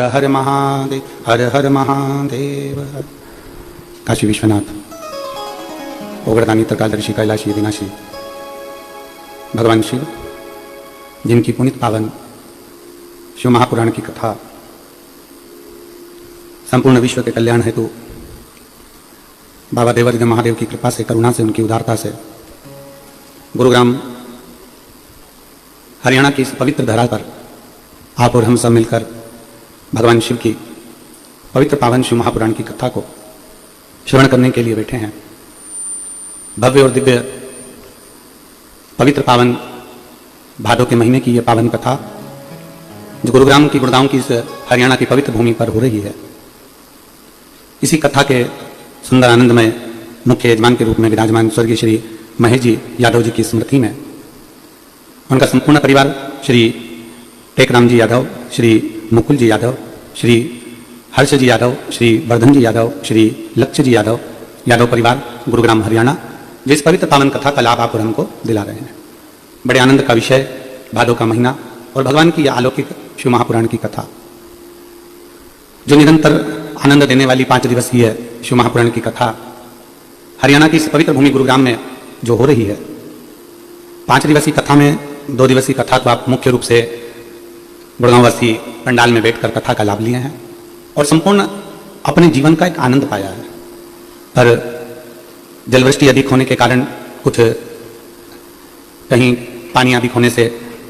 हर महादेव, हर हर महादेव। काशी विश्वनाथ, ओगरदानी, त्रिकालदर्शी, कैलाशी, विनाशी भगवान शिव, जिनकी पुनित पावन शिव महापुराण की कथा संपूर्ण विश्व के कल्याण हेतु बाबा देवादिदेव महादेव की कृपा से, करुणा से, उनकी उदारता से गुरुग्राम हरियाणा की इस पवित्र धरा पर आप और हम सब मिलकर भगवान शिव की पवित्र पावन शिव महापुराण की कथा को श्रवण करने के लिए बैठे हैं। भव्य और दिव्य पवित्र पावन भादों के महीने की यह पावन कथा जो गुरुग्राम की, गुड़गांव की, इस हरियाणा की पवित्र भूमि पर हो रही है। इसी कथा के सुंदर आनंदमय मुख्य यजमान के रूप में विराजमान स्वर्गीय श्री महेश जी यादव जी की स्मृति में उनका संपूर्ण परिवार, श्री टेकराम जी यादव, श्री मुकुल जी यादव, श्री हर्ष जी यादव, श्री वर्धन जी यादव, श्री लक्ष्य जी यादव, यादव परिवार गुरुग्राम हरियाणा, जिस पवित्र पावन कथा का लाभ आप और हमको दिला रहे हैं। बड़े आनंद का विषय भादों का महीना और भगवान की यह अलौकिक शिव महापुराण की कथा जो निरंतर आनंद देने वाली 5 दिवसीय शिव महापुराण की कथा हरियाणा की इस पवित्र भूमि गुरुग्राम में जो हो रही है। 5 दिवसीय कथा में 2 दिवसीय कथा तो आप मुख्य रूप से गुड़गांववासी पंडाल में बैठकर कथा का लाभ लिए हैं और संपूर्ण अपने जीवन का एक आनंद पाया है। पर जलवृष्टि अधिक होने के कारण कुछ कहीं पानी अधिक होने से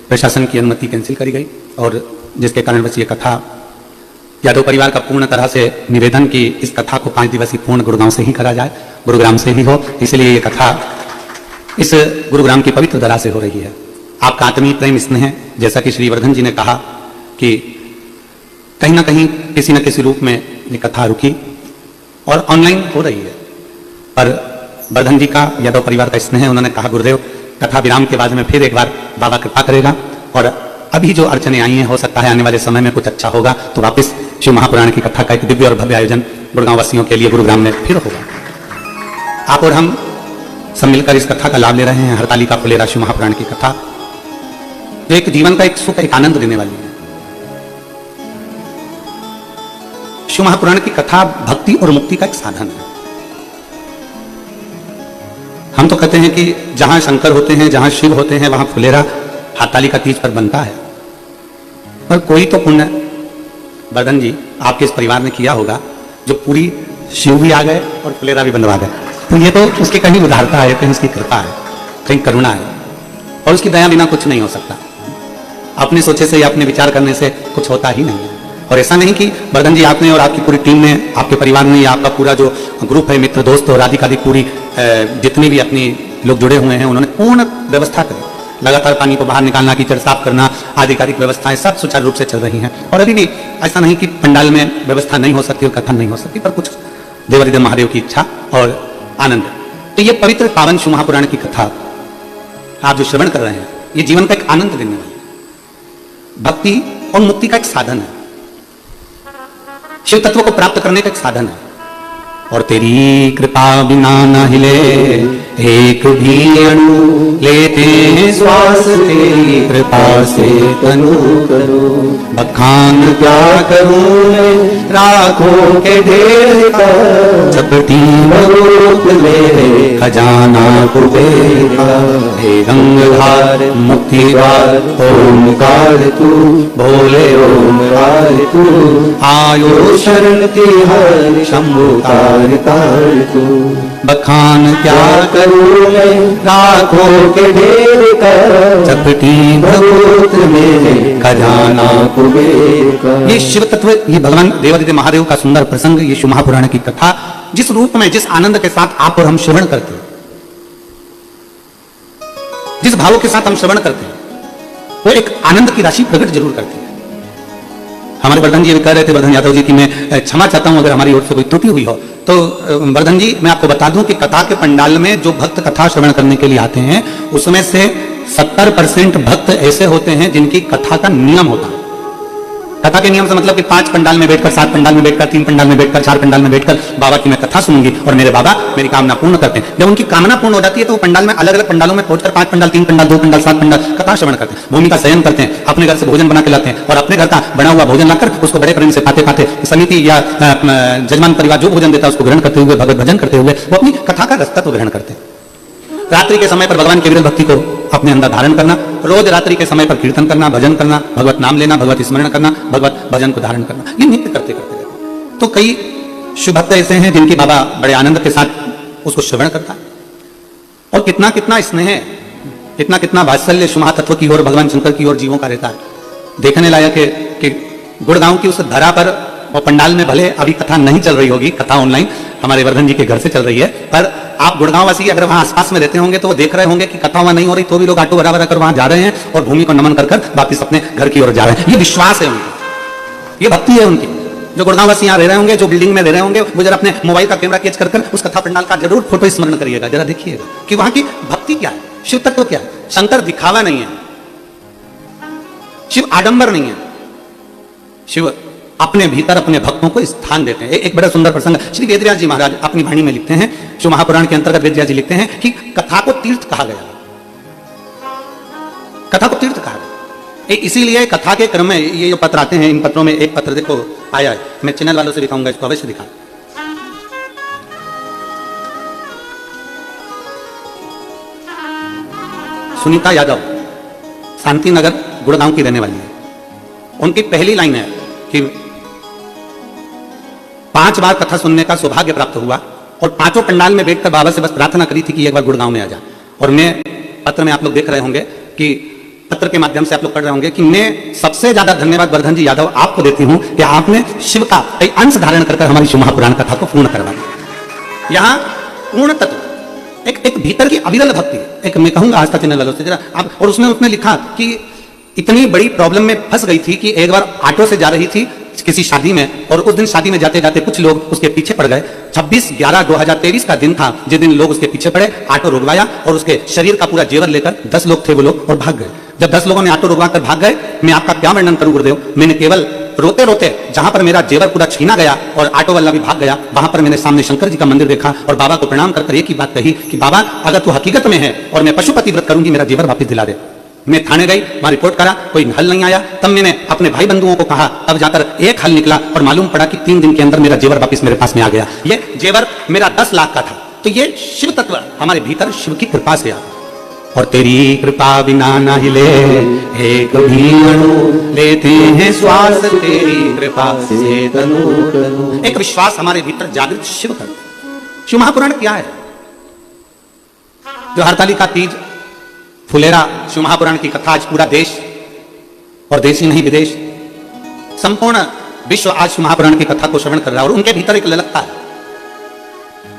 प्रशासन की अनुमति कैंसिल करी गई और जिसके कारण बस ये कथा यादव परिवार का पूर्ण तरह से निवेदन कि इस कथा को 5 दिवसीय पूर्ण गुड़गांव से ही करा जाए, गुरुग्राम से ही हो, इसलिए ये कथा इस गुरुग्राम की पवित्र धरा से हो रही है। आपका आत्मीय प्रेम स्नेह, जैसा कि श्री वर्धन जी ने कहा कि कहीं ना कहीं किसी न किसी रूप में ये कथा रुकी और ऑनलाइन हो रही है, पर वर्धन जी का, यादव परिवार का स्नेह, उन्होंने कहा गुरुदेव कथा विराम के बाद में फिर एक बार बाबा कृपा करेगा और अभी जो अड़चने आई हैं हो सकता है आने वाले समय में कुछ अच्छा होगा तो वापस शिव महापुराण की कथा का एक दिव्य और भव्य आयोजन गुड़गांव वासियों के लिए गुरुग्राम में फिर होगा। आप और हम सब मिलकर इस कथा का लाभ ले रहे हैं। हरतालिका फुलेरा शिव महापुराण की कथा जो एक जीवन का एक सुख, एक आनंद देने वाली है। शिव महापुराण की कथा भक्ति और मुक्ति का एक साधन है। हम तो कहते हैं कि जहां शंकर होते हैं, जहां शिव होते हैं, वहां फुलेरा हरतालिका तीज पर बनता है। पर कोई तो पुण्य वर्धन जी आपके इस परिवार ने किया होगा जो पूरी शिव भी आ गए और फुलेरा भी बनवा गए। तो ये तो उसकी कहीं उदारता है, कहीं उसकी कृपा है, कहीं करुणा है और उसकी दया बिना कुछ नहीं हो सकता। अपने सोचे से या अपने विचार करने से कुछ होता ही नहीं है। और ऐसा नहीं कि वर्धन जी आपने और आपकी पूरी टीम ने, आपके परिवार ने या आपका पूरा जो ग्रुप है, मित्र दोस्त और आदि पूरी जितने भी अपनी लोग जुड़े हुए हैं, उन्होंने पूर्ण व्यवस्था करी। लगातार पानी को बाहर निकालना, कीचड़ साफ करना, आधिकारिक व्यवस्थाएं सब सुचारू रूप से चल रही हैं। और अभी भी ऐसा नहीं कि पंडाल में व्यवस्था नहीं हो सकती और कथा नहीं हो सकती, पर कुछ देवादिदेव महादेव की इच्छा और आनंद। तो ये पवित्र पावन शिव महापुराण की कथा आप जो श्रवण कर रहे हैं, ये जीवन का एक आनंद देने वाली है, भक्ति और मुक्ति का एक साधन है, शिव तत्व को प्राप्त करने का एक साधन है। और तेरी कृपा बिना न हिले एक भी अणु, लेते हैं श्वास तेरी कृपा से तनु करो। बखान क्या करूं मैं राखों के ढेर का, चपटी रूप मेरे खजाना कुबेर का। हे गंगाधार मुक्तिद्वार ओमकार तू, भोले ओमकार तू। आयो शरण तिहार शंभु तार तू। बखान क्या करूं मैं राखों के ढेर का, चपटी भगवत में खजाना कुबेर का। ये शिव तत्व, ये भगवान देवादिदेव महादेव का सुंदर प्रसंग, ये शिव महापुराण की कथा जिस रूप में, जिस आनंद के साथ आप और हम श्रवण करते हैं, जिस भावों के साथ हम श्रवण करते हैं, वो एक आनंद की राशि प्रकट जरूर करती है। हमारे वर्धन जी भी कह रहे थे, वर्धन यादव जी, की मैं क्षमा चाहता हूं अगर हमारी ओर से कोई त्रुटि हुई हो। तो वर्धन जी, मैं आपको बता दूं कि कथा के पंडाल में जो भक्त कथा श्रवण करने के लिए आते हैं, उसमें से 70% भक्त ऐसे होते हैं जिनकी कथा का नियम होता है। कथा के नियम से मतलब कि 5 पंडाल में बैठकर, 7 पंडाल में बैठकर, 3 पंडाल में बैठकर, 4 पंडाल में बैठकर बाबा की मैं कथा सुनूंगी और मेरे बाबा मेरी कामना पूर्ण करते हैं। जब उनकी कामना पूर्ण हो जाती है तो वो पंडाल में, अलग अलग पंडालों में पहुंचकर 5 पंडाल, 3 पंडाल, 2 पंडाल, 7 पंडाल कथा श्रवण करते हैं, भूमि का शयन करते हैं, अपने घर से भोजन बना के लाते हैं और अपने घर का बना हुआ भोजन लाकर उसको बड़े प्रेम से खाते खाते समिति या जजमान परिवार जो भोजन देता है उसको ग्रहण करते हुए, भगवत भजन करते हुए वो अपनी कथा का रस्ता तो ग्रहण करते हैं। रात्रि के समय पर भगवान की विरल भक्ति को अपने अंदर धारण करना, रोज रात्रि के समय पर कीर्तन करना, भजन करना, भगवत नाम लेना, भगवत स्मरण करना, भगवत भजन को धारण करना, ये नित्य करते करते रहते। तो कई शुभ भक्त ऐसे हैं जिनकी बाबा बड़े आनंद के साथ उसको श्रवण करता है और कितना कितना स्नेह, कितना कितना वात्सल्य शुमा तत्व की ओर, भगवान शंकर की ओर जीवों का रहता है। देखने लायक है कि गुड़गांव की उस धरा पर और पंडाल में भले अभी कथा नहीं चल रही होगी, कथा ऑनलाइन हमारे वर्धन जी के घर से चल रही है, पर आप गुड़गांव वासी अगर वहां आसपास में रहते होंगे तो वो देख रहे होंगे कि कथा वहां नहीं हो रही तो भी लोग ऑटो भरा भरा कर वहां जा रहे हैं और भूमि को नमन कर कर वापिस अपने घर की ओर जा रहे हैं। ये विश्वास है उनका, ये भक्ति है उनकी। जो गुड़गांव वासी यहाँ रह रहे होंगे, जो बिल्डिंग में रह रहे होंगे, वो जरा अपने मोबाइल का कैमरा कैच कर उस कथा पंडाल का जरूर फोटो स्मरण करिएगा, जरा देखिएगा कि वहां की भक्ति क्या है, शिव तत्व क्या है। शंकर दिखावा नहीं है, शिव आडंबर नहीं है, शिव अपने भीतर अपने भक्तों को स्थान देते हैं। एक बड़ा सुंदर प्रसंग श्री वेदव्यास जी महाराज अपनी वाणी में लिखते हैं, शिव महापुराण के अंतर्गत वेदव्यास जी लिखते हैं कि कथा को तीर्थ कहा गया, कथा को तीर्थ कहा गया। इसीलिए कथा के क्रम में ये जो पत्र आते हैं, इन पत्रों में एक पत्र देखो आया है, मैं चैनल वालों से दिखाऊंगा, इसको अवश्य दिखा। सुनीता यादव शांति नगर गुड़गांव की रहने वाली है। उनकी पहली लाइन है कि 5 बार कथा सुनने का सौभाग्य प्राप्त हुआ और 5 पंडाल में बैठकर बाबा से बस प्रार्थना करी थी कि एक बार गुड़गांव में आ जा। और मैं पत्र में आप लोग देख रहे होंगे कि पत्र के माध्यम से आप लोग पढ़ रहे होंगे कि मैं सबसे ज्यादा धन्यवाद वर्धन जी यादव आपको देती हूं कि आपने शिव का कई अंश धारण कर हमारी शिव महापुराण कथा को पूर्ण करवा दिया। यहां पूर्ण तत्व एक भीतर की अविरल भक्ति, एक मैं कहूंगा आस्था चैनल वालों से जरा आप, और उसने लिखा कि इतनी बड़ी प्रॉब्लम में फंस गई थी कि एक बार ऑटो से जा रही थी किसी शादी में और उस दिन शादी में जाते जाते कुछ लोग उसके पीछे पड़ गए। 26/11/2023 का दिन था जिस दिन लोग उसके पीछे पड़े, ऑटो रुकवाया और उसके शरीर का पूरा जेवर लेकर 10 लोग थे वो लोग और भाग गए। जब 10 लोगों ने ऑटो रुकवा कर भाग गए, मैं आपका क्या वर्णन करूं गुरुदेव, मैंने केवल रोते रोते जहां पर मेरा जेवर पूरा छीना गया और ऑटो वाला भी भाग गया, वहां पर मैंने सामने शंकर जी का मंदिर देखा और बाबा को प्रणाम कर एक ही बात कही कि बाबा अगर तू हकीकत में है और मैं पशुपति व्रत करूंगी, मेरा जेवर वापिस दिला दे। मैं थाने गई, वहां रिपोर्ट करा, कोई हल नहीं आया। तब मैंने अपने भाई बंधुओं को कहा, तब जाकर एक हल निकला और मालूम पड़ा कि 3 दिन के अंदर मेरा जेवर वापस मेरे पास में आ गया। ये जेवर मेरा 10 लाख का था। तो ये शिव तत्व हमारे भीतर शिव की कृपा से आता। और तेरी कृपा बिना ना हिले एक भी अणु, लेते हैं श्वास तेरी कृपा से तनु। एक विश्वास हमारे भीतर जागृत शिव तत्व। शिव महापुराण क्या है? जो हरतालिका तीज, फुलेरा, शिव महापुराण की कथा आज पूरा देश और देश ही नहीं विदेश, संपूर्ण विश्व आज शिव महापुराण की कथा को श्रवण कर रहा है और उनके भीतर एक ललकता है।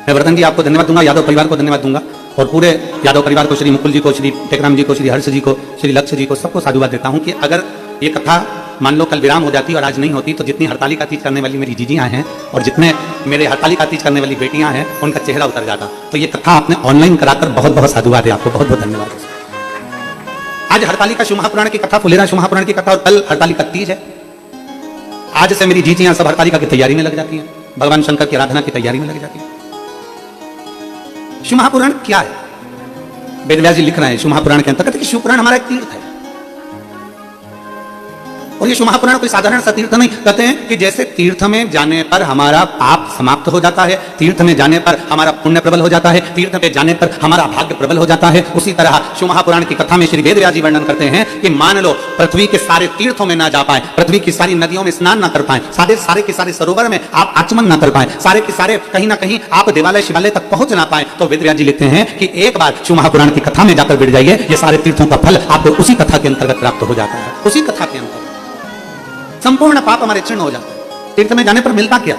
मैं वर्धन जी आपको धन्यवाद दूंगा, यादव परिवार को धन्यवाद दूंगा और पूरे यादव परिवार को, श्री मुकुल जी को, श्री टेकराम जी को, श्री हर्ष जी को, श्री लक्ष्य जी को, सबको साधुवाद देता हूं कि अगर ये कथा मान लो कल विराम हो जाती और आज नहीं होती तो जितनी हरतालिका तीज करने वाली मेरी जीजियां हैं और जितने मेरे हरतालिका तीज करने वाली बेटियां हैं उनका चेहरा उतर जाता। तो ये कथा आपने ऑनलाइन कराकर बहुत बहुत साधुवाद है, आपको बहुत बहुत धन्यवाद। आज हरतालिका शिव महापुराण की कथा, फुलेरा शिव महापुराण की कथा और कल हरतालिका तीज है। आज से मेरी जीजियां सब हरतालिका की तैयारी में लग जाती हैं, भगवान शंकर की आराधना की तैयारी में लग जाती है। शिव महापुराण क्या है? वेदव्यास जी लिख रहे हैं शिव महापुराण के अंतर्गत कि शिव पुराण हमारा एक तीर्थ है और ये शिव महापुराण कोई साधारण सा तीर्थ नहीं। कहते हैं कि जैसे तीर्थ में जाने पर हमारा पाप समाप्त हो जाता है, तीर्थ में जाने पर हमारा पुण्य प्रबल हो जाता है, तीर्थ में जाने पर हमारा भाग्य प्रबल हो जाता है, उसी तरह शिव महापुराण की कथा में श्री वेदव्यास जी वर्णन करते हैं कि मान लो पृथ्वी के सारे तीर्थों में ना जा पाए, पृथ्वी की सारी नदियों में स्नान ना कर पाए, सारे के सारे सरोवर में आप आचमन ना कर पाए, सारे के सारे कहीं ना कहीं आप देवालय शिवालय तक पहुंच ना पाए, तो वेदव्यास जी लिखते हैं कि एक बार शिव महापुराण की कथा में जाकर बैठ जाइए, ये सारे तीर्थों का फल आपको उसी कथा के अंतर्गत प्राप्त हो जाता है। उसी कथा के अंतर्गत संपूर्ण पाप हमारे क्षीण हो जाते हैं। तीर्थ में जाने पर मिलता क्या?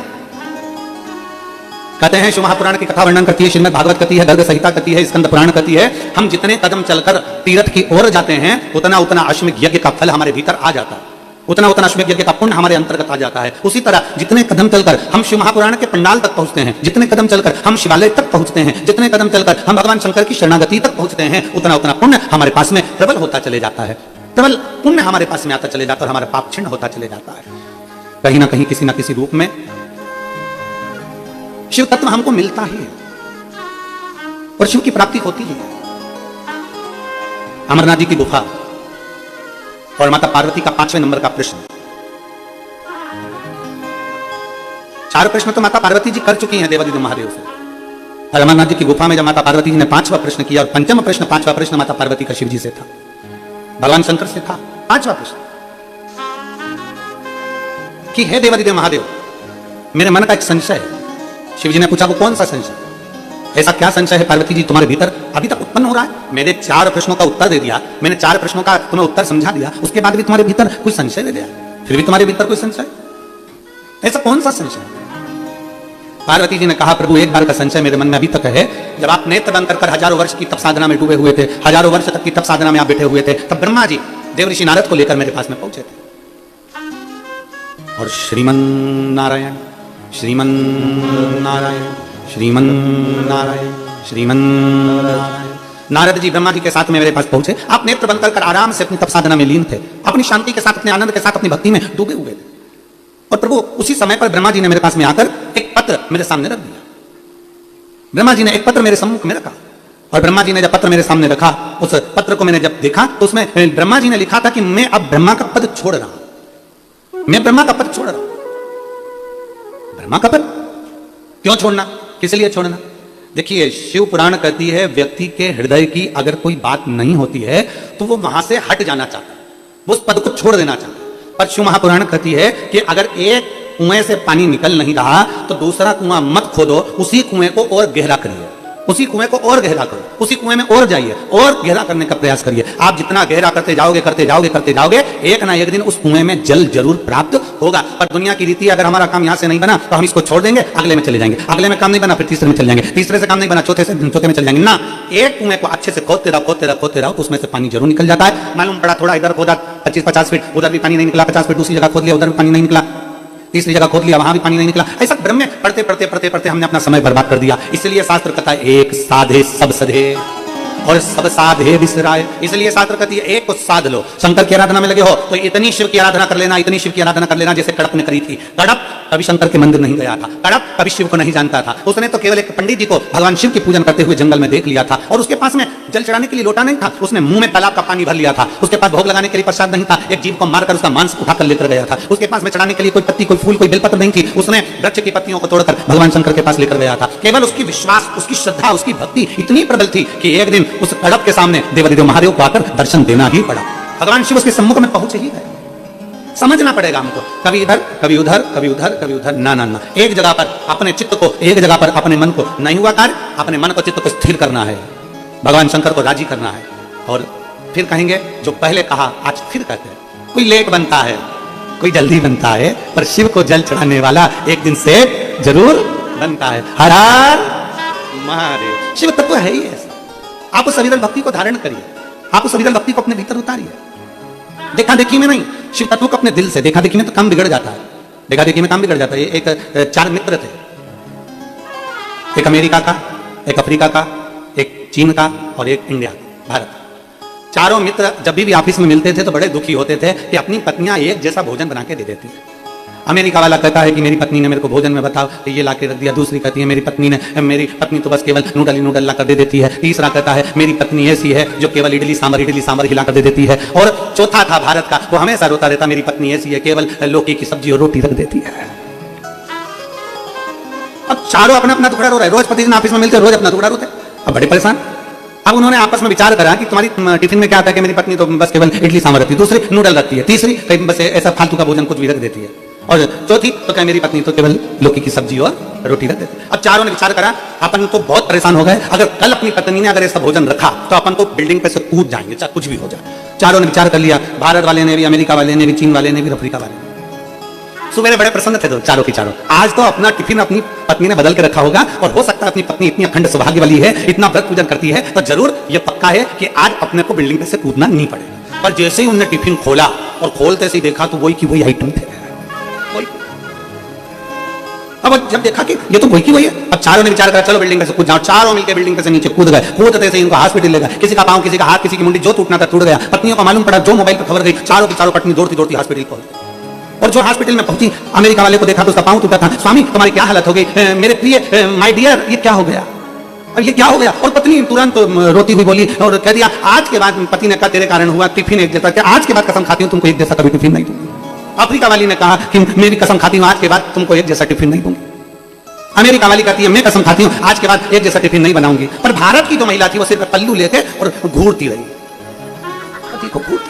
कहते हैं शिव महापुराण की कथा वर्णन करती है, श्रीमद् भागवत करती है, गर्ग संहिता करती है, स्कंद पुराण करती है, हम जितने कदम चलकर तीर्थ की ओर जाते हैं उतना उतना अश्वमेध यज्ञ का फल हमारे भीतर आ जाता है, उतना उतना अश्वमेध यज्ञ का पुण्य हमारे अंतर्गत आ जाता है। उसी तरह जितने कदम चलकर हम शिव महापुराण के पंडाल तक पहुंचते हैं, जितने कदम चलकर हम शिवालय तक पहुंचते हैं, जितने कदम चलकर हम भगवान शंकर की शरणागति तक पहुंचते हैं, उतना उतना पुण्य हमारे पास में प्रबल होता चले जाता है। केवल पुण्य हमारे पास में आता चले जाता है और हमारा पाप क्षीण होता चले जाता है। कहीं ना कहीं किसी ना किसी रूप में शिव तत्व हमको मिलता ही है और शिव की प्राप्ति होती ही है। अमरनाथ जी की गुफा और माता पार्वती का 5वें नंबर का प्रश्न। 4 प्रश्न तो माता पार्वती जी कर चुकी हैं देवादिदेव महादेव से। और अमरनाथ जी की गुफा में जब माता पार्वती जी ने 5वां प्रश्न किया और 5वां प्रश्न माता पार्वती का शिव जी से था, भगवान शंकर से था। 5वां प्रश्न कि हे देवादिदेव महादेव, मेरे मन का एक संशय है। शिव जी ने पूछा, वो कौन सा संशय? ऐसा क्या संशय है पार्वती जी तुम्हारे भीतर अभी तक उत्पन्न हो रहा है? मैंने 4 प्रश्नों का उत्तर दे दिया, मैंने 4 प्रश्नों का तुम्हें उत्तर समझा दिया, उसके बाद भी तुम्हारे भीतर कोई संशय दे दिया, फिर भी तुम्हारे भीतर कोई संशय? ऐसा कौन सा संशय? पार्वती जी ने कहा, प्रभु एक बार का संशय मेरे मन में अभी तक है। जब आप नेत्र बंद कर हजारों वर्ष की तप साधना में डूबे हुए थे, हजारों वर्ष तक की तप साधना में आप बैठे हुए थे, तब ब्रह्मा जी देवऋषि नारद को लेकर मेरे पास में पहुंचे थे और श्रीमन नारायण श्रीमन नारायण श्रीमन नारायण श्रीमन नारायण। नारद जी ब्रह्मा जी के साथ में मेरे पास पहुंचे। आप नेत्र बंद कर आराम से अपनी तप साधना में लीन थे, अपनी शांति के साथ, अपने आनंद के साथ, अपनी भक्ति में डूबे हुए थे। और प्रभु उसी समय पर ब्रह्मा जी ने मेरे पास में आकर एक पत्र मेरे सामने रख दिया। ब्रह्मा जी ने एक पत्र मेरे सम्मुख में रखा और ब्रह्मा जी ने जब पत्र मेरे सामने रखा, उस पत्र को मैंने जब देखा तो उसमें ब्रह्मा जी ने लिखा था कि मैं अब ब्रह्मा का पद छोड़ रहा हूं, मैं ब्रह्मा का पद छोड़ रहा हूं। ब्रह्मा का पद क्यों छोड़ना, किस लिए छोड़ना? देखिए, शिव पुराण कहती है व्यक्ति के हृदय की अगर कोई बात नहीं होती है तो वो वहां से हट जाना चाहता है, वो उस पद को छोड़ देना चाहता है। पर शिव महापुराण कहती है कि अगर एक कुएं से पानी निकल नहीं रहा तो दूसरा कुआं मत खोदो, उसी कुएं को और गहरा करिए, उसी कुएं को और गहरा करो, उसी कुएं में और जाइए और गहरा करने का प्रयास करिए। आप जितना गहरा करते जाओगे करते जाओगे करते जाओगे, एक ना एक दिन उस कुएं में जल जरूर प्राप्त होगा। पर दुनिया की रीति, अगर हमारा काम यहां से नहीं बना तो हम इसको छोड़ देंगे, अगले में चले जाएंगे, अगले में काम नहीं बना फिर तीसरे में चले जाएंगे, तीसरे से काम नहीं बना चौथे में चले जाएंगे। ना, एक कुएं को अच्छे से खोदते रहो खोदते रहो खोदते रहो तो उसमें से पानी जरूर निकल जाता है। मालूम पड़ा थोड़ा इधर खोदा 25-50 फीट, उधर भी पानी नहीं निकला, 50 फीट दूसरी जगह खोद लिया, उधर भी पानी नहीं निकला, तीसरी जगह खोद लिया, वहां भी पानी नहीं निकला। ऐसा ब्रह्म में पढ़ते पढ़ते पढ़ते पढ़ते हमने अपना समय बर्बाद कर दिया। इसलिए शास्त्र कहता है एक साधे सब सधे और सब साधे विसराए। इसलिए शास्त्र कहती है एक को साध लो। शंकर की आराधना में लगे हो तो इतनी शिव की आराधना कर लेना, इतनी शिव की आराधना कर लेना जैसे कड़प ने करी थी। कड़प कभी शंकर के मंदिर नहीं गया था, कड़प कभी शिव को नहीं जानता था। उसने तो केवल एक पंडित जी को भगवान शिव की पूजन करते हुए जंगल में देख लिया था और उसके पास में जल चढ़ाने के लिए लोटा नहीं था, उसने मुंह में तालाब का पानी भर लिया था। उसके पास भोग लगाने के लिए प्रसाद नहीं था, एक जीव को मारकर उसका मांस उठाकर लेकर गया था। उसके पास में चढ़ाने के लिए कोई पत्ती, कोई फूल, कोई बेलपत्र नहीं थी, उसने वृक्ष की पत्तियों को तोड़कर भगवान शंकर के पास लेकर गया था। केवल उसकी विश्वास, उसकी श्रद्धा, उसकी भक्ति इतनी प्रबल थी कि एक दिन उस कड़प के सामने देवादिदेव महादेव को आकर दर्शन देना ही पड़ा। भगवान शिव उसके सम्मुख में पहुंचे ही गए। समझना पड़ेगा हमको, कभी इधर कभी उधर कभी उधर कभी उधर, ना ना ना, एक जगह पर अपने चित्त को, एक जगह पर अपने मन को नहीं हुआ कार्य, अपने मन को चित्त को स्थिर करना है, भगवान शंकर को राजी करना है। और फिर कहेंगे जो पहले कहा आज फिर कहते हैं, कोई लेट बनता है कोई जल्दी बनता है, पर शिव को जल चढ़ाने वाला एक दिन से जरूर बनता है। हर हर महादेव। शिव तत्व है ही ऐसा। आप उस अविरल भक्ति को धारण करिए, आप उस अविरल भक्ति को अपने भीतर उतारिए। देखा देखी में नहीं, शिव तत्व को अपने दिल से। देखा देखी में तो काम बिगड़ जाता है, देखा देखी में काम बिगड़ जाता है। एक 4 मित्र थे, एक अमेरिका का, एक अफ्रीका का, एक चीन का और एक इंडिया भारत। चारों मित्र जब भी ऑफिस में मिलते थे तो बड़े दुखी होते थे कि अपनी पत्नियां एक जैसा भोजन बना के दे देती है। अमेरिका वाला कहता है कि मेरी पत्नी ने मेरे को भोजन में बताओ ये ला के रख दिया। दूसरी कहती है मेरी पत्नी तो बस केवल नूडल ही नूडल ला कर दे देती है। तीसरा कहता है मेरी पत्नी ऐसी है जो केवल इडली सांभर हिला कर दे देती है। और चौथा था भारत का, वो हमेशा रोता रहता मेरी पत्नी ऐसी है केवल लौकी की सब्जी और रोटी रख देती है। अब चारों अपना अपना टुकड़ा रो रहे, रोज प्रतिदिन ऑफिस में मिलते, रोज अपना टुकड़ा रोते। अब बड़े परेशान। अब उन्होंने आपस में विचार करा कि तुम्हारी टिफिन में क्या आता है कि मेरी पत्नी तो बस केवल इडली सांभर रखती है, दूसरी नूडल रखती है, तीसरी कहीं बस ऐसा फालतू का भोजन कुछ भी रख देती है, और चौथी तो क्या मेरी पत्नी तो केवल लौकी की सब्जी और रोटी रख देती है। अब चारों ने विचार करा, अपन तो बहुत परेशान हो गए, अगर कल अपनी पत्नी ने अगर ऐसा भोजन रखा तो अपन तो बिल्डिंग पे से कूद जाएंगे, चाहे कुछ भी हो जाए। चारों ने विचार कर लिया, भारत वाले ने भी, अमेरिका वाले ने भी, चीन वाले ने भी, अफ्रीका वाले ने। सुबह बड़े प्रसन्न थे चारों की चारों। आज तो अपना टिफिन अपनी पत्नी ने बदल के रखा होगा, और हो सकता है अपनी पत्नी इतनी अखंड सौभाग्य वाली है, इतना व्रत पूजन करती है, तो जरूर ये पक्का है कि आज अपने को बिल्डिंग पे से कूदना नहीं पड़ेगा। पर जैसे ही उन्होंने टिफिन खोला और खोलते से ही देखा तो वही की वही आइटम थे। अब जब देखा कि ये तो वही की वही है, अब चारों ने विचार करा चलो बिल्डिंग से कूद जाओ। चारों मिलकर बिल्डिंग से नीचे कूद गए। कूदते से इनको हॉस्पिटल ले गए। किसी का पांव, किसी का हाथ, किसी की मुंडी, जो टूटना था टूट गया। पत्नियों को मालूम पड़ा, जो मोबाइल पर खबर गई, चारों की चारों पत्नी दौड़ती दौड़ती हॉस्पिटल पहुंच गई। और जो हॉस्पिटल में पहुंची, अमेरिका वाले को देखा तो उसका पांव टूटा था। स्वामी तुम्हारी क्या हालत हो गई? मेरे प्रिय, माय डियर, ये क्या हो गया? और ये क्या हो गया? और पत्नी तुरंत रोती हुई बोली और कह दिया, आज के बाद, पति ने कहा तेरे कारण हुआ, टिफिन एक जैसा, आज के बाद कसम खाती हूँ तुमको एक जैसा कभी टिफिन नहीं दूंगी। अफ्रीका वाली ने कहा कि मेरी कसम खाती हूँ आज के बाद तुमको एक जैसा टिफिन नहीं दूंगी। अमेरिका वाली कहती है मैं कसम खाती हूँ आज के बाद एक जैसा टिफिन नहीं बनाऊंगी। पर भारत की जो महिला थी वो सिर पे पल्लू लेके और घूरती रही, पति को घूरती,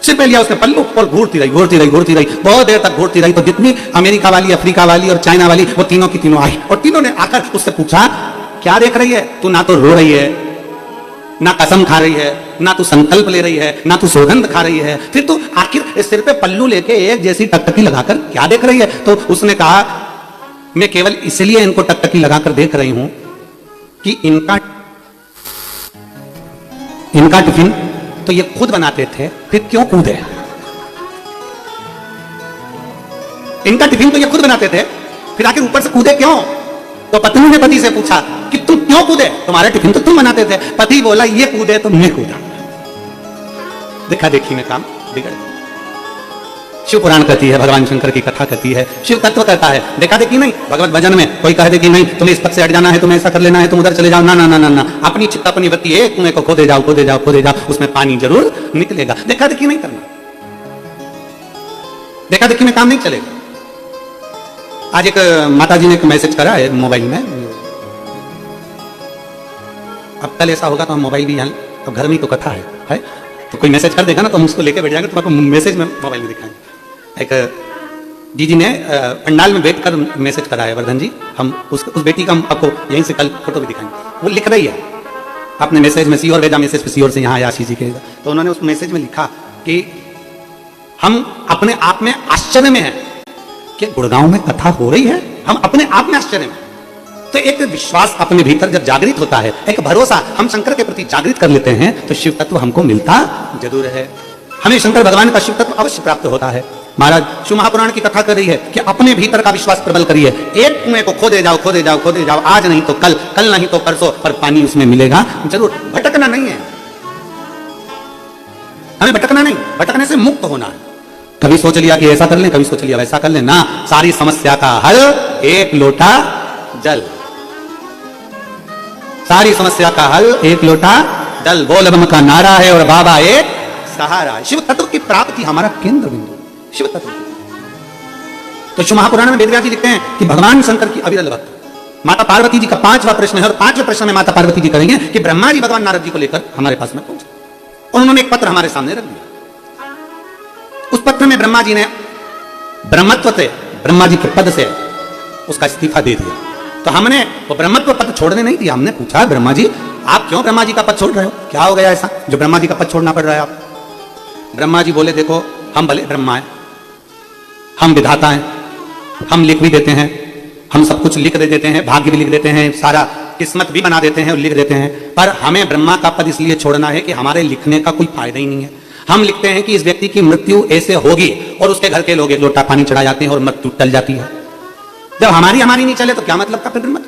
सिर पे लिया उसने पल्लू और घूरती रही, घूरती रही, घूरती रही, बहुत देर तक घूरती रही। तो जितनी अमेरिका वाली, अफ्रीका वाली और चाइना वाली, वो तीनों की तीनों आई और तीनों ने आकर उससे पूछा क्या देख रही है तू? ना तो रो रही है, ना कसम खा रही है, ना तू संकल्प ले रही है, ना तू सौगंध खा रही है, फिर तू आखिर सिर पे पल्लू लेके एक जैसी टकटकी लगाकर क्या देख रही है? तो उसने कहा मैं केवल इसलिए इनको टकटकी लगाकर देख रही हूं कि इनका टिफिन तो ये खुद बनाते थे, फिर क्यों कूदे? इनका टिफिन तो ये खुद बनाते थे, फिर आखिर ऊपर से कूदे क्यों? तो पत्नी ने पति से पूछा कि तुम क्यों कूदे? तुम्हारे टिफिन तो तुम बनाते थे। पति बोला ये कूदे तो मैं कूदा। देखा देखी में काम बिगड़ गया। शिव पुराण कहती है, भगवान शंकर की कथा कहती है, शिव तत्व कहता है। देखा देखी नहीं। भगवत भजन में कोई कह दे कि नहीं तुम्हें इस पथ से हट जाना है, तुम्हें ऐसा कर लेना है, तुम उधर चले जाओ, ना ना ना ना ना, अपनी चित्त अपनी वृत्ति है, कुएं को खोदे जाओ, खोदे जाओ, खोदे जाओ, उसमें पानी जरूर निकलेगा। देखा देखी नहीं करना, देखा देखी में काम नहीं चलेगा। आज एक माता जी ने एक मैसेज करा है मोबाइल में, अब कल ऐसा होगा तो हम मोबाइल भी यहाँ, तो घर में तो कथा है तो कोई मैसेज कर देगा ना तो हम उसको लेके बैठ जाएंगे, तो आपको मैसेज में मोबाइल में दिखाएंगे। एक जी ने पंडाल में बैठकर मैसेज करा है, वर्धन जी, हम उस बेटी का हम आपको यहीं से कल फोटो भी दिखाएंगे। वो लिख रही है अपने मैसेज में, सीओर भेजा मैसेज पे, सीओर से यहाँ आया आशीष जी के, तो उन्होंने उस मैसेज में लिखा कि हम अपने आप में आश्चर्य में हैं कि गुड़गांव में कथा हो रही है, हम अपने आप में आश्चर्य में। तो एक विश्वास अपने भीतर जब जागृत होता है, एक भरोसा हम शंकर के प्रति जागृत कर लेते हैं, तो शिव तत्व हमको मिलता जरूर है। हमें शंकर भगवान का शिव तत्व अवश्य प्राप्त होता है। महाराज शिव महापुराण की कथा कर रही है कि अपने भीतर का विश्वास प्रबल करिए। एक कुएं को खोदे जाओ, खोदे जाओ, खोदे जाओ, आज नहीं तो कल, कल नहीं तो परसों, पर पानी उसमें मिलेगा जरूर। भटकना नहीं है, हमें भटकना नहीं, भटकने से मुक्त होना है। कभी सोच लिया कि ऐसा कर लें, कभी सोच लिया वैसा कर लें, ना, सारी समस्या का हल एक लोटा जल। सारी समस्या का हल एक लोटा जल, बोल बम का नारा है और बाबा एक सहारा है। शिव तत्व की प्राप्ति हमारा केंद्र बिंदु, शिव तत्व। तो शिव महापुराण में वेदव्यास जी लिखते हैं कि भगवान शंकर की अविरल भक्त। माता पार्वती जी का 5वां प्रश्न है और 5वें प्रश्न में माता पार्वती जी करेंगे कि ब्रह्मा जी भगवान नारद जी को लेकर हमारे पास में पहुंचे और उन्होंने एक पत्र हमारे सामने रख दिया। उस पत्र में ब्रह्मा जी ने ब्रह्मत्व से, ब्रह्मा जी के पद से उसका इस्तीफा दे दिया। तो हमने वो ब्रह्मत्व पद छोड़ने नहीं दिया। हमने पूछा ब्रह्मा जी आप क्यों ब्रह्मा जी का पद छोड़ रहे हो, क्या हो गया ऐसा जो ब्रह्मा जी का पद छोड़ना पड़ रहा है आप? ब्रह्मा जी बोले देखो हम भले ब्रह्मा हैं, हम विधाता हैं, हम लिख भी देते हैं, हम सब कुछ लिख देते हैं, भाग्य भी लिख देते हैं, सारा किस्मत भी बना देते हैं और लिख देते हैं, पर हमें ब्रह्मा का पद इसलिए छोड़ना है कि हमारे लिखने का कोई फायदा ही नहीं है। हम लिखते हैं कि इस व्यक्ति की मृत्यु ऐसे होगी और उसके घर के लोग एक लोटा पानी चढ़ा जाते हैं और मृत्यु टल जाती है। जब हमारी नहीं चले तो क्या मतलब का फिर मत,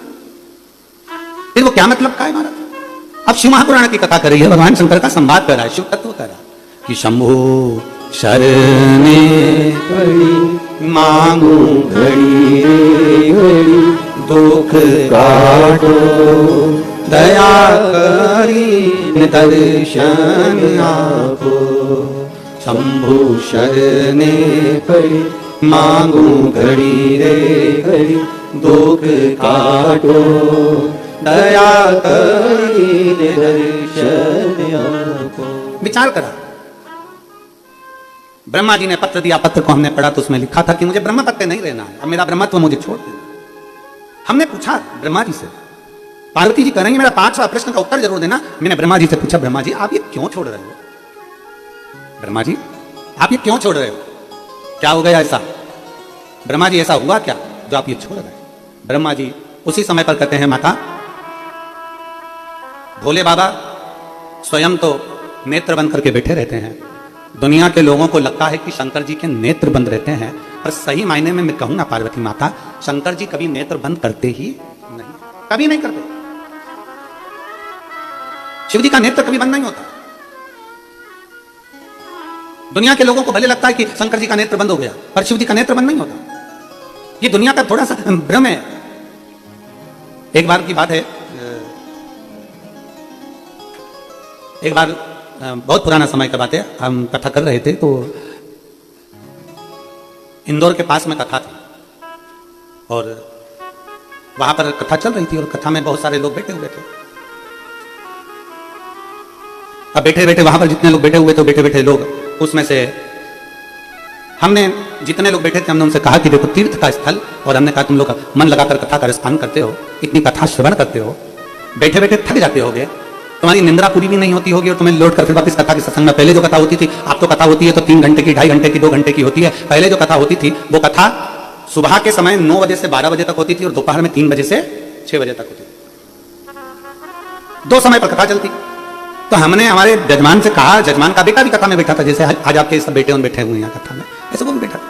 फिर वो क्या मतलब का है हमारा? अब शिव महापुराण की कथा कर रही है, भगवान शंकर का संवाद कर रहा है, शिव तत्व कर रहा है कि शंभु शरणे पड़ी मांगू घड़ी घड़ी, दुख काटो दया करी दर्शन आपो। शंभु शरणे पड़ी मांगू घड़ी रे घड़ी, दुख काटो दया करी दर्शन आपो। विचार करा, ब्रह्मा जी ने पत्र दिया, पत्र को हमने पढ़ा तो उसमें लिखा था कि मुझे ब्रह्म पद पे नहीं रहना है, अब मेरा ब्रह्मत्व मुझे छोड़ देना। हमने पूछा ब्रह्मा जी से, पार्वती जी करेंगे मेरा 5वां प्रश्न का उत्तर जरूर देना। मैंने ब्रह्मा जी से पूछा ब्रह्मा जी आप ये क्यों छोड़ रहे हो? ब्रह्मा जी आप ये क्यों छोड़ रहे हो, क्या हो गया ऐसा? ब्रह्मा जी ऐसा हुआ क्या जो आप ये छोड़ रहे हैं? ब्रह्मा जी उसी समय पर कहते हैं माता भोले बाबा स्वयं तो नेत्र बंद करके बैठे रहते हैं, दुनिया के लोगों को लगता है कि शंकर जी के नेत्र बंद रहते हैं, पर सही मायने में मैं कहूंगा पार्वती माता, शंकर जी कभी नेत्र बंद करते ही नहीं, कभी नहीं करते। शिव जी का नेत्र कभी बंद नहीं होता। दुनिया के लोगों को भले लगता है कि शंकर जी का नेत्र बंद हो गया, पर शिव जी का नेत्र बंद नहीं होता। ये दुनिया का थोड़ा सा भ्रम है। एक बार की बात है, एक बार बहुत पुराना समय का बात है, हम कथा कर रहे थे तो इंदौर के पास में कथा थी और वहां पर कथा चल रही थी और कथा में बहुत सारे लोग बैठे हुए थे। अब बैठे बैठे वहां पर जितने लोग बैठे हुए थे, बैठे बैठे लोग उसमें से हमने जितने लोग बैठे थे हमने उनसे कहा कि देखो तीर्थ का स्थल, और हमने कहा तुम लोग मन लगाकर कथा का अनुष्ठान करते हो, इतनी कथा श्रवण करते हो, बैठे बैठे थक जाते होगे, तुम्हारी निंद्रा पूरी भी नहीं होती होगी और तुम्हें लौट कर फिर वापस कथा के सत्संग में, पहले जो कथा होती थी, अब तो कथा होती है तो 3 घंटे की, 2.5 घंटे की, 2 घंटे की होती है। पहले जो कथा होती थी वो कथा सुबह के समय 9 बजे से 12 बजे तक होती थी और दोपहर में 3 बजे से 6 बजे तक होती थी। 2 समय पर कथा चलती। तो हमने हमारे जजमान से कहा, जजमान का बेटा भी कथा में बैठा था, जैसे आज आपके सब बेटे बैठे हुए हैं कथा में, ऐसे वो भी बैठा था।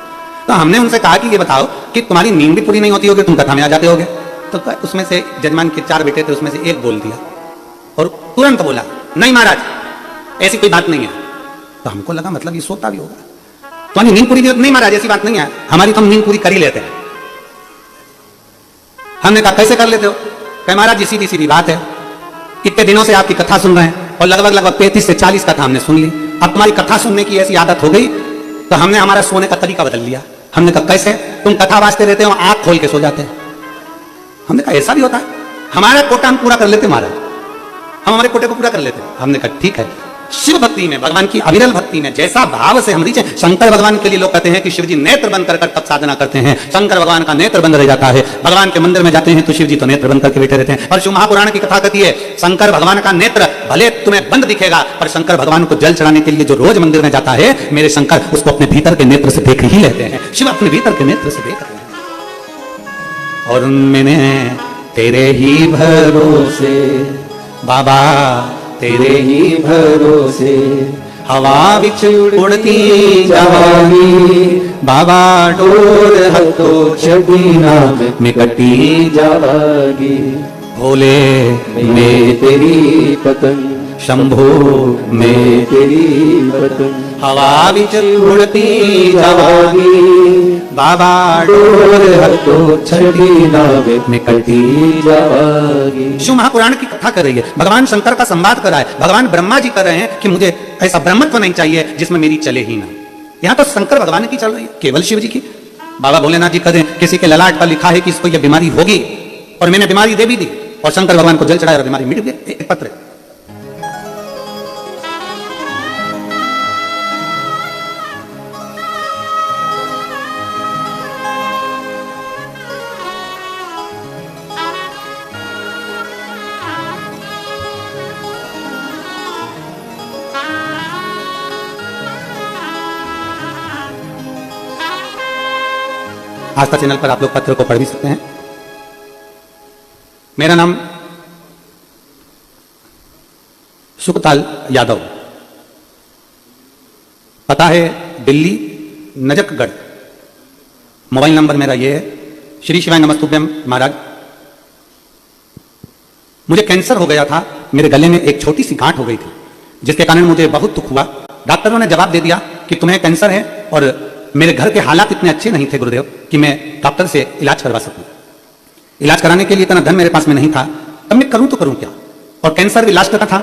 तो हमने उनसे कहा कि ये बताओ कि तुम्हारी नींद भी पूरी नहीं होती होगी, तुम कथा में आ जाते होगे। तो उसमें से जजमान के 4 बेटे थे, उसमें से एक बोल दिया और तुरंत बोला, नहीं महाराज ऐसी कोई बात नहीं है। तो हमको लगा मतलब ये सोता भी होगा, तुम्हारी नींद पूरी नहीं महाराज ऐसी बात नहीं है, हमारी तो हम नींद पूरी कर ही लेते हैं। हमने कहा कैसे कर लेते हो? कहे महाराज जी सीधी सीधी बात है, कितने दिनों से आपकी कथा सुन रहे हैं और लगभग 35 से 40 कथा हमने सुन ली। अब तुम्हारी कथा सुनने की ऐसी आदत हो गई तो हमने हमारा सोने का तरीका बदल लिया। हमने कहा कैसे? तुम कथा वास्ते रहते हो, आंख खोल के सो जाते हैं। हमने कहा ऐसा भी होता है? हमारा कोटा हम पूरा कर लेते महाराज, हम हमारे कोटे को पूरा कर लेते। हमने कहा ठीक है। शिव भक्ति में, भगवान की अविरल भक्ति में जैसा भाव से हम रीचे, शंकर भगवान के लिए लोग कहते हैं कि शिव जी नेत्र बंद कर तब साधना करते हैं, शंकर भगवान का नेत्र बंद रह जाता है। भगवान के मंदिर में जाते हैं तो शिव जी तो नेत्र बंद करके बैठे रहते हैं। और शिव महापुराण की कथा कहती है शंकर भगवान का नेत्र भले तुम्हें बंद दिखेगा, पर शंकर भगवान को जल चढ़ाने के लिए जो रोज मंदिर में जाता है, मेरे शंकर उसको अपने भीतर के नेत्र से देख ही लेते हैं। शिव अपने भीतर के नेत्र से देख रहे हैं। और मैंने तेरे ही भरोसे बाबा, तेरे ही भरोसे हवा बिच उड़ती जावागी, बाबा डोर हतो छबीना में कटी जावागी। भोले मैं तेरी पतंग, शंभो मैं तेरी पतंग, हवा बिच उड़ती जावागी, बाबा डोर हतो छबीना में कटी जावागी। शिव महापुराण की कथा कर रही है, भगवान शंकर का संवाद कर रहा है, भगवान ब्रह्मा जी कर रहे हैं कि मुझे ऐसा ब्रह्मत्व नहीं चाहिए जिसमें मेरी चले ही ना। यहाँ तो शंकर भगवान की चल रही है, केवल शिव जी की। बाबा भोलेनाथ जी कहते हैं किसी के ललाट पर लिखा है कि इसको यह बीमारी होगी, और मैंने बीमारी दे भी दी और शंकर भगवान को जल चढ़ाया और बीमारी मिट गई। एक पत्र आस्था चैनल पर आप लोग पत्र को पढ़ भी सकते हैं। मेरा नाम सुखताल यादव, पता है दिल्ली नजकगढ़, मोबाइल नंबर मेरा ये है। श्री शिवाय नमस्तुभ्यम महाराज, मुझे कैंसर हो गया था, मेरे गले में एक छोटी सी गांठ हो गई थी जिसके कारण मुझे बहुत दुख हुआ। डॉक्टरों ने जवाब दे दिया कि तुम्हें कैंसर है, और मेरे घर के हालात इतने अच्छे नहीं थे गुरुदेव कि मैं डॉक्टर से इलाज करवा सकूं। इलाज कराने के लिए इतना धन मेरे पास में नहीं था, तब मैं करूं तो करूं क्या। और कैंसर भी लास्ट का था।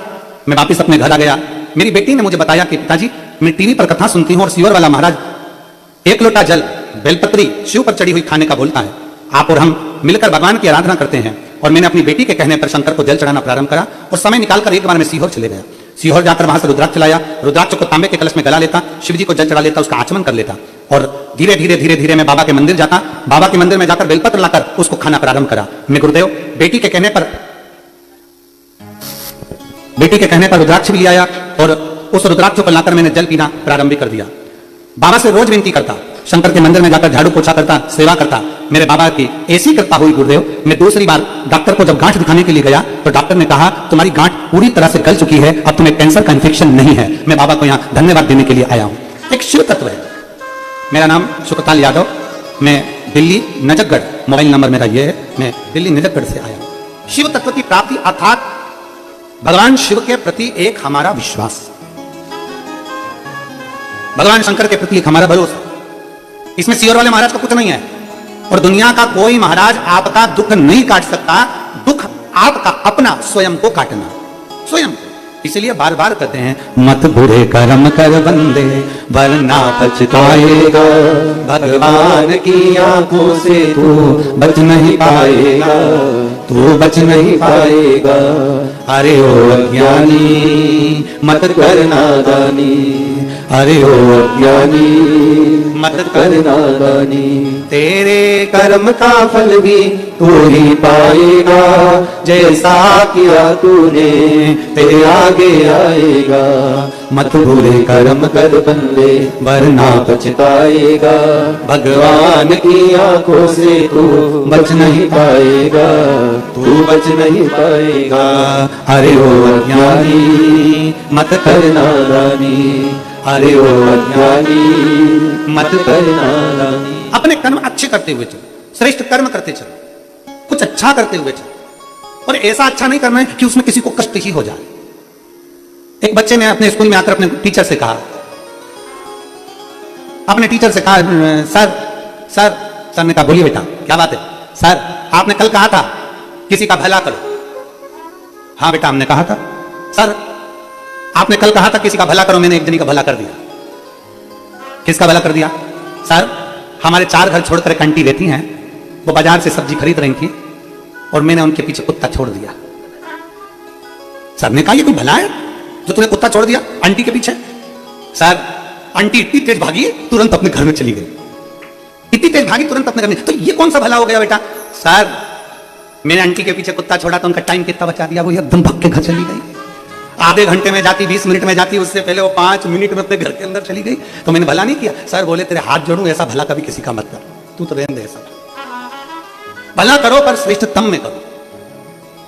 मैं वापिस अपने घर आ गया। मेरी बेटी ने मुझे बताया कि पिताजी मैं टीवी पर कथा सुनती हूं और सीवर वाला महाराज 1 लोटा जल बेलपत्री शिव पर चढ़ी हुई खाने का बोलता है, आप और हम मिलकर भगवान की आराधना करते हैं। और मैंने अपनी बेटी के कहने पर शंकर को जल चढ़ाना प्रारंभ करा और समय निकालकर एक बार मैं सीहोर चले गया। सीहोर जाकर वहां से रुद्राक्ष लाया, रुद्राक्ष को तांबे के कलश में गला लेता, शिव जी को जल चढ़ा लेता, उसका आचमन कर लेता, और धीरे धीरे धीरे धीरे मैं बाबा के मंदिर जाता। बाबा के मंदिर में जाकर बेलपत्र लाकर उसको खाना प्रारंभ करा। मैं गुरुदेव बेटी के कहने पर रुद्राक्ष भी ले आया और उस रुद्राक्ष को लाकर मैंने जल पीना प्रारंभ भी कर दिया। बाबा से रोज विनती करता, शंकर के मंदिर में जाकर झाड़ू पोछा करता, सेवा करता। मेरे बाबा की ऐसी कृपा हुई गुरुदेव, मैं दूसरी बार डॉक्टर को जब गांठ दिखाने के लिए गया तो डॉक्टर ने कहा तुम्हारी गांठ पूरी तरह से गल चुकी है, अब तुम्हें कैंसर का इंफेक्शन नहीं है। मैं बाबा को यहाँ धन्यवाद देने के लिए आया हूँ। एक शिव तत्व है। मेरा नाम सुखताल यादव, मैं दिल्ली नजफगढ़, मोबाइल नंबर मेरा ये है, मैं दिल्ली नजफगढ़ से आया हूं। शिव तत्व की प्राप्ति अर्थात भगवान शिव के प्रति एक हमारा विश्वास, भगवान शंकर के प्रति एक हमारा भरोसा। इसमें सियोर वाले महाराज का कुछ नहीं है, और दुनिया का कोई महाराज आपका दुख नहीं काट सकता। दुख आपका अपना स्वयं को काटना, स्वयं। इसलिए बार बार कहते हैं, मत बुरे कर्म कर बंदे वरना पछताएगा, भगवान की आंखों से तू बच नहीं पाएगा, तू बच नहीं पाएगा। अरे ओ अज्ञानी मत कर नादानी, अरे ओ अज्ञानी मत कर नादानी। तेरे कर्म का फल भी तू ही पाएगा, जैसा किया तूने तेरे आगे आएगा। मत बुरे कर्म कर बंदे वरना पछताएगा, भगवान की आंखों से तू बच नहीं पाएगा, तू बच नहीं पाएगा। अरे ओ अज्ञानी मत कर नादानी, अरे ओ अज्ञानी मत कर नादानी। अपने कर्म अच्छे करते हुए चलो, श्रेष्ठ कर्म करते चलो, कुछ अच्छा करते हुए चलो, और ऐसा अच्छा नहीं करना है कि उसमें किसी को कष्ट ही हो जाए। एक बच्चे ने अपने स्कूल में आकर अपने टीचर से कहा, अपने टीचर से कहा, सर सर सर ने कहा, बोलिए बेटा क्या बात है? सर आपने कल कहा था किसी का भला करो। हाँ बेटा हमने कहा था। सर आपने कल कहा था किसी का भला करो, मैंने एक जनी का भला कर दिया। किसका भला कर दिया? सर हमारे 4 घर छोड़कर एक आंटी रहती हैं, वो बाजार से सब्जी खरीद रही थी और मैंने उनके पीछे कुत्ता छोड़ दिया। सर ने कहा, ये कोई भला है जो तूने कुत्ता छोड़ दिया आंटी के पीछे? सर आंटी इतनी तेज भागी तुरंत अपने घर में चली गई, इतनी तेज भागी तुरंत अपने घर में, तो ये कौन सा भला हो गया बेटा? सर मैंने आंटी के पीछे कुत्ता छोड़ा तो उनका टाइम कितना बचा दिया, वो एकदम भाग के घर चली गई। आधे घंटे में जाती, 20 मिनट में जाती, उससे पहले वो 5 मिनट में अपने घर के अंदर चली गई, तो मैंने भला नहीं किया। सर बोले तेरे हाथ जोड़ूं, ऐसा भला कभी किसी का मत कर, तू तो रहने दे। ऐसा भला करो पर श्रेष्ठतम में करो,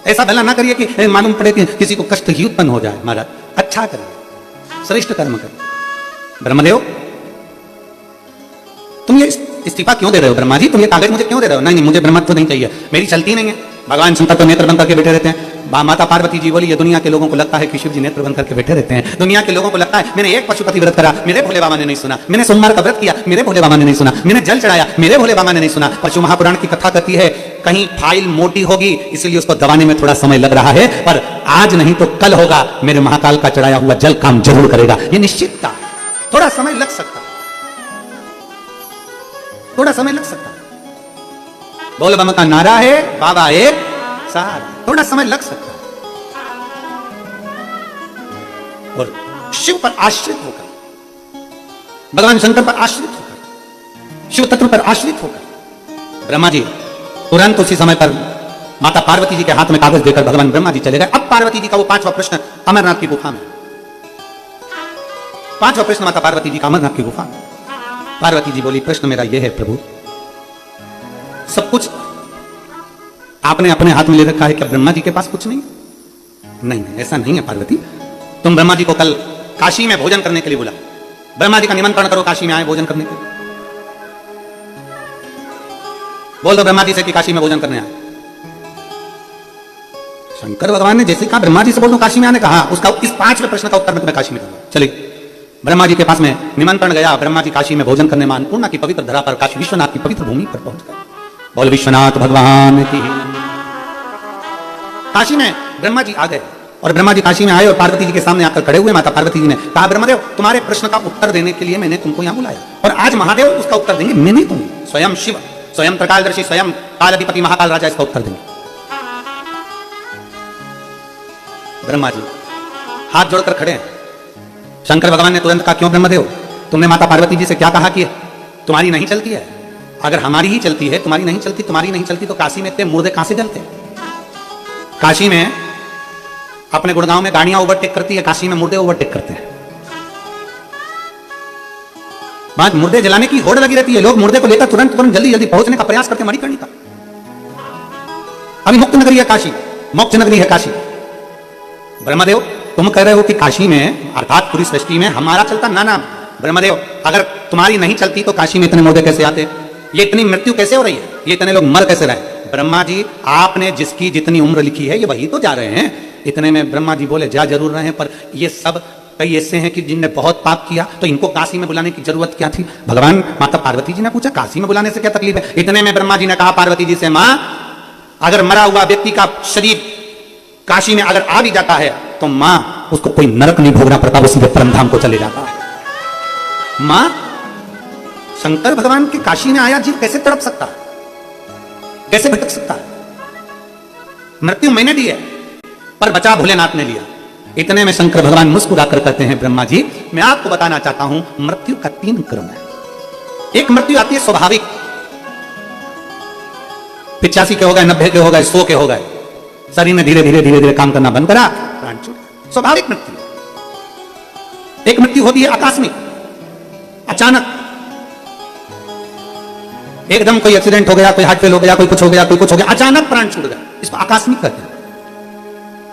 ऐसा भला ना करिए कि मालूम पड़े कि किसी को कष्ट ही उत्पन्न हो जाए। महाराज अच्छा करिए, श्रेष्ठ कर्म करिए। ब्रह्मदेव तुम ये इस्तीफा क्यों दे रहे हो? ब्रह्मा जी तुम ये कागज मुझे क्यों दे रहे हो? नहीं मुझे ब्रह्मत्व नहीं चाहिए, मेरी चलती नहीं है। भगवान शंकर तो नेत्र बंद करके बैठे रहते हैं। माता पार्वती जी बोली, ये दुनिया के लोगों को लगता है कि शिव जी नेत्र बंद करके बैठे रहते हैं। दुनिया के लोगों को लगता है मैंने एक पशुपति व्रत करा, मेरे भोले बाबा ने नहीं सुना। मैंने सोमवार का व्रत किया, मेरे भोले बाबा ने नहीं सुना। मैंने जल चढ़ाया, मेरे भोले बाबा ने नहीं सुना। पर शिव महापुराण की कथा कहती है कहीं फाइल मोटी होगी इसलिए उसको दबाने में थोड़ा समय लग रहा है, पर आज नहीं तो कल होगा, मेरे महाकाल का चढ़ाया हुआ जल काम जरूर करेगा, ये निश्चितता। थोड़ा समय लग सकता, थोड़ा समय लग सकता। बोल बाबा का नारा है, बाबा एक साथ, थोड़ा समय लग सकता। और शिव पर आश्रित होकर, भगवान शंकर पर आश्रित होकर, शिव तत्व पर आश्रित होकर ब्रह्मा जी तुरंत उसी समय पर माता पार्वती जी के हाथ में कागज देकर भगवान ब्रह्मा जी चले गए। अब पार्वती जी का वो 5वां प्रश्न अमरनाथ की गुफा में, 5वां प्रश्न माता पार्वती जी का अमरनाथ की गुफा में। पार्वती जी बोली, प्रश्न मेरा यह है प्रभु, सब कुछ आपने अपने हाथ में ले रखा है, क्या ब्रह्मा जी के पास कुछ नहीं? नहीं ऐसा नहीं है पार्वती, तुम ब्रह्मा जी को कल काशी में भोजन करने के लिए बुला, ब्रह्मा जी का निमंत्रण करो, काशी में आए भोजन करने के लिए। बोल दो ब्रह्मा जी से कि काशी में भोजन करने आए। शंकर भगवान ने जैसे कहा ब्रह्मा जी से बोल दो काशी में आने का, उसका इस 5वें प्रश्न का उत्तर मैं तुम्हें काशी में दूंगा। चलिए ब्रह्मा जी के पास में निमंत्रण गया, ब्रह्मा जी काशी में भोजन करने में अन्नपूर्णा की पवित्र धरा पर, काशी विश्वनाथ की पवित्र भूमि पर पहुंच गए। बोल विश्वनाथ भगवान की। काशी में ब्रह्मा जी आ गए और ब्रह्मा जी काशी में आए और पार्वती जी के सामने आकर खड़े हुए। माता पार्वती जी ने कहा, ब्रह्मदेव तुम्हारे प्रश्न का उत्तर देने के लिए मैंने तुमको यहां बुलाया, और आज महादेव उसका उत्तर देंगे, मैं नहीं दूंगी। स्वयं शिव, स्वयं प्रकाशदर्शी, स्वयं कालाधिपति महाकाल राजा इसका उत्तर देंगे। ब्रह्मा जी हाथ जोड़कर खड़े हैं। शंकर भगवान ने तुरंत कहा, क्यों ब्रह्मदेव, तुमने माता पार्वती जी से क्या कहा कि तुम्हारी नहीं चलती है? अगर हमारी ही चलती है, तुम्हारी नहीं चलती, तुम्हारी नहीं चलती तो काशी में इतने मुर्दे कहां से जलते? काशी में अपने गुड़गांव में गाड़ियां ओवरटेक करती है, काशी में मुर्दे ओवरटेक करते हैं। वहां मुर्दे जलाने की होड़ लगी रहती है, लोग मुर्दे को लेकर तुरंत तुरंत जल्दी जल्दी पहुंचने का प्रयास करते, मणिकर्णिका। अभी मुक्त नगरी है काशी, मोक्ष नगरी है काशी। ब्रह्मदेव तुम कह रहे हो कि काशी में अर्थात पूरी सृष्टि में हमारा चलता, ना ना ब्रह्मदेव, अगर तुम्हारी नहीं चलती तो काशी में इतने मुर्दे कैसे आते? ये इतनी मृत्यु कैसे हो रही है, ये इतने लोग मर कैसे रहे? ब्रह्मा जी, आपने जिसकी जितनी उम्र लिखी है ये वही तो जा रहे हैं। इतने में ब्रह्मा जी बोले जा जरूर रहे हैं, पर ये सब कई ऐसे हैं कि जिनने बहुत पाप किया, तो इनको काशी में बुलाने की जरूरत क्या थी? भगवान माता पार्वती जी ने पूछा काशी में बुलाने से क्या तकलीफ है? इतने में ब्रह्मा जी ने कहा पार्वती जी से, मां अगर मरा हुआ व्यक्ति का शरीर काशी में अगर आ भी जाता है तो मां उसको कोई नरक नहीं भोगना पड़ता, वो सीधे परमधाम को चले जाता है। मां, शंकर भगवान के काशी में आया जीव कैसे तड़प सकता है, कैसे भटक सकता है? मृत्यु मैंने दी है पर बचा भोलेनाथ ने लिया। इतने में शंकर भगवान मुस्कुराकर कहते हैं, ब्रह्मा जी मैं आपको बताना चाहता हूं मृत्यु का 3 क्रम है। एक मृत्यु आती है स्वाभाविक, 85 के हो गए, 90 के हो गए, 100 के हो गए, शरीर ने धीरे धीरे काम करना बंद करा, प्राण छूट, स्वाभाविक मृत्यु। एक मृत्यु होती है आकस्मिक, अचानक एकदम कोई एक्सीडेंट हो गया, कोई हार्ट फेल हो गया, कोई कुछ हो गया, कोई कुछ हो गया, अचानक प्राण छूट गया, इसको आकस्मिक कहते हैं।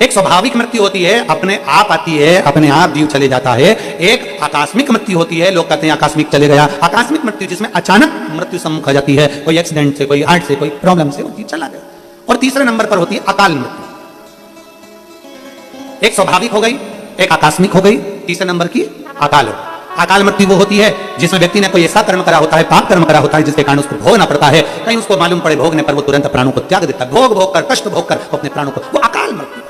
एक स्वाभाविक मृत्यु होती है, अपने आप आती है, अपने आप जीव चले जाता है। एक आकस्मिक मृत्यु होती है, लोग कहते हैं आकस्मिक चले गया, आकस्मिक मृत्यु जिसमें अचानक मृत्यु सम्मुख आ जाती है, कोई एक्सीडेंट से, कोई हार्ट से, कोई प्रॉब्लम से, वो जीव चला गया। और तीसरे नंबर पर होती है अकाल मृत्यु। एक स्वाभाविक हो गई, एक आकस्मिक हो गई, तीसरे नंबर की अकाल हो। अकाल मृत्यु वो होती है जिसमें व्यक्ति ने कोई ऐसा कर्म करा होता है, पाप कर्म करा होता है, जिसके कारण उसको भोगना पड़ता है, कहीं उसको मालूम पड़े भोगने पर वो तुरंत प्राणों को त्याग देता है, भोग कर, कष्ट भोग कर अपने प्राणों को, वो अकाल मृत्यु।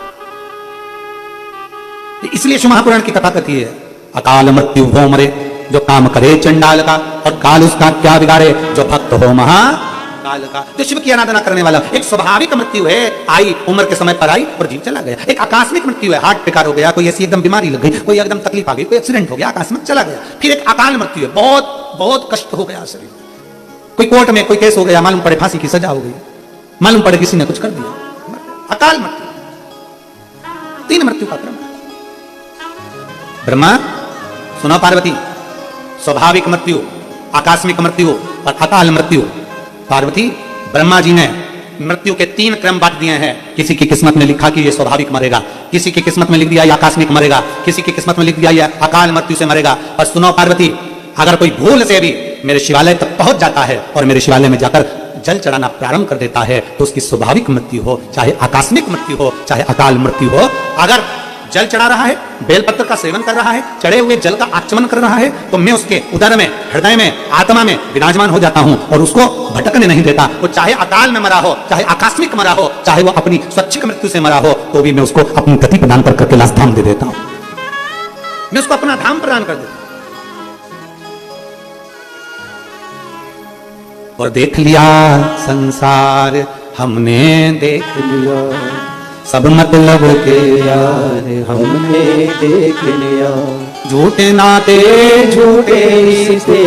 इसलिए शिव महापुराण की कथा कहती है, अकाल मृत्यु वो मरे जो काम करे चंडाल का, और काल उसका क्या बिगाड़े जो भक्त हो महाकाल का। जो शिव की आराधना करने वाला। एक स्वाभाविक मृत्यु है, आई उम्र के समय पर आई और जीव चला गया। एक आकस्मिक मृत्यु है, हार्ट बेकार हो गया, कोई ऐसी एकदम बीमारी लग गई, कोई एकदम तकलीफ आ गई, कोई एक्सीडेंट हो गया, आकस्मिक चला गया। फिर एक अकाल मृत्यु है, बहुत बहुत कष्ट हो गया शरीर, कोई कोर्ट में कोई केस हो गया, मालूम पड़े फांसी की सजा हो गई, मालूम पड़े किसी ने कुछ कर दिया, अकाल मृत्यु। 3 मृत्यु का क्रम है। ब्रह्मा सुनो पार्वती, स्वाभाविक मृत्यु, आकस्मिक मृत्यु और अकाल मृत्यु। पार्वती, ब्रह्मा जी ने मृत्यु के 3 क्रम बांट दिए हैं। किसी की किस्मत में लिखा कि ये स्वाभाविक मरेगा, किसी की किस्मत में लिख दिया ये आकस्मिक मरेगा, किसी की किस्मत में लिख दिया ये अकाल मृत्यु से मरेगा। और सुनो पार्वती, अगर कोई भूल से भी मेरे शिवालय तक पहुंच जाता है और मेरे शिवालय में जाकर जल चढ़ाना प्रारंभ कर देता है, तो उसकी स्वाभाविक मृत्यु हो, चाहे आकस्मिक मृत्यु हो, चाहे अकाल मृत्यु हो, अगर जल चढ़ा रहा है, बेलपत्र का सेवन कर रहा है, चढ़े हुए जल का आचमन कर रहा है, तो मैं उसके उदर में, हृदय में, आत्मा में विराजमान हो जाता हूं और उसको भटकने नहीं देता। वो चाहे अकाल में मरा हो, चाहे आकस्मिक मरा हो, चाहे वो अपनी स्वैच्छिक मृत्यु से मरा हो, तो भी मैं उसको अपनी गति प्रदान कर करके लाश धाम दे देता हूं, मैं उसको अपना धाम प्रदान कर देता हूं। और देख लिया संसार हमने, देख लिया सब मतलब के यार हमने देख लिया, झूठे नाते झूठे रिश्ते,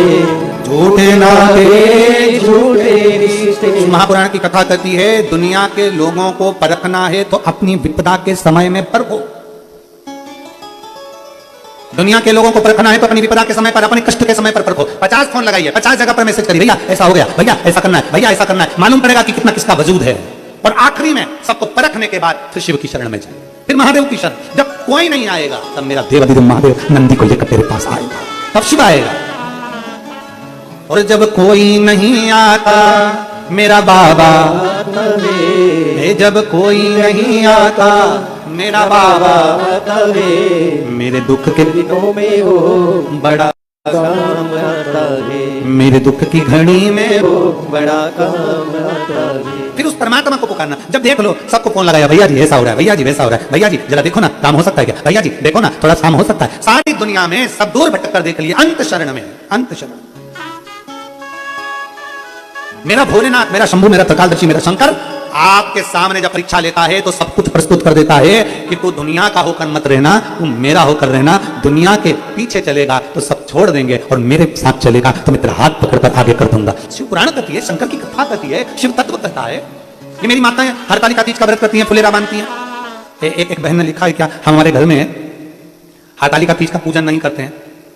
झूठे नाते झूठे रिश्ते। महापुराण की कथा कहती है, दुनिया के लोगों को परखना है तो अपनी विपदा के समय में परखो। दुनिया के लोगों को परखना है तो अपनी विपदा के समय पर, अपने कष्ट के समय पर परखो। 50 फोन लगाइए, 50 जगह पर मैसेज करिए, भैया ऐसा हो गया, भैया ऐसा करना है, भैया ऐसा करना है, मालूम पड़ेगा कि कितना किसका वजूद है। और आखिरी में सबको परखने के बाद फिर शिव की शरण में जाए, फिर महादेव की शरण। जब कोई नहीं आएगा तब मेरा देवाधिदेव महादेव नंदी को लेकर तेरे पास आएगा, तब शिव आएगा। और जब कोई नहीं आता मेरा बाबा, जब कोई नहीं आता मेरा बाबा, मेरे दुख के दिनों में वो बड़ा काम आता है, मेरे दुख की घड़ी में वो बड़ा काम आता है। फिर उस परमात्मा को पुकारना। जब देख लो सबको फोन लगाया, भैया जी ऐसा हो रहा है, भैया जी वैसा हो रहा है, भैया जी जरा देखो ना काम हो सकता है क्या, भैया जी देखो ना थोड़ा काम हो सकता है। सारी दुनिया में सब दूर भटक कर देख लिए, अंत शरण में, अंत शरण। मेरा भोलेनाथ, मेरा शंभू, मेरा त्रिकालदर्शी, मेरा शंकर आपके सामने जब परीक्षा लेता है तो सब कुछ प्रस्तुत कर देता है कि तू दुनिया का होकर मत रहना, तू मेरा होकर रहना। दुनिया के पीछे चलेगा तो सब छोड़ देंगे और मेरे साथ चलेगा तो मैं तेरा हाथ पकड़कर आगे कर दूंगा। शिव पुराण कहती है, शंकर की कथा कहती है, शिव तत्व कहता है। ये मेरी माताएं हरतालिका तीज का व्रत करती हैं, फुलेरा बांधती हैं। एक बहन ने लिखा है, क्या हमारे घर में हरतालिका तीज का पूजन नहीं करते हैं,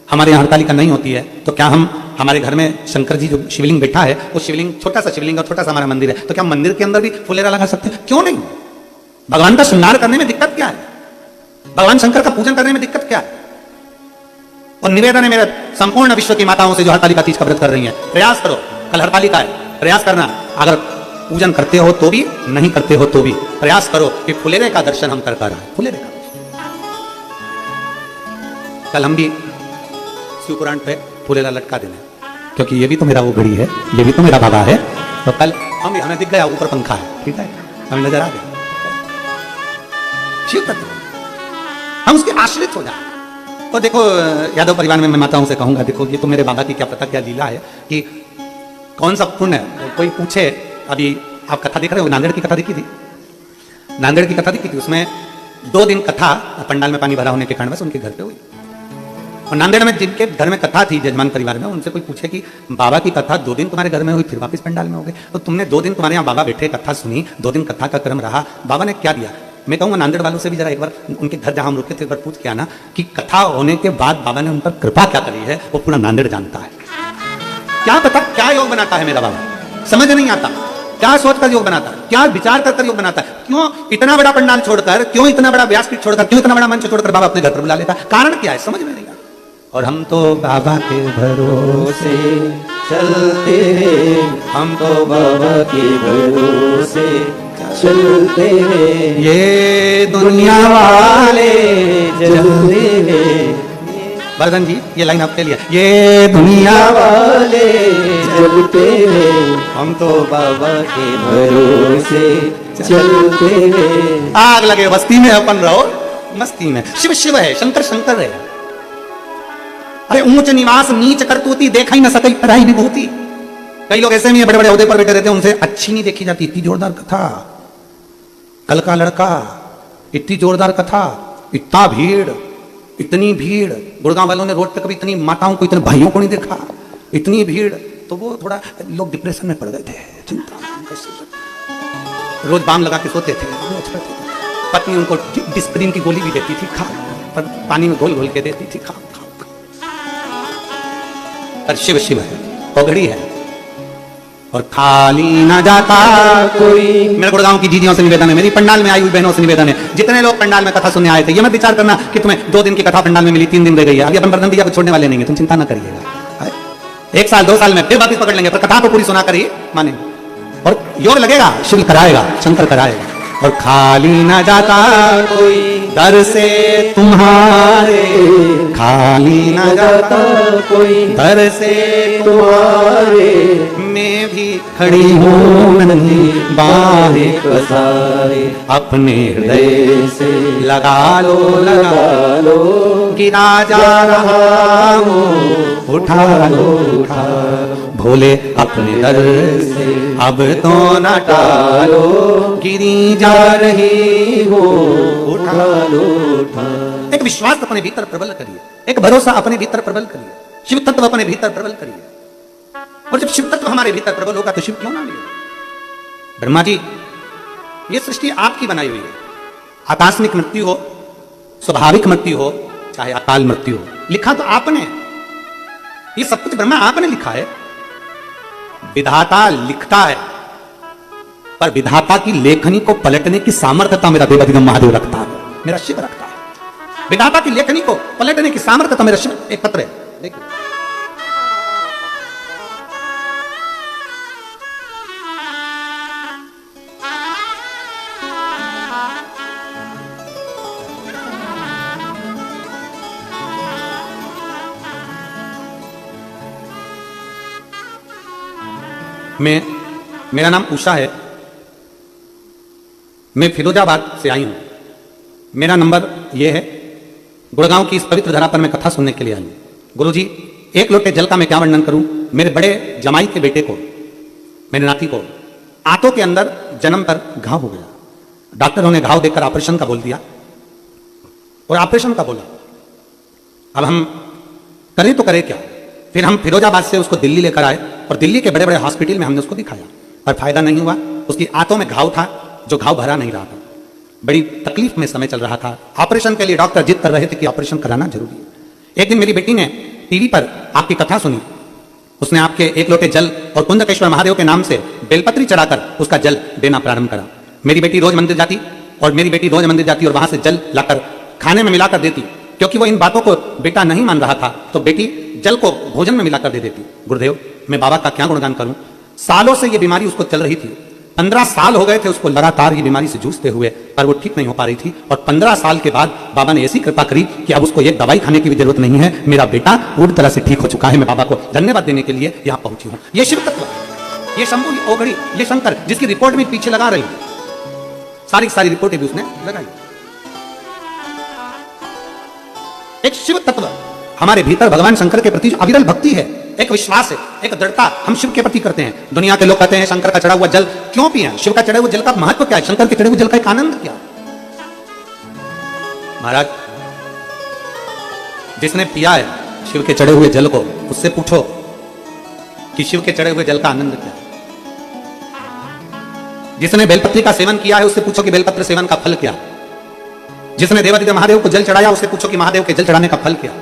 हमारे यहाँ हरतालिका नहीं होती है, तो क्या हम हमारे घर में शंकर जी जो शिवलिंग बैठा है, वो शिवलिंग छोटा सा शिवलिंग और छोटा सा हमारा मंदिर है, तो क्या हम मंदिर के अंदर भी फुलेरा लगा सकते हैं? क्यों नहीं? भगवान का श्रृंगार करने में दिक्कत क्या है? भगवान शंकर का पूजन करने में दिक्कत क्या है? और निवेदन है मेरा संपूर्ण विश्व की माताओं से जो हरतालिका तीज का व्रत कर रही हैं, प्रयास करो कल हड़तालिका है, प्रयास करना। अगर पूजन करते हो तो भी, नहीं करते हो तो भी प्रयास करो कि फुलेरे का दर्शन हम कर पा रहे हैं। फुलेरे का कल हम भी शिव पुराण पे फुलेरा लटका देना, क्योंकि ये भी तो मेरा वो घड़ी है, ये भी तो मेरा बाबा है। तो कल हमें दिख गया ऊपर पंखा है, ठीक है, हमें नजर आ गया शिव तत्व, हम उसके आश्रित हो जाए। और देखो यादव परिवार में मैं माताओं से कहूंगा, देखो ये तो मेरे बाबा की क्या पता क्या लीला है कि कौन सा पुण्य है। कोई पूछे, अभी आप कथा देख रहे हो, नांदेड़ की कथा देखी थी, नांदेड़ की कथा देखी थी, उसमें 2 दिन कथा पंडाल में पानी भरा होने के कारण बस उनके घर पे हुई। और नांदेड़ में जिनके घर में कथा थी जजमान परिवार में, उनसे कोई पूछे कि बाबा की कथा 2 दिन तुम्हारे घर में हुई, फिर वापस पंडाल में हो गए, तो तुमने 2 दिन तुम्हारे यहाँ बाबा बैठे कथा सुनी, 2 दिन कथा का क्रम रहा, बाबा ने क्या दिया? मैं कहूँगा नांदेड़ वालों से भी जरा एक बार उनके घर जहाँ हम रुके थे एक बार पूछ के आना कि कथा होने के बाद बाबा ने उन पर कृपा क्या करी है, वो पूरा नांदेड़ जानता है। क्या पता क्या योग बनाता है मेरा बाबा, समझ नहीं आता, क्या सोच कर योग बनाता है, क्या विचार कर योग बनाता है, क्यों इतना बड़ा पंडाल छोड़कर, क्यों इतना बड़ा व्यासपीठ छोड़कर, क्यों इतना बड़ा मंच छोड़कर बाबा अपने घर पर बुला लेता, कारण क्या है समझ में नहीं आता। और हम तो बाबा के भरोसे चलते हैं, हम तो बाबा के भरोसे चलते हैं, ये दुनिया वाले चलते हैं। वर्धन जी ये लाइन आपके लिए, ये दुनिया वाले चलते हैं, हम तो बाबा के भरोसे चलते हैं। आग लगे बस्ती में अपन रहो मस्ती में, शिव शिव है, शंकर शंकर है। अरे ऊंच निवास नीच करतूती, देखा ही न सके पढ़ाई विभूति। कई लोग ऐसे में बड़े बड़े ओहदे पर बैठे रहते हैं, उनसे अच्छी नहीं देखी जाती। इतनी जोरदार कथा, कल का लड़का, इतनी जोरदार कथा, इतना भीड़, इतनी भीड़। गुड़गांव वालों ने रोड पे कभी इतनी माताओं को, इतने भाइयों को नहीं देखा, इतनी भीड़। तो वो थोड़ा लोग डिप्रेशन में पड़ गए थे, चिंता, रोज बाम लगा के सोते थे, पत्नी उनको डिस्प्रिन की गोली भी देती थी, खा, पर पानी में घोल घोल के देती थी, खा खा। पर शिव शिव है, पगड़ी है और खाली ना जाता कोई। मेरे गुड़गांव की दीदियों से निवेदन है, मेरी पंडाल में आई हुई बहनों से निवेदन है, जितने लोग पंडाल में कथा सुनने आए थे, ये मत विचार करना कि तुम्हें 2 दिन की कथा पंडाल में मिली, 3 दिन रह गई है। अभी अपन वर्धन भैया को छोड़ने वाले नहीं है, तुम चिंता ना करिएगा। 1 साल 2 साल में फिर वापिस पकड़ लेंगे, पर कथा को पूरी सुना कर ही माने। और योग लगेगा, शिव कराएगा, शंकर कराएगा। और खाली ना जाता कोई दर से तुम्हारे, खाली ना जाता कोई दर से तुम्हारे, मैं भी खड़ी हूँ नन्ही बाहें पसारे, अपने हृदय से लगा लो गिरा जा रहा हूँ, उठा लो उठा भोले अपने दर से, अब तो न टालो, गिरी जा रही हो, उठा लो उठा। एक विश्वास अपने भीतर प्रबल करिए, एक भरोसा अपने भीतर प्रबल करिए, शिव तत्व अपने भीतर प्रबल करिए। और जब शिव तत्व हमारे भीतर प्रबल होगा तो शिव क्यों ना मिलेगा। ब्रह्मा जी ये सृष्टि आपकी बनाई हुई है, आकस्मिक मृत्यु हो, स्वाभाविक मृत्यु हो, चाहे अकाल मृत्यु हो, लिखा तो आपने, ये सब कुछ ब्रह्मा आपने लिखा है। विधाता लिखता है, पर विधाता की लेखनी को पलटने की सामर्थ्यता मेरा देवाधिगम महादेव रखता है, मेरा शिव रखता है। विधाता की लेखनी को पलटने की सामर्थ्यता मेरा शिव। एक पत्र है, देखिए, मेरा नाम उषा है, मैं फिरोजाबाद से आई हूं। मेरा नंबर यह है, गुड़गांव की इस पवित्र धरा पर मैं कथा सुनने के लिए आई हूं। गुरुजी 1 लोटे जल का मैं क्या वर्णन करूं। मेरे बड़े जमाई के बेटे को, मेरे नाती को आंतों के अंदर जन्म पर घाव हो गया। डॉक्टरों ने घाव देखकर ऑपरेशन का बोल दिया, और ऑपरेशन का बोला। अब हम करें तो करें क्या। फिर हम फिरोजाबाद से उसको दिल्ली लेकर आए, और दिल्ली के बड़े बड़े हॉस्पिटल में हमने उसको दिखाया, पर फायदा नहीं हुआ। उसकी आंतों में घाव था, जो घाव भरा नहीं रहा था, बड़ी तकलीफ में समय चल रहा था। ऑपरेशन के लिए डॉक्टर जिद कर रहे थे कि ऑपरेशन कराना जरूरी है। एक दिन मेरी बेटी ने टीवी पर आपकी कथा सुनी, उसने आपके 1 लोटे जल और कुंदकेश्वर महादेव के नाम से बेलपत्री चढ़ाकर उसका जल देना प्रारंभ करा। मेरी बेटी रोज मंदिर जाती, और वहां से जल लाकर खाने में मिलाकर देती, क्योंकि वो इन बातों को बेटा नहीं मान रहा था, तो बेटी जल को भोजन में मिलाकर दे देती। गुरुदेव मैं बाबा का क्या गुणगान करूं। सालों से ये बीमारी उसको चल रही थी, 15 साल हो गए थे उसको लगातार ये बीमारी से जूझते हुए, पर वो ठीक नहीं हो पा रही थी। और 15 साल के बाद बाबा ने ऐसी कृपा करी कि अब उसको एक दवाई खाने की भी जरूरत नहीं है। मेरा बेटा पूरी तरह से ठीक हो चुका है। मैं बाबा को धन्यवाद देने के लिए यहां पहुंची हूं। ये शिव तत्व, ये शंभू, ये ओगड़ी, ये शंकर, जिसकी रिपोर्ट में पीछे लगा रही, सारी रिपोर्टें भी उसने लगाई। एक शिव तत्व हमारे भीतर भगवान शंकर के प्रति जो अविरल भक्ति है, एक विश्वास है, एक दृढ़ता हम शिव के प्रति करते हैं। दुनिया के लोग कहते हैं शंकर का चढ़ा हुआ जल क्यों पिए, शिव का चढ़े हुए जल का महत्व क्या है, शंकर के चढ़े हुए जल का एक आनंद क्या है। महाराज, जिसने पिया है शिव के चढ़े हुए जल को, उससे पूछो कि शिव के चढ़े हुए जल का आनंद क्या है। जिसने बेलपत्री का सेवन किया है उससे पूछो कि बेलपत्र सेवन का फल क्या है। जिसने देवादिदेव महादेव को जल चढ़ाया उससे पूछो कि महादेव के जल चढ़ाने का फल क्या है।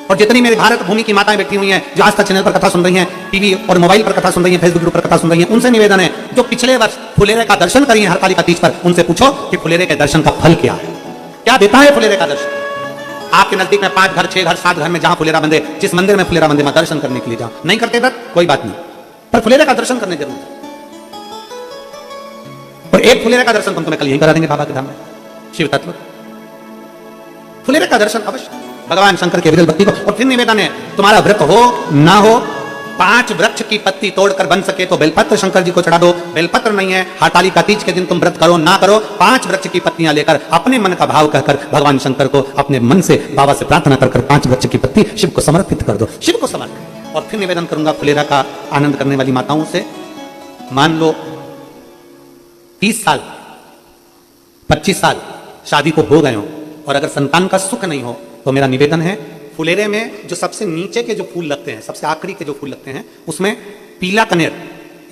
और जितनी मेरे भारत भूमि की माताएं बैठी हुई हैं जो आस्था चैनल पर कथा सुन रही हैं, टीवी और मोबाइल पर कथा सुन रही हैं, फेसबुक ग्रुप पर कथा सुन रही हैं, उनसे निवेदन है जो पिछले वर्ष फुलेरे का दर्शन करी है हरतालिका तीज पर, उनसे पूछो कि फुलेरे के दर्शन का फल क्या है, क्या देता है फुलेरे का दर्शन। आपके नजदीक में 5 घर, 6 घर, 7 घर में जहां फुलेरा बंधे, जिस मंदिर में फुलेरा बंधे, दर्शन करने के लिए जाओ। नहीं करते तक कोई बात नहीं, पर फुलेरे का दर्शन करने जरूर जाओ। और एक फुलेरे का दर्शन तुम्हें कल यही करा देंगे बाबा के धाम में। शिव तत्व फुलेरे का दर्शन अवश्य भगवान शंकर के विरल भक्ति को। और फिर निवेदन है, तुम्हारा व्रत हो ना हो, 5 वृक्ष की पत्ती तोड़कर बन सके तो बेलपत्र शंकर जी को चढ़ा दो। बेलपत्र नहीं है, हरतालिका तीज के दिन तुम व्रत करो ना करो, 5 वृक्ष की पत्तियां लेकर अपने मन का भाव कहकर भगवान शंकर को अपने मन से बाबा से प्रार्थना कर 5 वृक्ष की पत्ती शिव को समर्पित कर दो, शिव को समर्पित। और फिर निवेदन करूंगा फुलेरा का आनंद करने वाली माताओं से, मान लो 30 साल 25 साल शादी को हो गए हो और अगर संतान का सुख नहीं हो तो मेरा निवेदन है, फुलेरे में जो सबसे नीचे के जो फूल लगते हैं, सबसे आखिरी के जो फूल लगते हैं, उसमें पीला कनेर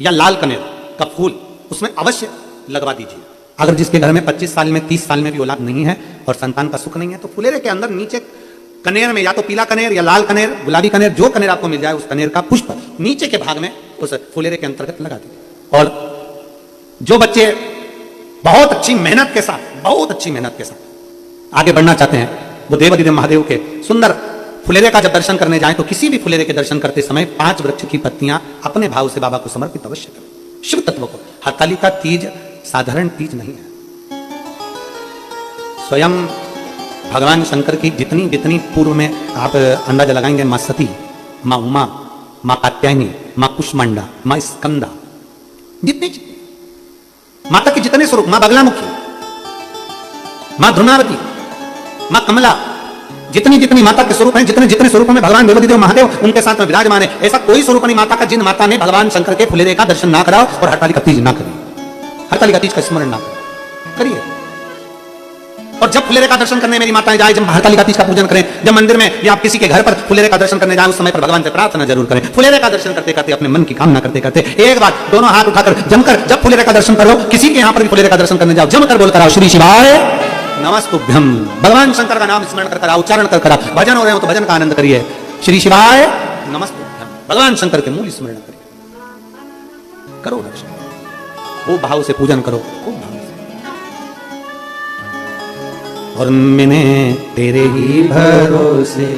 या लाल कनेर का फूल उसमें अवश्य लगवा दीजिए। अगर जिसके घर में 25 साल में 30 साल में भी औलाद नहीं है और संतान का सुख नहीं है तो फुलेरे के अंदर नीचे कनेर में या तो पीला कनेर या लाल कनेर, गुलाबी कनेर, जो कनेर आपको मिल जाए उस कनेर का पुष्प नीचे के भाग में उस फुलेरे के अंतर्गत लगा दीजिए। और जो बच्चे बहुत अच्छी मेहनत के साथ आगे बढ़ना चाहते हैं, वो देवादिदेव महादेव के सुंदर फुलेरे का जब दर्शन करने जाएं तो किसी भी फुलेरे के दर्शन करते समय 5 वृक्ष की पत्तियां अपने भाव से बाबा को समर्पित अवश्य करें। शिव तत्व को हरतालिका तीज साधारण तीज नहीं है। स्वयं भगवान शंकर की जितनी पूर्व में आप अंदाजा लगाएंगे, मां सती, मां उमा, मां कात्यायनी, मां कुष्मांडा, मां स्कंदा, जितनी माता के जितने स्वरूप, मां बगलामुखी, मां द्रुनावती, मां कमला, जितनी माता के स्वरूप हैं, जितने स्वरूपों में भगवान देवादिदेव महादेव उनके साथ में विराजमान है, ऐसा कोई स्वरूप नहीं माता का जिन माता ने भगवान शंकर के फुलेरे का दर्शन ना कराओ और हरतालिका तीज ना करिए, हरतालिका तीज का स्मरण ना करिए। और जब फुलेरे का दर्शन करने मेरी माताएं जाए, जब हरतालिका तीज का पूजन करें, जब मंदिर में या आप किसी के घर पर फुलेरे का दर्शन करने जाए, उस समय पर भगवान से प्रार्थना जरूर करें। फुलेरे का दर्शन करते करते अपने मन की कामना करते करते एक बार दोनों हाथ उठाकर जमकर जब फुलेरे का दर्शन करो, किसी के यहां पर भी फुलेरे का दर्शन करने जाओ, जमकर बोलकर आओ श्री शिवाय नमस्तुभ्यम। भगवान शंकर का नाम स्मरण कर आओ, उच्चारण कर आओ। भजन हो रहे हो तो भजन का आनंद करिए, श्री शिवाय नमस्तुभ्यम, भगवान शंकर के मूल स्मरण करिए, करो दर्शन, खूब भाव से पूजन करो, खूब भाव से। और मैंने तेरे ही भरोसे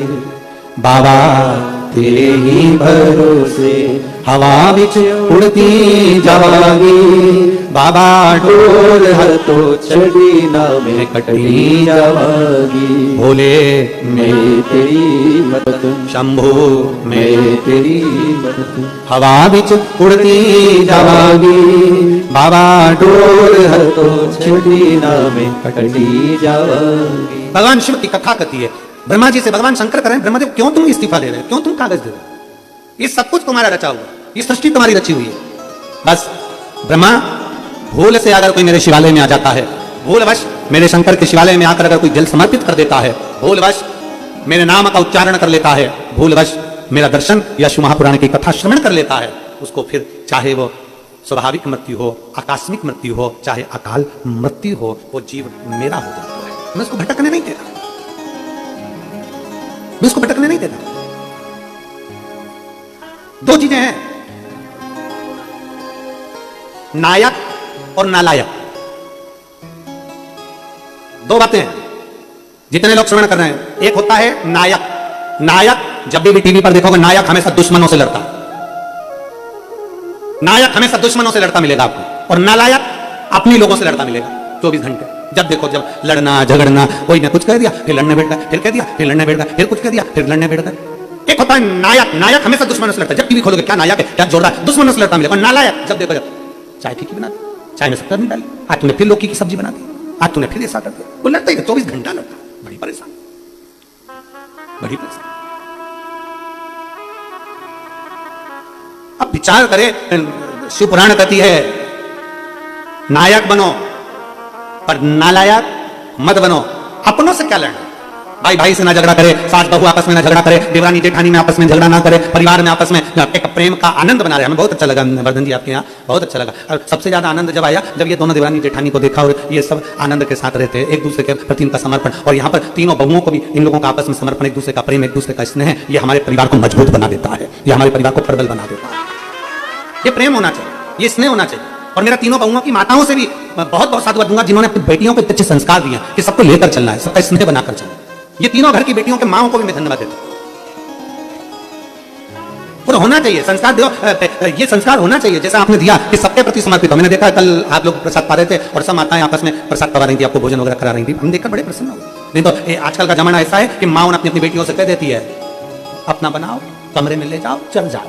बाबा, तेरे ही भरोसे हवा बिच उड़ती जावागी, बाबा डोर हर तो चढ़ी ना मैं कटनी जावागी। भोले मैं तेरी मदद, शंभू मैं तेरी मदद, हवा बिच उड़ती जावागी, बाबा डोर हर तो चढ़ी ना मैं कटनी जावागी। भगवान शिव की कथा कहती है, ब्रह्मा जी से भगवान शंकर करें, ब्रह्मा जी क्यों तुम इस्तीफा ले रहे हो, क्यों तुम कागज दे रहे हो, ये सब कुछ तुम्हारा रचा हुआ, ये सृष्टि तुम्हारी रची हुई है। बस ब्रह्मा भूल से अगर कोई मेरे शिवालय में आ जाता है, भूलवश मेरे शंकर के शिवालय में आकर अगर कोई जल समर्पित कर देता है, भूलवश मेरे नाम का उच्चारण कर लेता है, भूलवश मेरा दर्शन या शिव महापुराण की कथा श्रवण कर लेता है, उसको फिर चाहे वो स्वाभाविक मृत्यु हो, आकस्मिक मृत्यु हो, चाहे अकाल मृत्यु हो, वो जीव मेरा हो जाता है। मैं उसको भटकने नहीं देता, मैं उसको भटकने नहीं देता। 2 चीजें हैं, नायक और नालायक, 2 बातें हैं जितने लोग श्रवण कर रहे हैं। एक होता है नायक, नायक जब भी टीवी पर देखोगे नायक हमेशा दुश्मनों से लड़ता, नायक हमेशा दुश्मनों से लड़ता मिलेगा आपको, और नालायक अपने लोगों से लड़ता मिलेगा 24 घंटे। जब देखो जब लड़ना झगड़ना, कोई ने कुछ कह दिया फिर लड़ने बैठ गए, फिर कह दिया फिर लड़ने बैठ गए, फिर कुछ कह दिया फिर लड़ने बैठ गए। एक होता है नायक, नायक हमेशा दुश्मनों से लड़ता है। जब टीवी खोलोगे क्या नायक है, क्या जोड़ रहा है, दुश्मनों से लड़ता मिलेगा। और नालायक जब देखो जब चाय फीकी बना दी, चाय में शक्कर नहीं डाली, आज तूने फिर लौकी की सब्जी बना दी, आज तूने फिर ऐसा कर दिया, वो लड़ता ही 24 घंटा लड़ता, बड़ी परेशान, बड़ी परेशान। अब विचार करे, शिव पुराण कहती है नायक बनो पर नालायक मत बनो। अपनों से क्या लड़ना, भाई भाई से ना झगड़ा करे, सास बहू आपस में ना झगड़ा करे, देवरानी जेठानी में आपस में झगड़ा ना करे, परिवार में आपस में एक प्रेम का आनंद बना रहे। हमें बहुत अच्छा लगा वर्धन जी आपके यहाँ, बहुत अच्छा लगा। और सबसे ज्यादा आनंद जब आया जब ये दोनों देवरानी जेठानी को देखा और ये सब आनंद के साथ रहते, एक दूसरे के प्रति इनका समर्पण, और यहाँ पर तीनों बहुओं को भी इन लोगों का आपस में समर्पण, एक दूसरे का प्रेम, एक दूसरे का स्नेह, ये हमारे परिवार को मजबूत बना देता है, ये हमारे परिवार को प्रबल बना देता है। ये प्रेम होना चाहिए, ये स्नेह होना चाहिए। और मेरा तीनों बहुओं की माताओं से भी बहुत बहुत साधुवाद दूंगा जिन्होंने अपनी बेटियों को अच्छे संस्कार दिए कि सबको लेकर चलना है, सबका स्नेह बनाकर चलना है। ये तीनों घर की बेटियों के माओं को भी मैं धन्यवाद देता हूं। और होना चाहिए संस्कार, दो ये संस्कार होना चाहिए जैसा आपने दिया कि सबके प्रति समर्पित हो। मैंने देखा कल आप लोग प्रसाद पा रहे थे और सब माताएं आपस में प्रसाद पा रही थी, आपको भोजन वगैरह करा रही थी, हम देखकर बड़े प्रसन्न हो। नहीं तो आजकल का जमाना ऐसा है कि माँ अपनी अपनी बेटियों से कह देती है अपना बनाओ, कमरे में ले जाओ, चल जाओ।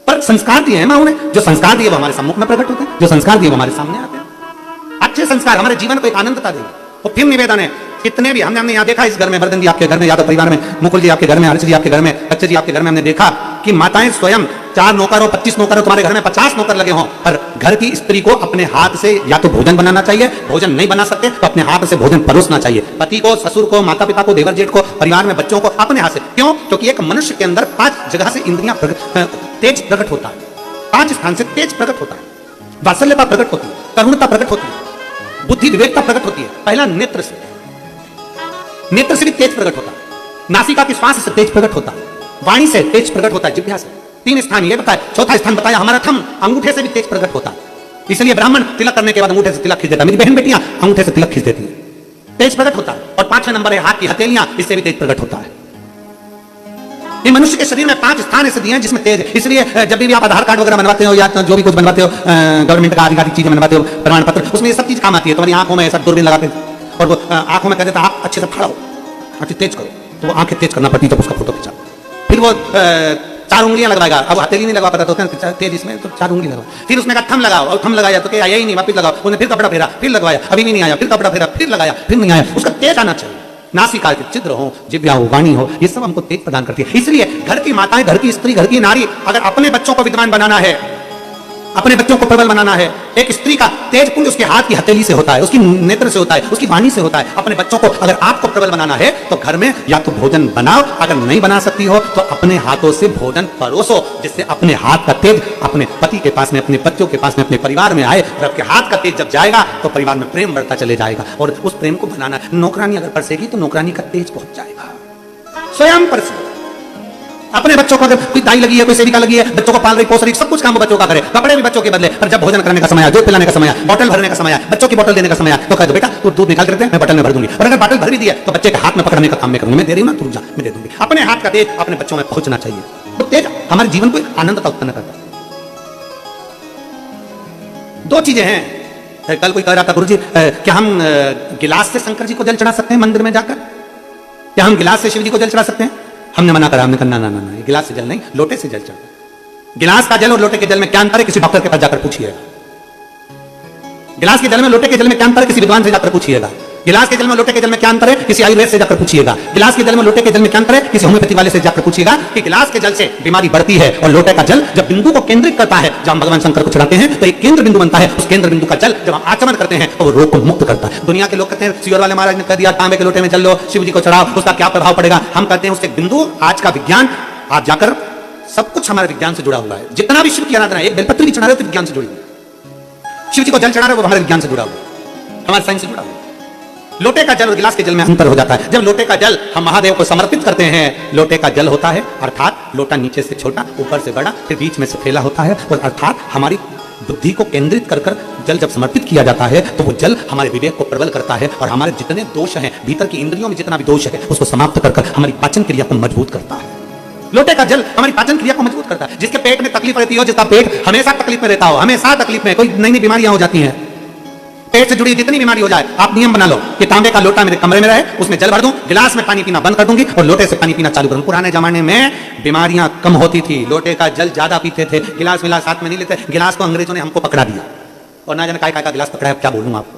पर संस्कार दिए हैं माँ ने, जो संस्कार दिए वो हमारे सम्मुख में प्रकट होते हैं, जो संस्कार दिए वो हमारे सामने आते हैं। अच्छे संस्कार हमारे जीवन को एक आनंदता देंगे। और फिर निवेदन है, कितने भी हमने यहाँ देखा, इस घर में वर्धन जी आपके घर में, यादव परिवार में मुकुल जी आपके घर में, हर्ष जी आपके घर में, बच्चे जी आपके घर में, हमने देखा कि माताएं स्वयं 4 नौकर हो, 25 नौकर हो, तुम्हारे घर में 50 नौकर लगे हों, पर घर की स्त्री को अपने हाथ से या तो भोजन बनाना चाहिए, भोजन नहीं बना सकते तो अपने हाथ से भोजन परोसना चाहिए। पति को, ससुर को, माता पिता को, देवर जेठ को, परिवार में बच्चों को अपने हाथ से। क्यों? क्योंकि एक मनुष्य के अंदर 5 जगह से इंद्रियां तेज प्रकट होता है, 5 स्थान से तेज प्रकट होता है। वात्सल्यता प्रकट होती है, करुणता प्रकट होती है, बुद्धि विवेकता प्रकट होती है। पहला नेत्र से, नेत्र से भी तेज प्रकट होता है, नासिका के श्वास से तेज प्रकट होता है, वाणी से तेज प्रकट होता है, जिह्वा से। 3 स्थान ये बताया, चौथा स्थान बताया हमारा थंब, अंगूठे से भी तेज प्रकट होता है। इसलिए ब्राह्मण तिलक करने के बाद अंगूठे से तिलक खींच देता है, मेरी बहन बेटियां अंगूठे से तिलक खींच देती है, तेज प्रकट होता है। और 5वें नंबर है हाथ की हथेलियां, इससे भी तेज प्रकट होता है। ये मनुष्य के शरीर में 5 स्थान ऐसे दिए हैं जिसमें तेज। इसलिए जब भी आप आधार कार्ड वगैरह बनवाते हो या जो भी कुछ बनवाते हो, गवर्नमेंट का आधिकारिक चीजें बनवाते हो, प्रमाण पत्र, उसमें ये सब चीज काम आती है। तुम्हारी आंखों में ऐसा दूरबीन लगाते हैं और वो आंखों में कह देता आप अच्छे से फाड़ो, आंखें तेज करो, तो वो आंखें तेज करना पड़ती है जब उसका फोटो खींचा। फिर वो 4 उंगलियां लगवाएगा, अब हथेली नहीं लगवा पाता तो तेज इसमें तो 4 उंगली लगवा। फिर उसने कहा थम लगाओ, और थम लगाया तो क्या आया ही नहीं, वापिस लगाओ, उसने फिर कपड़ा फेरा, फिर लगवाया, अभी भी नहीं आया, फिर कपड़ा फेरा, फिर लगाया, फिर नहीं आया। उसका तेज आना चाहिए। नासिका के छिद्र हो, जिह्वा हो, वाणी हो, ये सब हमको तेज प्रदान करती है। इसलिए घर की माताएं, घर की स्त्री, घर की नारी अगर अपने बच्चों को विद्वान बनाना है, अपने बच्चों को प्रबल बनाना है, एक स्त्री का तेज पुंज उसके हाथ की हथेली से होता है, उसकी नेत्र से होता है, उसकी वाणी से होता है। अपने बच्चों को अगर आपको प्रबल बनाना है तो घर में या तो भोजन बनाओ, अगर नहीं बना सकती हो तो अपने हाथों से भोजन परोसो, जिससे अपने हाथ का तेज अपने पति के पास में, अपने बच्चों के पास में, अपने परिवार में आए। और आपके हाथ का तेज जब जाएगा तो परिवार में प्रेम बढ़ता चले जाएगा। और उस प्रेम को बनाना, नौकरानी अगर परसेगी तो नौकरानी का तेज पहुंच जाएगा। स्वयं परसे अपने बच्चों को, अगर कोई दाई लगी है, कोई सेविका लगी है, बच्चों को पाल रही, पोस रही, सब कुछ काम वो बच्चों का करे, कपड़े भी बच्चों के बदले। पर जब भोजन करने का समय आया, दूध पिलाने का समय आया, बोतल भरने का समय आया, बच्चों की बोतल देने का समय आया, तो कह दो बेटा तू दूध निकाल कर दे, मैं बोतल में भर दूंगी। और अगर बोतल भर भी दिया तो बच्चे के हाथ में पकड़ने का काम मैं करूंगी, मैं दे रही हूं ना, तू जा, मैं दे दूंगी। अपने हाथ का तेज अपने बच्चों में पहुंचना चाहिए। तो तेज हमारे जीवन को आनंदता उत्पन्न करता है। 2 चीजें हैं। कल कोई कह रहा था गुरुजी क्या हम गिलास से शंकर जी को जल चढ़ा सकते हैं मंदिर में जाकर? क्या हम गिलास से शिव जी को जल चढ़ा सकते हैं? हमने मना करा, हमने कहा ना ना ना, गिलास से जल नहीं, लोटे से जल चढ़ा। गिलास का जल और लोटे के जल में क्या अंतर है? किसी डॉक्टर के पास जाकर पूछिएगा। गिलास के जल में, लोटे के जल में क्या अंतर है? किसी विद्वान से जाकर पूछिएगा। गिलास के जल में, लोटे के जल में क्या अंतर है? किसी आयुर्वेद से जाकर पूछिएगा। गिलास के जल में, लोटे के जल में क्या अंतर है? किसी होम्योपैथी वाले से जाकर पूछिएगा कि गिलास के जल से बीमारी बढ़ती है और लोटे का जल जब बिंदु को केंद्रित करता है, जब हम भगवान शंकर को चढ़ाते हैं तो एक केंद्र बिंदु बनता है। उस केंद्र बिंदु का जल जब हम आचमन करते हैं तो वो रोग को मुक्त करता है। दुनिया के लोग कहते हैं सियोर वाले महाराज ने कह दिया तांबे के लोटे में जल लो, शिव जी को चढ़ाओ, उसका क्या प्रभाव पड़ेगा? हम कहते हैं उसके बिंदु, आज का विज्ञान, आप जाकर सब कुछ हमारे विज्ञान से जुड़ा हुआ है। जितना भी शिव की आराधना है, एक बेलपत्र भी चढ़ा रहे हो तो विज्ञान से जुड़ी हुई है। शिव जी को जल चढ़ा रहे हो वो हमारे विज्ञान से जुड़ा हुआ है, हमारे साइंस से जुड़ा हुआ है। लोटे का जल और गिलास के जल में अंतर हो जाता है। जब लोटे का जल हम महादेव को समर्पित करते हैं, लोटे का जल होता है अर्थात लोटा नीचे से छोटा, ऊपर से बड़ा, फिर बीच में से फैला होता है, और अर्थात हमारी बुद्धि को केंद्रित कर कर जल जब समर्पित किया जाता है तो वो जल हमारे विवेक को प्रबल करता है और हमारे जितने दोष हैं, भीतर की इंद्रियों में जितना भी दोष है उसको समाप्त कर कर हमारी पाचन क्रिया को मजबूत करता है। लोटे का जल हमारी पाचन क्रिया को मजबूत करता है। जिसके पेट में तकलीफ रहती हो, जिसका पेट हमेशा तकलीफ में रहता हो, हमेशा तकलीफ में, कोई नई नई बीमारियां हो जाती हैं, पेट से जुड़ी जितनी बीमारी हो जाए, आप नियम बना लो कि तांबे का लोटा मेरे कमरे में रहे, उसमें जल भर दूं, गिलास में पानी पीना बंद कर दूंगी और लोटे से पानी पीना चालू करूं। पुराने जमाने में बीमारियां कम होती थी, लोटे का जल ज्यादा पीते थे, गिलास विलास हाथ में नहीं लेते। गिलास को अंग्रेजों ने हमको पकड़ा दिया और ना जाने काय का गिलास पकड़ा है, क्या बोलूं आपको।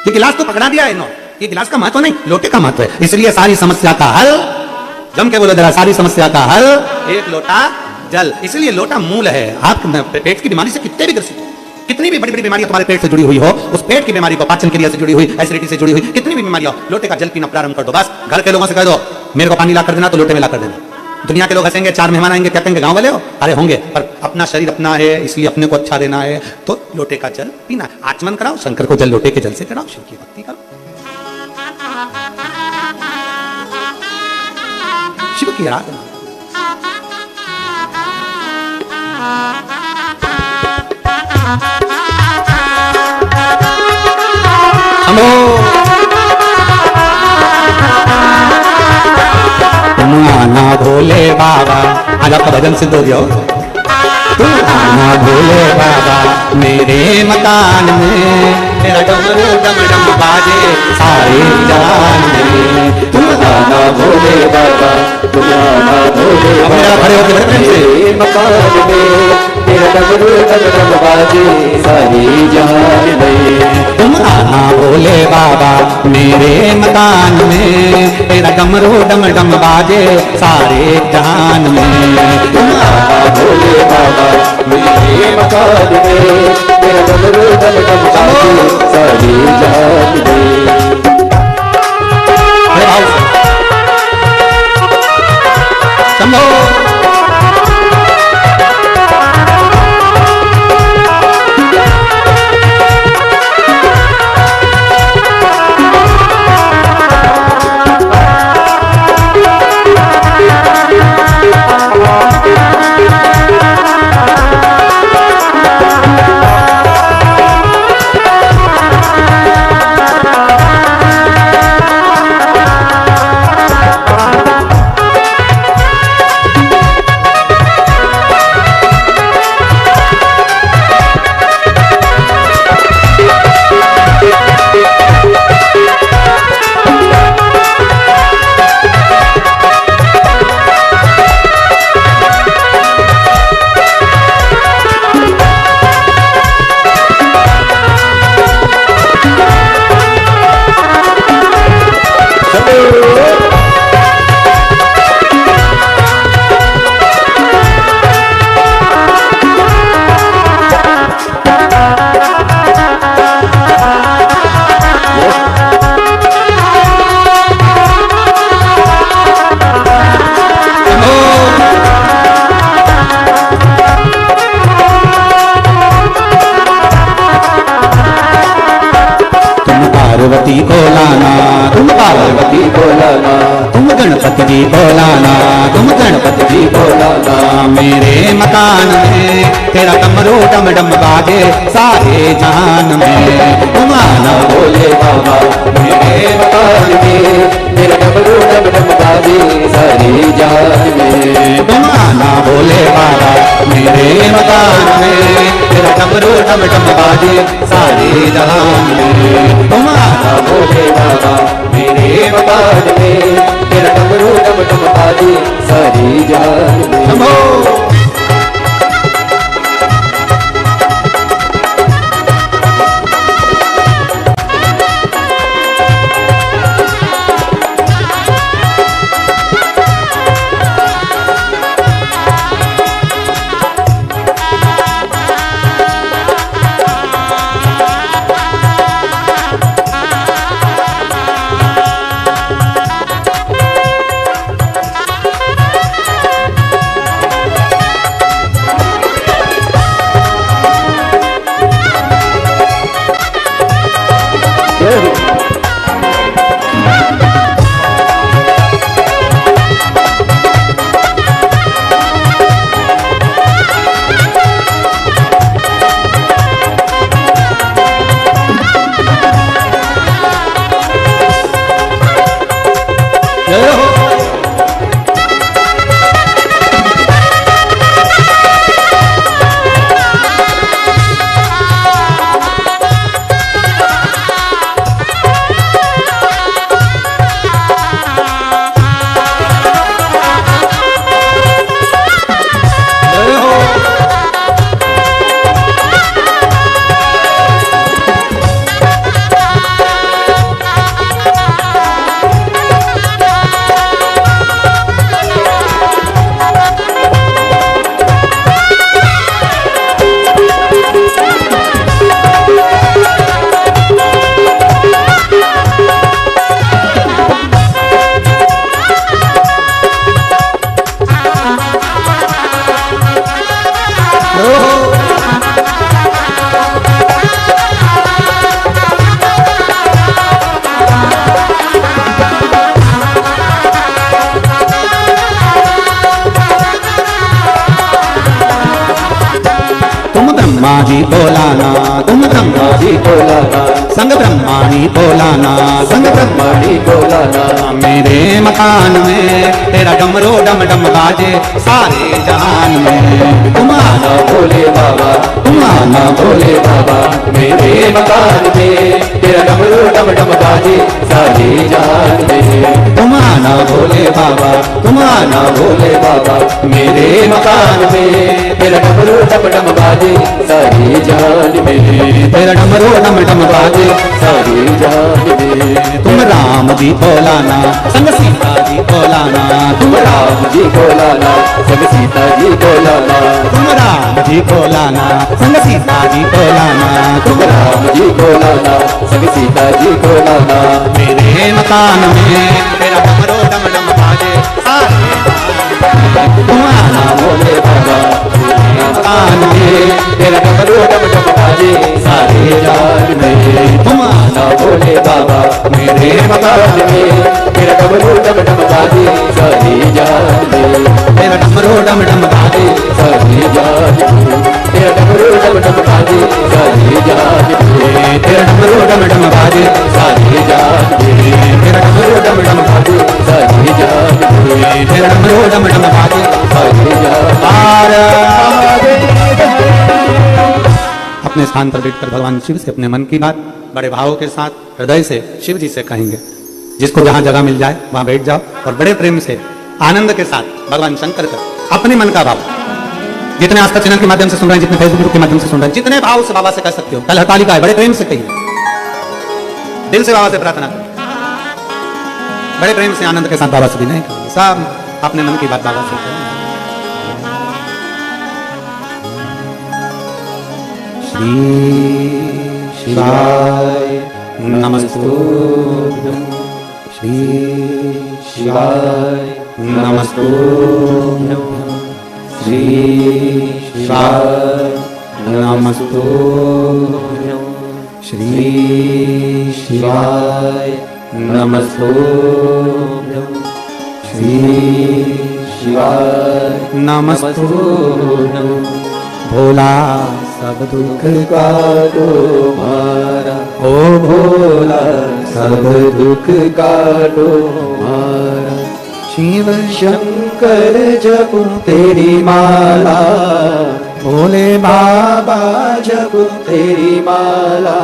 ये गिलास तो पकड़ा दिया है इन्होंने, ये गिलास का महत्व नहीं, लोटे का महत्व है। इसलिए सारी समस्या का हल, जम के बोलो जरा, सारी समस्या का हल एक लोटा जल। इसलिए लोटा मूल है। आप पेट की बीमारी से कितने भी ग्रसित हो, कितनी भी बड़ी बड़ी बीमारी तुम्हारे पेट से जुड़ी हुई हो, उस पेट की बीमारी को पाचन क्रिया से जुड़ी हुई, एसिडिटी से जुड़ी हुई, कितनी भी बीमारी हो, लोटे का जल पीना प्रारंभ कर दो। बस घर के लोगों से कह दो मेरे को पानी ला कर देना, तो लोटे में ला कर देना। दुनिया के लोग हंसेंगे, चार मेहमान आएंगे, क्या कहेंगे गांव वाले हो, अरे होंगे, पर अपना शरीर अपना है, इसलिए अपने को अच्छा देना है, तो लोटे का जल पीना। आचमन कराओ, शंकर को जल लोटे के जल से चढ़ाओ, शिव की भक्ति करो, शिव की आराधना। तुम आना भोले बाबा, आज आपका भजन सिद्ध हो गया हो। तुम आना भोले बाबा मेरे मकान में, तेरा डमरू डम डम बाजे सारे जान में। तुम आना भोले बाबा, तुम आना भोले बाबा मेरे मकान में, तेरा डमरू डम डम बाजे सारे जान में। तुम आना भोले बाबा मेरे मकान में, तेरा डमरू डम डम बाजे सारे जहान में। तुम आना भोले बाबा मेरे मकान में, तेरा डमरू डम डम बाजे सारे जहान में। पार्वती को लाना, तुम पार्वती को लाना, तुम गणपति जी को लाना, तुम गणपति जी को लाना। मेरे मकान में तेरा डमरू डम डम बाजे सारे जहान में। तुम आना भोले बाबा मेरे मकान में, तेरा डमरू डम डम बाजे सारे जहान में। तुम आना भोले बाबा मेरे मकान में, तेरा डमरू डम डम बाजे सारे जहान में। तुम आना भोले बाबा मेरे मकान में, तेरा डमरू डम डम बाजे सारे जहान में। जी बोलाना, तुम ब्रह्मा जी बोलाना, संग ब्रह्माणी बोलाना, संग ब्रह्माणी बोलाना। मेरे मकान में तेरा डमरो डम डम बाजे सारे जहान में। तुम आना भोले बाबा, तुम आना भोले बाबा, मेरे मकान में तेरा डमरो डम डम बाजे सारे जहान में। तुम आना भोले बाबा, तुम आना भोले बाबा, मेरे मकान में तेरा डमरू डम डम बाजे सारी जान में। तेरा डमरू डम डम बाजे सारी जान में। तुम राम जी बोलाना, संग सीता जी बोलाना, तुम राम जी बोलाना, संग सीता जी बोलाना, तुम राम जी बोलाना, संग सीता जी बोलाना, तुम राम जी बोलाना, संग सीता जी बोलाना। मेरे मकान में तेरा डमरू डम डम बाजे सारी तुम आना भोले बाबा, मकान में तेरा डमरू डम डम बाजे सारे जान में। तुम आना भोले बाबा, मेरे मकान में तेरा डमरू डम डम बाजे सारी जान में। तेरा डमरू डम डम बाजे सारी जान में। तेरा डमरू डम डम बाजे सारी जान में। तेरा डमरू डम डम बाजे सारी जान में। तेरा डमरू डम डम बाजे सारी जान में। तेरा डमरू डम डम बाजे सारी जान। अपने स्थान पर बैठकर भगवान शिव से अपने मन की बात बड़े भावों के साथ हृदय से शिव जी से कहेंगे। जिसको जहां जगह मिल जाए वहां बैठ जाओ और बड़े प्रेम से आनंद के साथ भगवान शंकर का अपने मन का भाव, जितने आस्था चैनल के माध्यम से सुन रहे हैं, जितने फेसबुक के माध्यम से सुन रहे हैं, जितने भाव से बाबा से कह सकते हो। कल हरतालिका है, बड़े प्रेम से कहिए, दिल से बाबा से प्रार्थना करें, बड़े प्रेम से आनंद के साथ बाबा से भी नहीं करेंगे, सब अपने मन की बात बाबा से कहें। श्री शिवाय नमस्तुभ्यं, श्री शिवाय नमस्तुभ्यं, श्री शिवाय नमस्तुभ्यं, श्री शिवाय नमस्तुभ्यं, श्री शिवाय नमस्तुभ्यं। भोला सब दुख का तुम्हारा, ओ भोला सब दुख का तुम्हारा। शिव शंकर जपू तेरी माला, भोले बाबा जपू तेरी माला।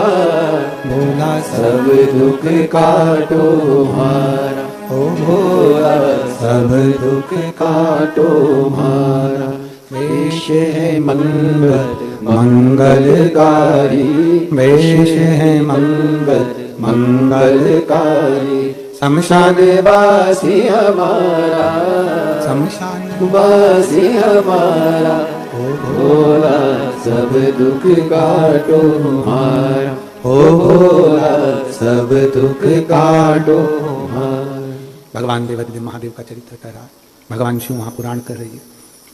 भोला सब दुख का तुम्हारा, ओ भोला सब दुख का तुम्हारा। वेश है मंगलकारी, वेश है मंगलकारी। शमशान वासी हमारा, शमशान वासी हमारा। ओ भोला सब दुख काटो हमारा, ओ भोला सब दुख काटो हमारा। भगवान देवाधिदेव महादेव का चरित्र कर रहा, भगवान शिव महापुराण कर रही है।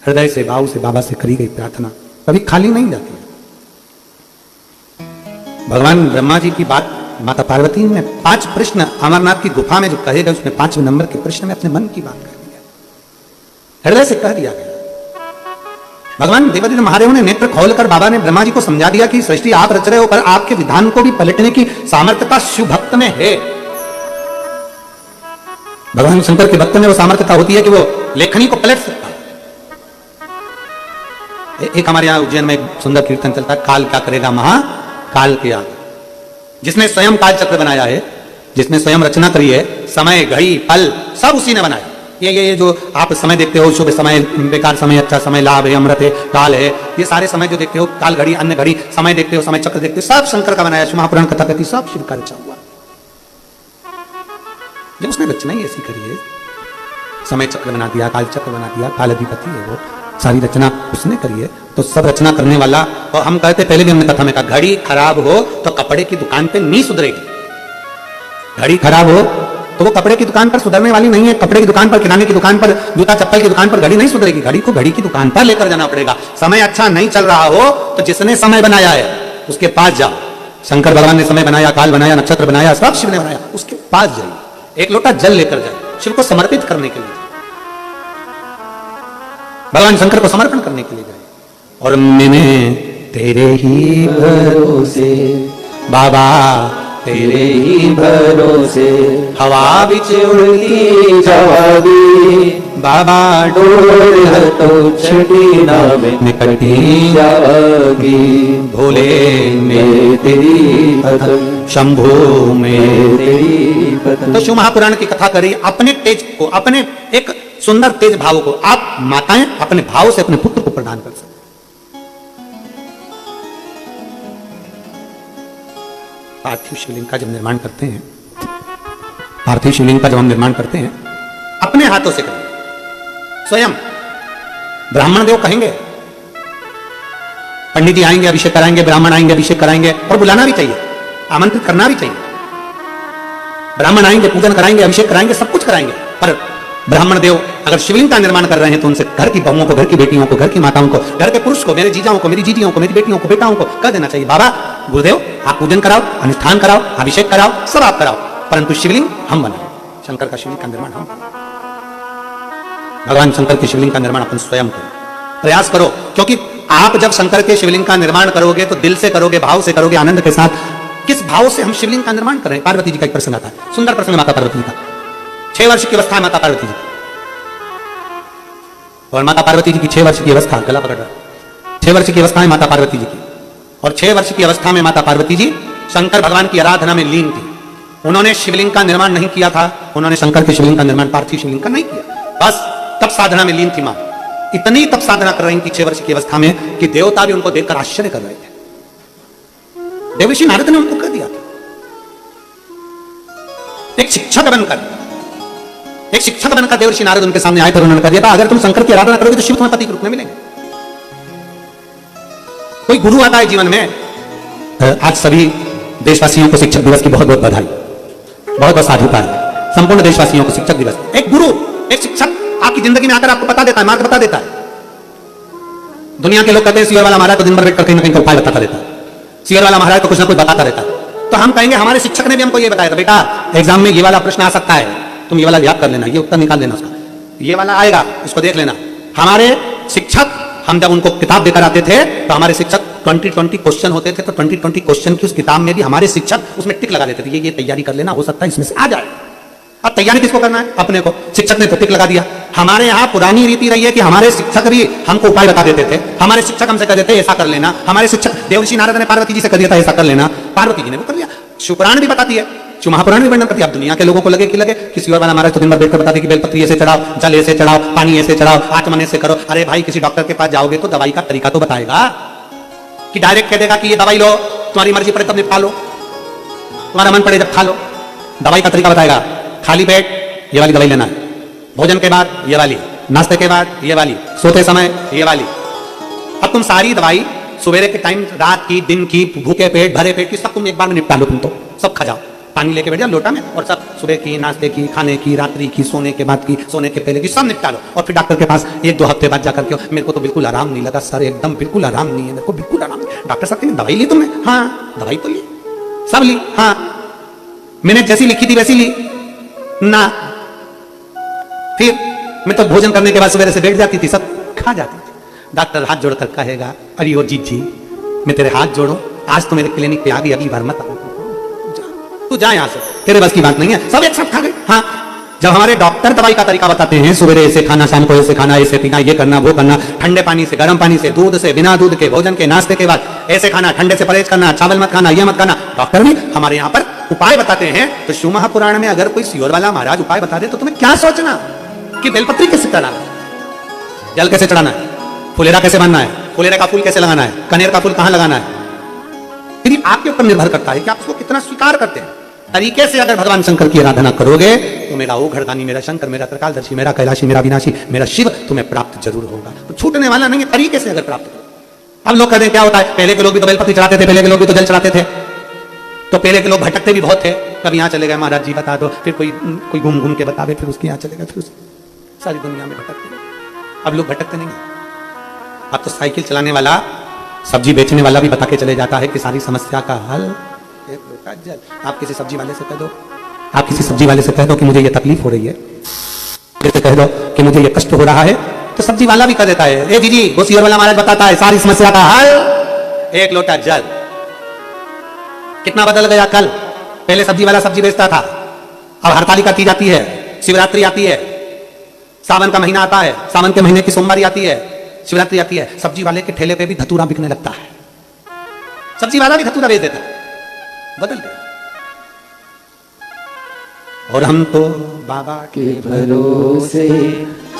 हृदय से भाव से बाबा से करी गई प्रार्थना कभी खाली नहीं जाती। भगवान ब्रह्मा जी की बात माता पार्वती ने 5 प्रश्न अमरनाथ की गुफा में जो कहे गए उसमें 5वें नंबर के प्रश्न में अपने मन की बात कह दिया, हृदय से कह दिया गया। भगवान देवाधिदेव महादेव ने नेत्र खोलकर बाबा ने ब्रह्मा जी को समझा दिया कि सृष्टि आप रच रहे हो, पर आपके विधान को भी पलटने की सामर्थ्यता शिव भक्त में है। भगवान शंकर के भक्त में वो सामर्थ्यता होती है कि वो लेखनी को पलट सकता है। एक हमारे यहाँ उज्जैन में एक सुंदर कीर्तन चलता है, काल क्या करेगा महाकाल के आगे। जिसने स्वयं काल चक्र बनाया है, जिसने स्वयं रचना करी है, समय घड़ी पल सब उसी ने बनाया। ये जो आप समय देखते हो, शुभ समय, बेकार समय, अच्छा समय, लाभ है, अमृत है, काल है, ये सारे समय जो देखते हो, काल घड़ी, अन्य घड़ी, समय देखते हो, समय चक्र देखते हो, सब शंकर का बनाया। महापुराण कथा कहती सब शिव का रचा हुआ। जब उसने रचना ही ऐसी करी है, समय चक्र बना दिया, काल चक्र बना दिया, काल अधिपति है वो, सारी रचना उसने करी है, तो सब रचना करने वाला। और हम कहते पहले भी हमने कथा में कहा, घड़ी खराब हो तो कपड़े की दुकान पे नहीं सुधरेगी। घड़ी खराब हो तो वो कपड़े की दुकान पर सुधरने वाली नहीं है। कपड़े की दुकान पर, किराने की दुकान पर, जूता चप्पल की दुकान पर घड़ी नहीं सुधरेगी। घड़ी को घड़ी की दुकान पर लेकर जाना पड़ेगा। समय अच्छा नहीं चल रहा हो तो जिसने समय बनाया है उसके पास जाओ। शंकर भगवान ने समय बनाया, काल बनाया, नक्षत्र बनाया, सब शिव ने बनाया, उसके पास जाइए, एक लोटा जल लेकर जाए, शिव को समर्पित करने के लिए, भगवान शंकर को समर्पण करने के लिए जाए। और मैंने तेरे ही भरोसे बाबा, तेरे ही भरोसे हवा बिच उड़ती जावी बाबा, डोर हतो छड़ी नावे निकटी जागी भोले में तेरी भक्ति, शंभु में तेरी भक्ति। तो शिव महापुराण की कथा करी। अपने तेज को, अपने एक सुंदर तेज भाव को आप माताएं अपने भाव से अपने पुत्र को प्रदान कर सकते। पार्थिव शिवलिंग का जब निर्माण करते हैं, पार्थिव शिवलिंग का जब हम निर्माण करते हैं अपने हाथों से करें, स्वयं ब्राह्मण देव कहेंगे, पंडित जी आएंगे अभिषेक कराएंगे, ब्राह्मण आएंगे अभिषेक कराएंगे, और बुलाना भी चाहिए, आमंत्रित करना भी चाहिए। ब्राह्मण आएंगे, पूजन कराएंगे, अभिषेक कराएंगे, सब कुछ कराएंगे। पर ब्राह्मण देव अगर शिवलिंग का निर्माण कर रहे हैं तो उनसे घर की बहुओं को, घर की बेटियों को, घर की माताओं को, घर के पुरुष को, मेरे जीजाओं को, मेरी जीजियों को, मेरी बेटियों को, बेटाओं को कह देना चाहिए, बाबा गुरुदेव आप पूजन कराओ, अनुष्ठान कराओ, अभिषेक कराओ, सब आप कराओ, परंतु शिवलिंग हम बनाए। शंकर का शिवलिंग का निर्माण हम, भगवान शंकर के शिवलिंग का निर्माण अपन स्वयं करें, प्रयास करो। क्योंकि आप जब शंकर के शिवलिंग का निर्माण करोगे तो दिल से करोगे, भाव से करोगे, आनंद के साथ। किस भाव से हम शिवलिंग का निर्माण करें? पार्वती जी का एक प्रसंग आता है, सुंदर प्रसंग माता पार्वती का। 6 वर्ष की अवस्था है माता पार्वती जी, और माता पार्वती जी की 6 वर्ष की अवस्था, गला पकड़ रहा, 6 वर्ष की अवस्था है माता पार्वती जी की, और 6 वर्ष की अवस्था में माता पार्वती जी शंकर भगवान की आराधना में लीन थी। उन्होंने शिवलिंग का निर्माण नहीं किया था, उन्होंने शंकर के शिवलिंग का निर्माण, पार्थिव शिवलिंग का नहीं किया, बस तप साधना में लीन थी मां। इतनी तप साधना कर रही थी 6 वर्ष की अवस्था में कि देवता भी उनको देखकर आश्चर्य कर रहे थे। देवर्षि नारद ने उनको कह दिया था, एक शिक्षक बनकर देवर्षि नारद उनके सामने आए थे, उन्होंने कह दिया था अगर तुम शंकर की आराधना करोगे तो शिव तुम्हें पति के रूप में मिलेंगे। कोई गुरु आता है जीवन में। आज सभी देशवासियों को शिक्षक दिवस की बहुत बहुत बधाई, बहुत बहुत साधुवाद। संपूर्ण देशवासियों को शिक्षक दिवस। एक गुरु, एक शिक्षक आपकी जिंदगी में आकर आपको बता देता है, मार्ग बता देता है। दुनिया के लोग कहते हैं सीवर वाला महाराज तो दिन भर बैठ कर कहीं ना कहीं उपाय बताता रहता है, सीवर वाला महाराज तो कुछ ना कुछ बताता रहता है। तो हम कहेंगे हमारे शिक्षक ने भी हमको ये बताया था, बेटा एग्जाम में ये वाला प्रश्न आ सकता है, तुम ये वाला याद कर लेना, ये उत्तर निकाल लेना उसका, ये वाला आएगा उसको देख लेना। हमारे शिक्षक, हम जब उनको किताब देकर आते थे तो हमारे शिक्षक 20-20 क्वेश्चन होते थे, तो 20-20 क्वेश्चन की उस किताब में भी हमारे शिक्षक उसमें टिक लगा देते थे, ये तैयारी कर लेना, हो सकता है इसमें से आ जाए। अब तैयारी किसको करना है? अपने को। शिक्षक ने तो टिक लगा दिया। हमारे यहाँ पुरानी रीति रही है कि हमारे शिक्षक भी हमको उपाय बता देते थे, हमारे शिक्षक हमसे कह देते ऐसा कर लेना। हमारे शिक्षक देवर्षि नारद ने पार्वती जी से कह दिया था ऐसा कर लेना, पार्वती जी ने वो कर लिया। शिवपुराण भी बताती है, शिव महापुराण भी वर्णन करती है। अब दुनिया के लोगों को लगे कि शिवर वाला महाराज तो दिन भर बैठकर बता दे कि बेलपत्री ऐसे चढ़ाओ, जल ऐसे चढ़ाओ, पानी ऐसे चढ़ाओ, आचमन ऐसे करो। अरे भाई किसी डॉक्टर के पास जाओगे तो दवाई का तरीका तो बताएगा, कि डायरेक्ट कह देगा कि ये दवाई लो, तुम्हारी मर्जी पड़े तब खा लो, तुम्हारा मन पड़े जब खा लो। दवाई का तरीका बताएगा, खाली पेट ये वाली दवाई लेना है, भोजन के बाद ये वाली, नाश्ते के बाद ये वाली, सोते समय ये वाली। अब तुम सारी दवाई सवेरे के टाइम, रात की, दिन की, भूखे पेट, भरे पेट की, सब तुम एक बार में निपटा लो। तुम तो सब खा जाओ, पानी लेके बैठ जाओ लोटा में, और सब सुबह की, नाश्ते की, खाने की, रात्रि की, सोने के बाद की, सोने के पहले की, सब निपटा लो। और फिर डॉक्टर के पास 1-2 हफ्ते बाद जाकर के, मेरे को तो बिल्कुल आराम नहीं लगा सर, एकदम बिल्कुल आराम नहीं है, मेरे को बिल्कुल आराम नहीं। डॉक्टर साहब दवाई ली तुमने? हाँ दवाई तो ली, सब ली, हाँ मैंने जैसी लिखी थी वैसी ली ना। फिर मैं तो भोजन करने के बाद सवेरे से बैठ जाती थी, सब खा जाती थी। डॉक्टर हाथ जोड़कर कहेगा, अरे ओ जीत जी मैं तेरे हाथ जोड़ूं, आज तो मेरे क्लिनिक पे आ गई, अगली बार मत आऊं, तू जा यहां से, तेरे बस की बात नहीं है। सब एक साथ खा गए। हाँ जब हमारे डॉक्टर दवाई का तरीका बताते हैं, सवेरे ऐसे खाना, शाम को ऐसे खाना, ऐसे पीना, ये करना, वो करना, ठंडे पानी से, गर्म पानी से, दूध से, बिना दूध के, भोजन के, नाश्ते के बाद ऐसे खाना, ठंडे से परहेज करना, चावल मत खाना, ये मत खाना, डॉक्टर भी हमारे यहाँ पर उपाय बताते हैं। तो शिव महापुराण में अगर कोई सीवर वाला महाराज उपाय बता दे तो तुम्हें क्या सोचना कि बेलपत्री कैसे चढ़ाना है, जल कैसे चढ़ाना है, फुलेरा कैसे बनना है, फुलेरे का फूल कैसे लगाना है, कनेर का फूल कहां लगाना है। फिर आपके ऊपर निर्भर करता है कि आप उसको कितना स्वीकार करते हैं। तरीके से अगर भगवान शंकर की आराधना करोगे तो मेरा ओ घरदानी, मेरा शंकर, मेरा त्रिकालदर्शी, मेरा कैलाशी, मेरा विनाशी, मेरा शिव तुम्हें प्राप्त जरूर होगा। तो छूटने वाला नहीं है, तरीके से अगर प्राप्त करो। अब लोग कहते हैं क्या होता है, पहले के लोग भी तो बेलपत्री चढ़ाते थे, पहले के लोग भी तो जल चढ़ाते थे, तो पहले के लोग भटकते भी बहुत थे। कभी यहाँ चले गए महाराज जी बता दो, फिर कोई घूम घूम के बतावे, फिर उसके यहाँ चले गए, फिर सारी दुनिया में भटकते। अब लोग भटकते नहीं, अब तो साइकिल चलाने वाला, सब्जी बेचने वाला भी बता के चले जाता है कि सारी समस्या का हल एक लोटा जल। आप किसी सब्जी वाले से कह दो, आप किसी सब्जी वाले से कह दो कि मुझे ये तकलीफ हो रही है, जैसे कह दो कि मुझे ये कष्ट हो रहा है, तो सब्जी वाला भी कह देता है, ए जी वो सीवर वाला महाराज बताता है सारी समस्या का हल एक लोटा जल। कितना बदल गया कल। पहले सब्जी वाला सब्जी बेचता था, अब हरतालिका तीज आती है, शिवरात्रि आती है, सावन का महीना आता है, सावन के महीने की सोमवारी आती है, शिवरात्रि आती है, सब्जी वाले के ठेले पे भी धतूरा बिकने लगता है। सब्जी वाला भी धतूरा बेच देता है। बदल गया। और हम तो बाबा के भरोसे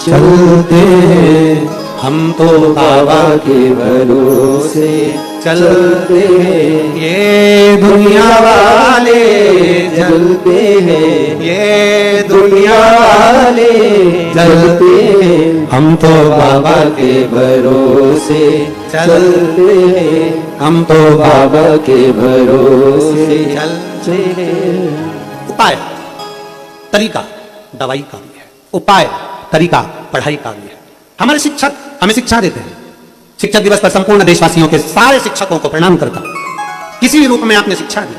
चलते हैं, हम तो बाबा के भरोसे चलते हैं। ये दुनिया वाले चलते हैं, ये दुनिया वाले चलते हैं। हम तो बाबा के भरोसे चलते हैं, हम तो बाबा के भरोसे चलते हैं। उपाय तरीका दवाई का भी है, उपाय तरीका पढ़ाई का भी है। हमारे शिक्षक हमें शिक्षा देते हैं। शिक्षक दिवस पर संपूर्ण देशवासियों के सारे शिक्षकों को प्रणाम करता हूं। किसी भी रूप में आपने शिक्षा दी,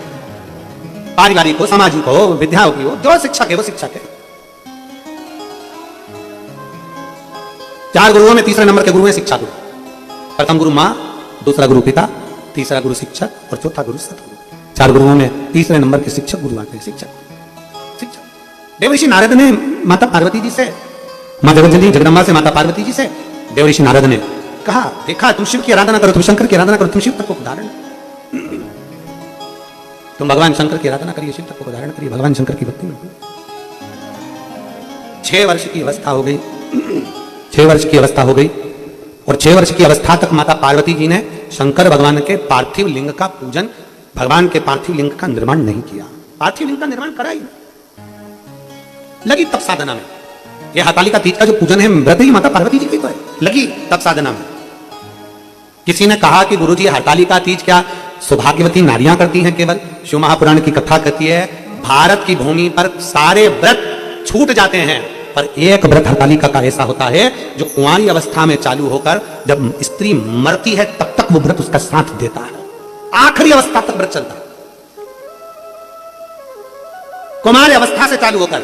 पारिवारिक हो, सामाजिक हो, विद्या की हो, जो शिक्षक है वो शिक्षक है। 4 गुरुओं में तीसरे नंबर के गुरु है शिक्षा गुरु। प्रथम गुरु मां, दूसरा गुरु पिता, तीसरा गुरु शिक्षक और चौथा गुरु सतगुरु। 4 गुरुओं में तीसरे नंबर के शिक्षक गुरु आते हैं। शिक्षक देवऋषि नारद ने माता पार्वती जी से, मां जगदम्बा जगदम्बा से माता पार्वती जी से देवऋषि नारद ने कहा, देखा तुम शिव की आराधना करो, तुम शंकर की आराधना करो, तुम शिव तत्व को धारण, तुम भगवान शंकर की आराधना करिए, शिव तत्व को धारण करिए, भगवान शंकर की भक्ति में। 6 वर्ष की अवस्था हो गई, 6 वर्ष की अवस्था हो गई और 6 वर्ष की अवस्था तक माता पार्वती जी ने शंकर भगवान के पार्थिव लिंग का पूजन, भगवान के पार्थिव लिंग का निर्माण नहीं किया। पार्थिव लिंग का निर्माण करा ही लगी तप साधना में। यह हरतालिका तीज का जो पूजन है व्रत ही माता पार्वती जी की तो है, लगी तप साधना में। किसी ने कहा कि गुरुजी हरतालिका तीज क्या सौभाग्यवती नारियां करती हैं केवल? शिव महापुराण की कथा कहती है भारत की भूमि पर सारे व्रत छूट जाते हैं, पर एक व्रत हरतालिका का ऐसा होता है जो कुंवारी अवस्था में चालू होकर जब स्त्री मरती है तब तक वो व्रत उसका साथ देता है, आखिरी अवस्था तक व्रत चलता है। कुमारी अवस्था से चालू होकर,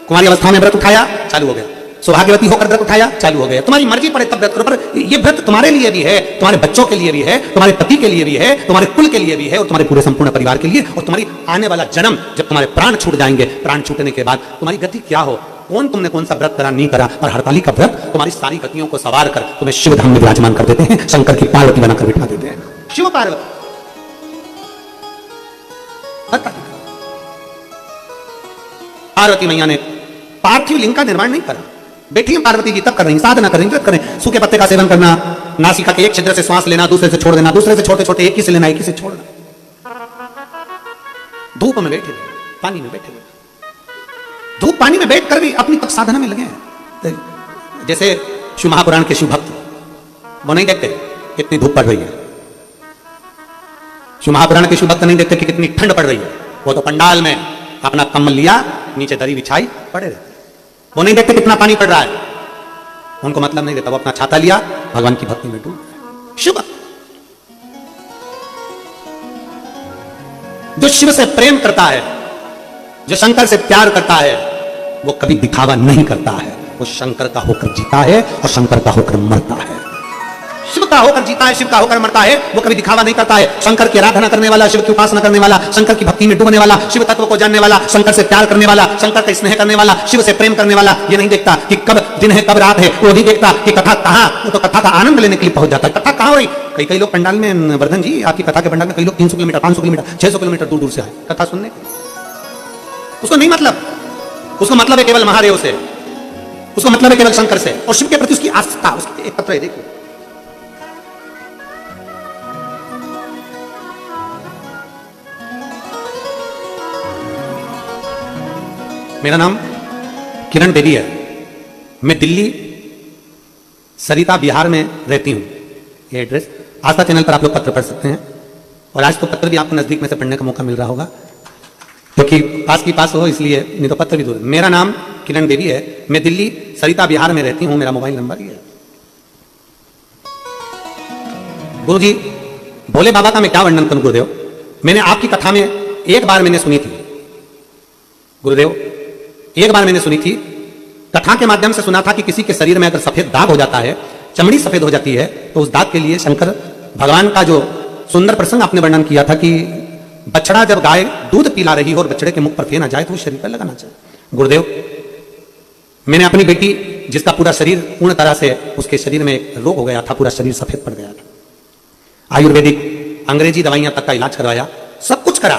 कुमारी अवस्था में व्रत उठाया चालू हो गया, सौभाग्यवती होकर व्रत उठाया चालू हो गया। तुम्हारी मर्जी पड़े तब व्रत करो, पर ये व्रत तुम्हारे लिए भी है, तुम्हारे बच्चों के लिए भी है, तुम्हारे पति के लिए भी है, तुम्हारे कुल के लिए भी है और तुम्हारे पूरे संपूर्ण परिवार के लिए। और तुम्हारी आने वाला जन्म जब तुम्हारे प्राण छूट जाएंगे, प्राण छूटने के बाद तुम्हारी गति क्या हो, कौन तुमने कौन सा व्रत करा नहीं करा, और हरतालिका व्रत तुम्हारी सारी गतियों को सवार कर तुम्हें शिव धाम में विराजमान कर देते हैं, शंकर की पार्वती बनाकर बिठा देते हैं। शिव पार्वती पार्वती मैया ने पार्थिव लिंग का निर्माण नहीं करा। बैठी पार्वती जी तब कर रही, साधना कर रही, व्रत कर रही। सूखे पत्ते का सेवन करना, नासिका के एक छिद्र से श्वास लेना, दूसरे से छोड़ देना, दूसरे से छोटे छोटे एक ही से लेना, एक ही से छोड़ना। धूप में बैठे, पानी में बैठे, धूप पानी में बैठ कर भी अपनी तप साधना में लगे हैं। जैसे शिव महापुराण के शिव भक्त वो नहीं देखते कितनी धूप पड़ रही है, शिव महापुराण के शिव भक्त नहीं देखते कि कितनी ठंड पड़ रही है। वो तो पंडाल में अपना कम्बल लिया, नीचे दरी बिछाई पड़े रहते। वो नहीं देखते कितना पानी पड़ रहा है, उनको मतलब नहीं देता। वो अपना छाता लिया, भगवान की भक्ति में डूब। शिव जो शिव से प्रेम करता है, जो शंकर से प्यार करता है, वो कभी दिखावा नहीं करता है। वो शंकर का होकर जीता है और शंकर का होकर मरता है। शिव का होकर जीता है, शिव का होकर मरता है, वो कभी दिखावा नहीं करता है। शंकर की आराधना करने वाला, शिव की उपासना करने वाला, शंकर की भक्ति में डूबने वाला, शिव तत्व को जानने वाला, शंकर से प्यार करने वाला, शंकर का स्नेह करने वाला, शिव से प्रेम करने वाला, ये नहीं देखता कि कब दिन है कब रात है। वो नहीं देखता कि कथा कहां, वो तो कथा का आनंद लेने के लिए पहुंच जाता है। कथा कहां हो रही, कई लोग पंडाल में, वर्धन जी आपकी कथा के पंडाल में कई लोग 300 किलोमीटर, 500 किलोमीटर, 600 किलोमीटर दूर दूर से आए कथा सुनने। उसको नहीं मतलब, उसको मतलब है केवल महादेव से, उसको मतलब है केवल शंकर से और शिव के प्रति उसकी आस्था, उसकी एक तत्व है। देखो मेरा नाम किरण देवी है, मैं दिल्ली सरिता बिहार में रहती हूँ। ये एड्रेस आस्था चैनल पर आप लोग पत्र पढ़ सकते हैं, और आज तो पत्र भी आपको नजदीक में से पढ़ने का मौका मिल रहा होगा क्योंकि पास की पास हो, इसलिए, नहीं तो पत्र भी दूर। मेरा नाम किरण देवी है, मैं दिल्ली सरिता बिहार में रहती हूँ, मेरा मोबाइल नंबर ये है। गुरु जी भोले बाबा का मैं क्या वर्णन करूं गुरुदेव, मैंने आपकी कथा में एक बार मैंने सुनी थी गुरुदेव, एक बार मैंने सुनी थी, कथा के माध्यम से सुना था कि किसी के शरीर में अगर सफेद दाग हो जाता है, चमड़ी सफेद हो जाती है, तो उस दाग के लिए शंकर भगवान का जो सुंदर प्रसंग आपने वर्णन किया था कि बछड़ा जब गाय दूध पिला रही हो और बछड़े के मुख पर फेन आ जाए तो वो शरीर पर लगाना चाहिए। गुरुदेव, मैंने अपनी बेटी जिसका पूरा शरीर पूर्ण तरह से उसके शरीर में एक रोग हो गया था, पूरा शरीर सफेद पड़ गया था, आयुर्वेदिक अंग्रेजी दवाइयां तक का इलाज करवाया, सब कुछ करा,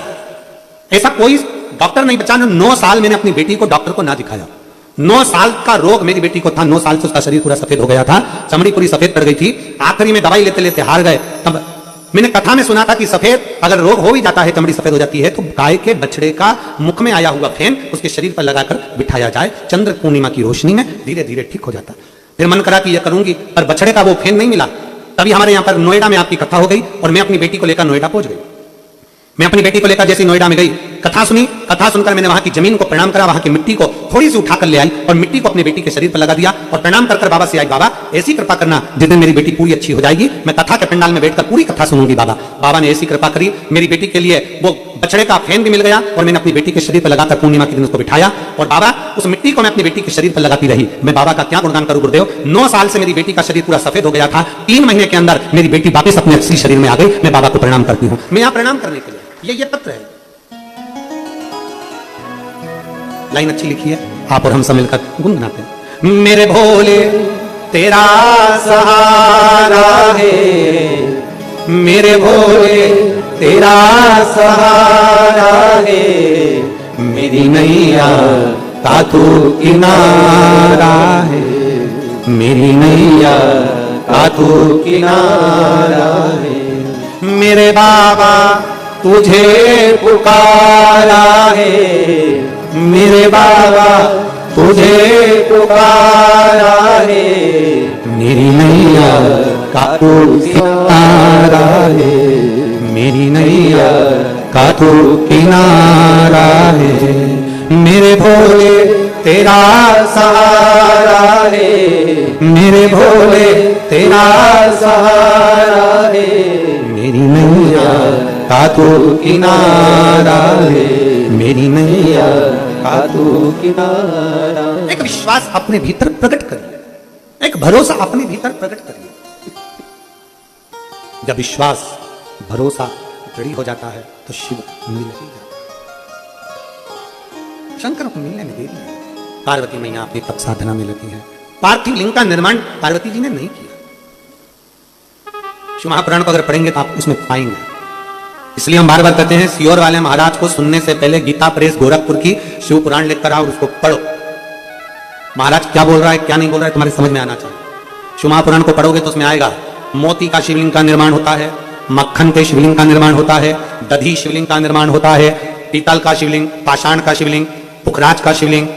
ऐसा कोई डॉक्टर नहीं बचा। 9 साल मैंने अपनी बेटी को डॉक्टर को ना दिखाया। 9 साल का रोग मेरी बेटी को था, 9 साल से उसका शरीर पूरा सफेद हो गया था, चमड़ी पूरी सफेद पड़ गई थी। आखिरी में दवाई लेते लेते हार गए। तब मैंने कथा में सुना था कि सफेद अगर रोग हो भी जाता है, चमड़ी सफेद हो जाती है, तो गाय के बछड़े का मुख में आया हुआ फेन उसके शरीर पर लगाकर बिठाया जाए, चंद्र पूर्णिमा की रोशनी में धीरे धीरे ठीक हो जाता। फिर मन करा कि यह करूंगी, पर बछड़े का वो फेन नहीं मिला। तभी हमारे यहाँ पर नोएडा में आपकी कथा हो गई और मैं अपनी बेटी को लेकर नोएडा पहुंच गई। मैं अपनी बेटी को लेकर जैसे नोएडा में गई, कथा सुनी, कथा सुनकर मैंने वहां की जमीन को प्रणाम करा, वहां की मिट्टी को थोड़ी सी उठाकर ले आई और मिट्टी को अपनी बेटी के शरीर पर लगा दिया और प्रणाम कर बाबा से आई, बाबा ऐसी कृपा करना जिस दिन मेरी बेटी पूरी अच्छी हो जाएगी, मैं कथा के पंडाल में बैठकर पूरी कथा सुनूंगी बाबा। बाबा ने ऐसी कृपा करी, मेरी बेटी के लिए वो बछड़े का फेन भी मिल गया और मैंने अपनी बेटी के शरीर पर लगाकर पूर्णिमा के दिन उसको बिठाया और बाबा उस मिट्टी को मैं अपनी बेटी के शरीर पर लगाती रही। मैं बाबा का क्या गुणगान करूं गुरुदेव। 9 साल से मेरी बेटी का शरीर पूरा सफेद हो गया था, 3 महीने के अंदर मेरी बेटी वापस अपने असली शरीर में आ गई। मैं बाबा को प्रणाम करती हूँ। मैं यहाँ प्रणाम करने के लिए ये पत्र है, लाइन अच्छी लिखी है, आप और हम सब मिलकर गुनगुनाते हैं। मेरे भोले तेरा सहारा है, मेरे भोले तेरा सहारा है, मेरी नैया का तू किनारा है, मेरी नैया का तू किनारा है। मेरे बाबा तुझे पुकारा है, मेरे बाबा तुझे पुकारा है, मेरी नैया का तू किनारा है, मेरी नैया का तू किनारा है। मेरे भोले तेरा सहारा है, मेरे भोले तेरा सहारा है, मेरी नैया का तू किनारा है, मेरी नैया का तू किनारा। एक विश्वास अपने भीतर प्रकट करिए, एक भरोसा अपने भीतर प्रकट करिए। जब विश्वास भरोसा दृढ़ हो जाता है तो शिव मिल ही जाता है। शंकर को मिलने में देरी नहीं। पार्वती मैया अपनी तप साधना में लगी है। पार्थिव लिंग का निर्माण पार्वती जी ने नहीं किया। शिव महापुराण को अगर पढ़ेंगे तो आप उसमें पाएंगे। इसलिए हम बार बार कहते हैं सियोर वाले महाराज को सुनने से पहले गीता प्रेस गोरखपुर की शिव पुराण लेकर आओ और उसको पढ़ो। महाराज क्या बोल रहा है क्या नहीं बोल रहा है तुम्हारे समझ में आना चाहिए। शिव महापुराण को पढ़ोगे तो उसमें आएगा मोती का शिवलिंग का निर्माण होता है, मक्खन के शिवलिंग का निर्माण होता है, दधी शिवलिंग का निर्माण होता है, पीतल का शिवलिंग, पाषाण का शिवलिंग, पुखराज का शिवलिंग,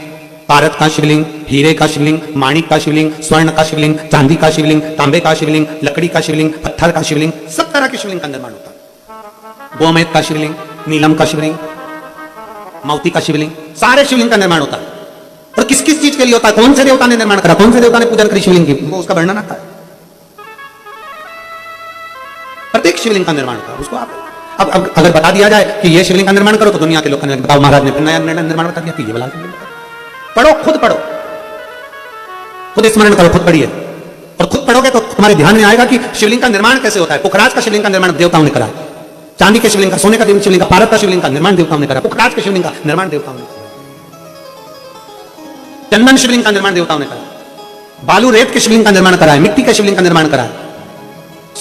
पारद का शिवलिंग, हीरे का शिवलिंग, माणिक का शिवलिंग, स्वर्ण का शिवलिंग, चांदी का शिवलिंग, तांबे का शिवलिंग, लकड़ी का शिवलिंग, पत्थर का शिवलिंग, सब तरह के शिवलिंग का निर्माण होता है। गोमेद का शिवलिंग, नीलम का शिवलिंग, मोती का शिवलिंग, सारे शिवलिंग का निर्माण होता है। और किस किस चीज के लिए होता है, कौन से देवता ने निर्माण करा, कौन से देवता ने पूजन करी शिवलिंग की, वो उसका वर्णन आता है। प्रत्येक शिवलिंग का निर्माण होता है। उसको आप अब अगर बता दिया जाए कि ये शिवलिंग का निर्माण करो तो दुनिया के लोग बताओ महाराज ने नया निर्माण बता दिया कि ये वाला पढ़ो, खुद पढ़ो, खुद स्मरण करो, खुद पढ़िए और खुद पढ़ोगे तो तुम्हारे ध्यान में आएगा कि शिवलिंग का निर्माण कैसे होता है। पुखराज का शिवलिंग का निर्माण देवताओं ने करा, चांदी के शिवलिंग का, सोने का शिवलिंग का, पारद का शिवलिंग का निर्माण देवताओं ने करा, पुखराज के शिवलिंग का निर्माण देवताओं ने करा, चंदन शिवलिंग का निर्माण देवताओं ने करा, बालू रेत के शिवलिंग का निर्माण करा है, मिट्टी के शिवलिंग का निर्माण करा है,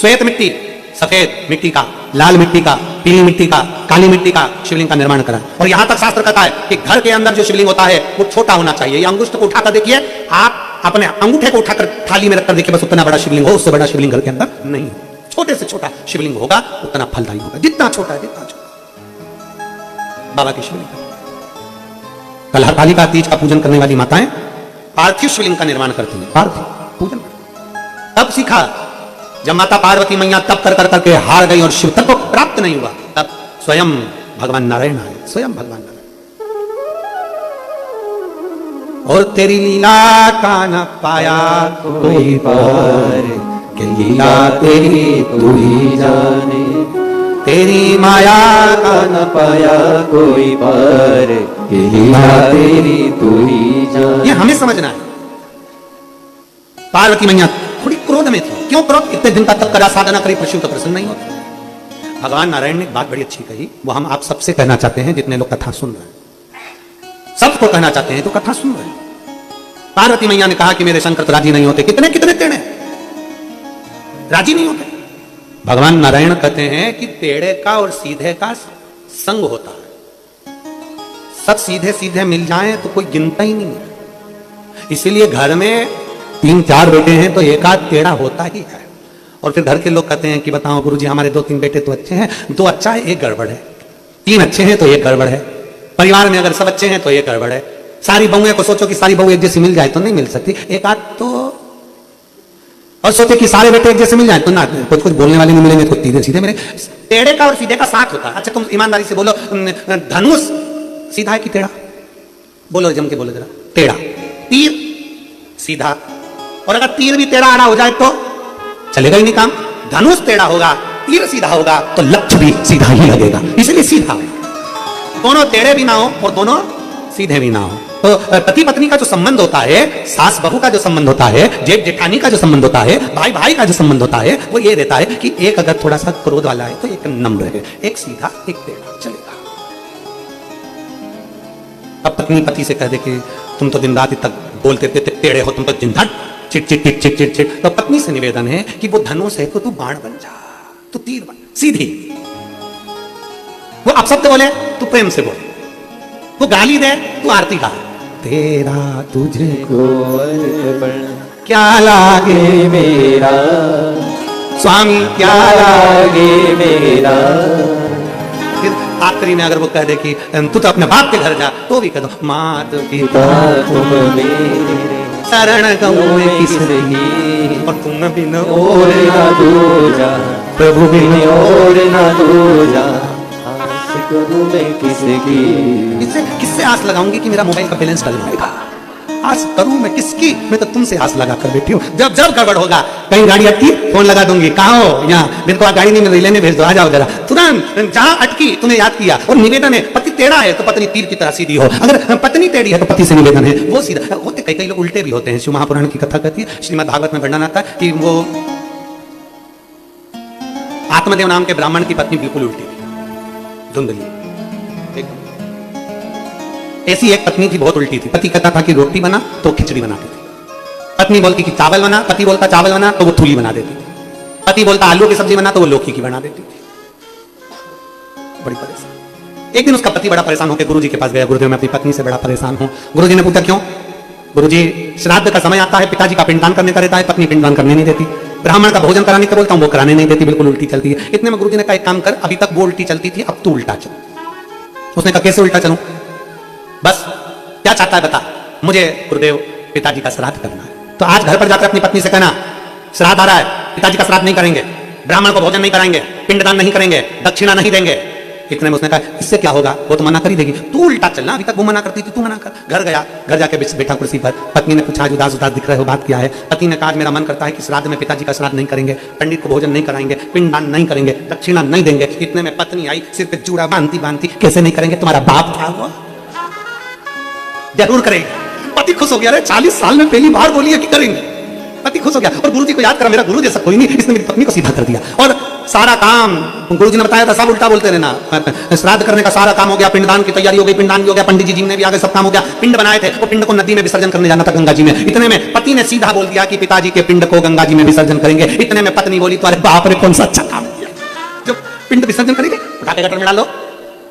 श्वेत मिट्टी, सफेद मिट्टी का, लाल मिट्टी का, पीली मिट्टी का, काली मिट्टी का शिवलिंग का निर्माण करा। और यहां तक शास्त्र कहता है कि घर के अंदर जो शिवलिंग होता है वो छोटा होना चाहिए। ये अंगुष्ठ को उठाकर देखिए, आप अपने अंगूठे को उठाकर थाली में रखकर देखिए, बस उतना बड़ा शिवलिंग हो, उससे बड़ा शिवलिंग घर के अंदर नहीं हो। छोटे से छोटा शिवलिंग होगा उतना फलदायी होगा, जितना छोटा है जितना छोटा। बाबा की शिवलिंग कल हरतालिका तीज का पूजन करने वाली माताएं पार्थिव शिवलिंग का निर्माण करती हैं, पार्थिव पूजन करती। तब सीखा जब माता पार्वती मैया तप कर करके हार गई और शिव तत्व को प्राप्त नहीं हुआ, तब स्वयं भगवान नारायण आए, स्वयं भगवान नारायण। और तेरी लीला का न पाया कोई पार, कि लीला तेरी तू ही जाने, तेरी माया का न पाया कोई पार, कि लीला तेरी तू ही जाने। ये हमें समझना है। पार्वती मैया थोड़ी क्रोध में थी। क्यों क्रोध? इतने दिन का तप करा, साधना करी, पर शिव तो प्रसन्न नहीं होता। भगवान नारायण ने एक बात बड़ी अच्छी कही, वो हम आप सबसे कहना चाहते हैं जितने लोग कथा सुन रहे हैं, सबको कहना चाहते हैं तो कथा सुन रहे हैं। पार्वती मैया ने कहा कि मेरे शंकर तो राजी नहीं होते, कितने कितने टेढ़े राजी नहीं होते। भगवान नारायण कहते हैं कि टेढ़े का और सीधे का संग होता है, सब सीधे सीधे मिल जाएं तो कोई गिनता ही नहीं है। इसीलिए घर में 3-4 बेटे हैं तो एक आध टेढ़ा होता ही है। और फिर घर के लोग कहते हैं कि बताओ गुरुजी हमारे 2-3 बेटे तो अच्छे हैं, 2 अच्छा है 1 गड़बड़ है, 3 अच्छे हैं तो 1 गड़बड़ है। परिवार में अगर सब अच्छे हैं तो 1 गड़बड़ है। सारी बहुएं को सोचो कि सारी बहु एक जैसी मिल जाए तो नहीं मिल सकती, एक आध तो, और सोचे कि सारे बेटे एक जैसे मिल जाए तो ना, कुछ कुछ बोलने वाले नहीं मिलेंगे, कुछ सीधे सीधे मेरे। टेढ़े का और सीधे का साथ होता है। अच्छा तुम ईमानदारी से बोलो, धनुष सीधा है कि टेढ़ा? बोलो जम के बोलो जरा। टेढ़ा। तीर सीधा, और अगर तीर भी टेढ़ा आड़ा हो जाए तो चलेगा ही नहीं काम। धनुष टेढ़ा होगा, तीर सीधा होगा तो लक्ष्य भी सीधा ही लगेगा, इसलिए सीधा है। दोनों टेढ़े भी ना हो और दोनों सीधे भी ना हो। तो पति पत्नी का जो संबंध होता है, सास बहू का जो संबंध होता है, जेठ जेठानी का जो संबंध होता है, भाई भाई का जो संबंध होता है, वो ये रहता है कि एक अगर थोड़ा सा क्रोध वाला है तो एक नम्र है, एक सीधा एक टेढ़ा, चलेगा। अब पत्नी पति से कह दे कि तुम तो दिन रात तक बोलते थे टेढ़े हो, तुम तो दिन रात chit chit chit chit chit chit, तो पत्नी से निवेदन है कि वो धनुष है तो तू बाण बन जा, तू तीर बन, सीधी। वो अपशब्द बोले तू प्रेम से बोले, वो गाली दे तू आरती गा। तेरा तुझको अर्पण क्या लागे मेरा स्वामी, क्या लागे मेरा। फिर आखिरी में अगर वो कह दे कि तू तो अपने बाप के घर जा, तो भी कह दो मात पिता तुम मेरे शरण गौए किसकी, और तुम बिन और ना दूजा, प्रभु बिन और ना दूजा, आस करूं मैं किसकी। किससे आस लगाऊंगी कि मेरा मोबाइल का बैलेंस डल जाएगा? आस करूं मैं किसकी? मैं तो तुमसे आस लगा कर बैठी हूँ। जब जब गड़बड़ होगा, कहीं गाड़ी अटकी, फोन लगा दूंगी, कहाँ हो? यहाँ, मेरे को गाड़ी नहीं मिल रही, लेने भेज दो, आ जाओ जरा। तुरंत जहां अटकी तुम्हें याद किया। और निवेदन है, पति टेढ़ा है तो पत्नी तीर की तरह सीधी हो, अगर पत्नी टेढ़ी है तो पति से निवेदन है वो सीधा होते। कई लोग उल्टे भी होते हैं। शिव महापुराण की कथा कहती है, श्रीमद् भागवत में वर्णन आता है कि वो आत्मदेव नाम के ब्राह्मण की पत्नी बिल्कुल उल्टी थी, धुंधली। ऐसी एक पत्नी थी, बहुत उल्टी थी। पति कहता था कि रोटी बना तो खिचड़ी बनाती थी, पत्नी बोलती कि चावल बना, पति बोलता चावल बना तो वो थूली बना देती थी, पति बोलता आलू की सब्जी बना तो वो लौकी की बना देती थी। बड़ी परेशान। एक दिन उसका पति बड़ा परेशान होकर गुरुजी के पास गया, गुरुदेव मैं अपनी पत्नी से बड़ा परेशान हूं। गुरुजी ने पूछा क्यों? गुरुजी श्राद्ध का समय आता है, पिताजी का पिंडदान करने का रहता है, पत्नी पिंडदान करने नहीं देती, ब्राह्मण का भोजन कराने का बोलता हूं वो कराने नहीं देती, बिल्कुल उल्टी चलती है। इतने में गुरुजी ने कहा एक काम कर, अभी तक वो उल्टी चलती थी, अब तू उल्टा चल। उसने कहा कैसे उल्टा चलूं? बस क्या चाहता है बता। मुझे गुरुदेव पिताजी का श्राद्ध करना है। तो आज घर पर जाकर अपनी पत्नी से कहना श्राद्ध आ रहा है, पिताजी का श्राद्ध नहीं करेंगे, ब्राह्मण को भोजन नहीं कराएंगे, पिंडदान नहीं करेंगे, दक्षिणा नहीं देंगे। इतने में उसने कहा इससे क्या होगा, वो तो मना कर ही देगी, तू उल्टा चलना, अभी तक वो मना करती थी, तू मना कर। घर गया, घर जाके बैठा कुर्सी पर। पत्नी ने पूछा आज उदास उदास दिख रहे हो, बात क्या है? पति ने कहा मेरा मन करता है कि श्राद्ध में पिताजी का श्राद्ध नहीं करेंगे, पंडित को भोजन नहीं कराएंगे, पिंडदान नहीं करेंगे, दक्षिणा नहीं देंगे। इतने में पत्नी आई, सिर पे जूड़ा बांधती बांधती, कैसे नहीं करेंगे, तुम्हारा बाप था वो, जरूर करेंगे। पति खुश हो गया, अरे 40 साल में पहली बार बोली है कि करेंगे। पति खुश हो गया और गुरुजी को याद करा, मेरा गुरु जैसा कोई नहीं, इसने मेरी पत्नी को सीधा कर दिया। और सारा काम गुरुजी ने बताया था, सब उल्टा बोलते रहना। श्राद्ध करने का सारा काम हो गया, पिंडदान की तैयारी हो गई, पिंडदान भी हो गया, पंडित जी ने भी आ गए, सब काम हो गया। पिंड बनाए थे, वो पिंड को नदी में विसर्जन करने जाना था, गंगा जी में। इतने में पति ने सीधा बोल दिया कि पिताजी के पिंड को गंगा जी में विसर्जन करेंगे। इतने में पत्नी बोली तो अरे बाप रे कौन सा अच्छा काम किया, जो पिंड विसर्जन करेंगे उठा के गटर में डालो।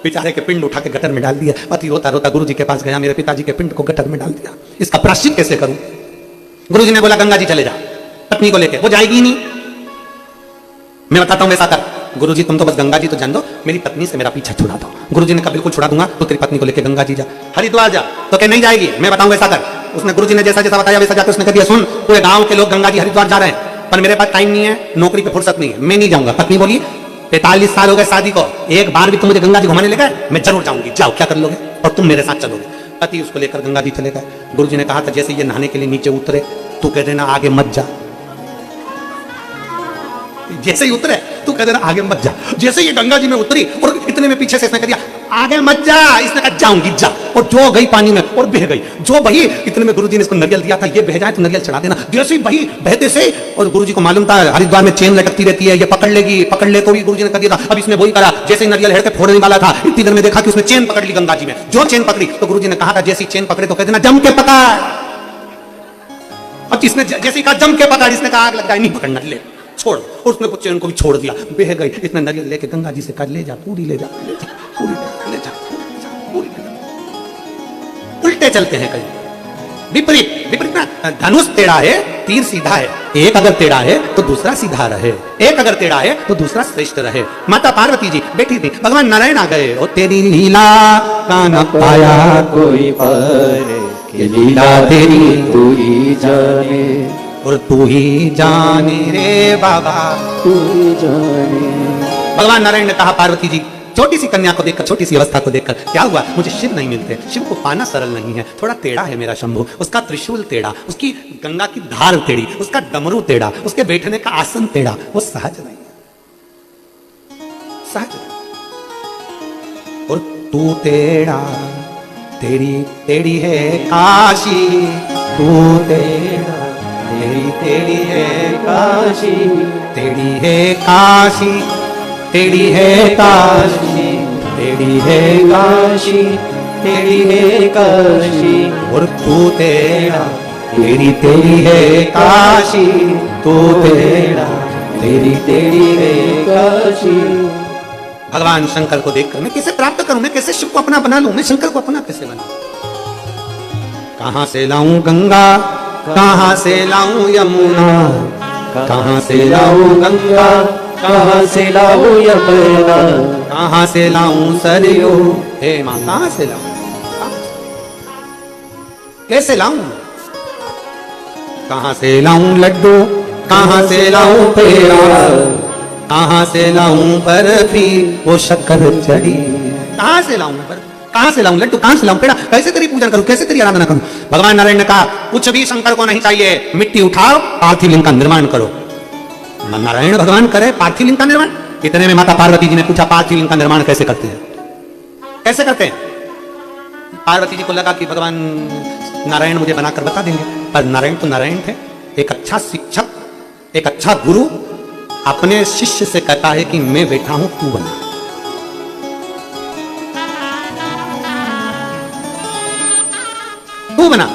बेचारे के पिंड उठा के गटर में डाल दिया। पति रोता रोता गुरुजी के पास गया, मेरे पिताजी के पिंड को गटर में डाल दिया, इसका प्रायश्चित कैसे करूं? गुरुजी ने बोला गंगा जी चले जा, पत्नी को लेके। वो जाएगी नहीं, मैं बताता हूं वैसा कर। गुरुजी तुम तो बस गंगा जी तो जान दो, मेरी पत्नी से मेरा पीछा छुड़ा दो। गुरुजी ने कहा बिल्कुल छुड़ा दूंगा, तो तेरी पत्नी को लेके गंगा जी जा, हरिद्वार जा। तो क्या नहीं जाएगी? मैं बताऊं वैसा कर। उसने गुरुजी ने जैसा जैसा बताया वैसा जाकर उसने कह दिया सुन, पूरे गांव के लोग गंगा जी हरिद्वार जा रहे हैं, पर मेरे पास टाइम नहीं है, नौकरी पे फुर्सत नहीं है, मैं नहीं जाऊंगा। पत्नी बोली 45 साल हो गए शादी को, एक बार भी तुम मुझे गंगा जी घुमाने ले गए? मैं जरूर जाऊंगी। जाओ, क्या कर लोगे? और तुम मेरे साथ चलोगे। पति उसको लेकर गंगा जी चले गए। गुरुजी ने कहा था जैसे ये नहाने के लिए नीचे उतरे तू कह देना आगे मत जा, जैसे ही उतरे तू कह देना आगे मत जा। जैसे ये गंगा जी में उतरी और इतने में पीछे से इसने कह दिया आगे मत जा। इसने कहा जाऊंगी, जा। और जो गई पानी में और बह गई। जो बही, इतने में गुरुजी ने इसको नारियल दिया था, ये बह जाए तो नारियल चढ़ा देना। जैसे ही बही, बहते से, और गुरुजी को मालूम था हरिद्वार में चेन लटकती रहती है, ये पकड़ लेगी, पकड़ ले, तो भी गुरुजी ने कर दिया था। अब इसने वही करा, जैसे ही नारियल हेड़ के फोड़ने वाला था, इतनी देर में देखा कि उसने चेन पकड़ ली गंगा जी में। जो चेन पकड़ी तो गुरुजी ने कहा था जैसी चेन पकड़े तो कह देना जम के पकड़। अब इसने जैसे ही कहा जम के पकड़, इसने कहा आग लग जाए, नहीं पकड़ना, ले छोड़। और उसने चेन को भी छोड़ दिया, बह गई। इतने नारियल लेके गंगा जी से कहा ले जा, पूरी ले जा, ले जा, पूरी ले जा, पूरी ले जा। उल्टे चलते हैं कहीं, विपरीत। विपरीत ना, धनुष टेढ़ा है, तीर सीधा है। एक अगर टेढ़ा है तो दूसरा सीधा रहे, एक अगर टेढ़ा है तो दूसरा श्रेष्ठ रहे। माता पार्वती जी बैठी थी, भगवान नारायण आ गए। और तेरी लीला का न पाया कोई पार, ये लीला तेरी तू ही जाने, और तू ही जाने रे बाबा, तू ही जाने। भगवान नारायण ने कहा पार्वती जी, छोटी सी कन्या को देखकर, छोटी सी अवस्था को देखकर क्या हुआ, मुझे शिव नहीं मिलते, शिव को पाना सरल नहीं है, थोड़ा टेढ़ा है मेरा शंभु, उसका त्रिशूल टेढ़ा, उसकी गंगा की धार टेढ़ी, उसका डमरू टेढ़ा, उसके बैठने का आसन टेढ़ा, वो सहज नहीं है, सहज नहीं। और तू टेढ़ा, तेरी टेढ़ी है काशी, तू टेढ़ा, तेरी टेढ़ी है काशी, टेढ़ी है काशी, टेढ़ी है काशी, टेढ़ी है काशी, टेढ़ी है काशी। और तू टेढ़ा, तेरी टेढ़ी है काशी, तू टेढ़ा, तेरी टेढ़ी है काशी। भगवान शंकर को देखकर मैं कैसे प्राप्त करूं, मैं कैसे शिव को अपना बना लूं, मैं शंकर को अपना कैसे बनाऊं? कहां से लाऊं गंगा, कहां से लाऊं यमुना, कहां से लाऊं गंगा, कहां से लाऊं यमुना, कहां से लाऊं सरयू, हे मां कहां से लाऊं, कैसे लाऊं? कहां से लाऊं लड्डू, कहां से लाऊं पेड़ा, कहां से लाऊं बर्फी वो शक्कर चढ़ी, कहां से लाऊं बर्फी, कहां से लाऊं लड्डू, कहां से लाऊं पेड़ा, कैसे तेरी पूजन करूं, कैसे तेरी आराधना करूं? भगवान नारायण ने कहा कुछ भी शंकर को नहीं चाहिए, मिट्टी उठाओ, पार्थिव लिंग का निर्माण करो। नारायण भगवान करे पार्थिव लिंग का निर्माण। इतने में माता पार्वती जी ने पूछा पार्थिव लिंग का निर्माण कैसे करते हैं, कैसे करते हैं? पार्वती जी को लगा कि भगवान नारायण मुझे बनाकर बता देंगे, पर नारायण तो नारायण थे। एक अच्छा शिक्षक, एक अच्छा गुरु अपने शिष्य से कहता है कि मैं बैठा हूं, तू बना। तू बना।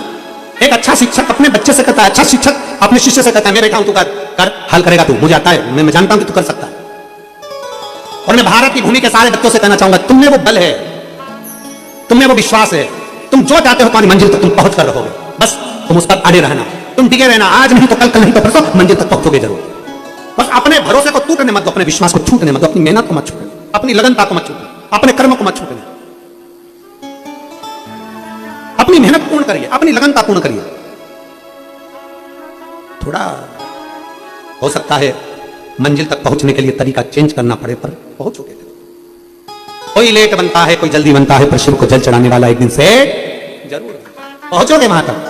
एक अच्छा शिक्षक अपने बच्चे से कहता है, अच्छा शिक्षक अपने शिष्य से कहता है मैं बैठा हूं, तू कर, हल करेगा तू, मुझे आता है, मैं जानता हूं कि तू कर सकता है। और मैं भारत की भूमि के सारे बच्चों से कहना चाहूंगा, तुम में वो बल है, तुम में वो विश्वास है, तुम जो चाहते हो तुम्हारी मंजिल तक तुम पहुंच कर रहोगे, बस तुम उस पर अड़े रहना, तुम टिके रहना, आज नहीं तो कल, कल नहीं तो परसों मंजिल तक पहुंचोगे जरूर। बस अपने भरोसे को टूटने मत दो, अपने विश्वास को छूटने मत दो, अपनी मेहनत को मत छूटने, अपनी लगनता को मत छूटने, अपने कर्म को मत छूटने, अपनी मेहनत पूर्ण करिए, अपनी लगनता पूर्ण करिए। थोड़ा हो सकता है मंजिल तक पहुंचने के लिए तरीका चेंज करना पड़े, पर पहुंचोगे। कोई लेट बनता है, कोई जल्दी बनता है, पर शिव को जल चढ़ाने वाला एक दिन से जरूर पहुंचोगे वहां तक।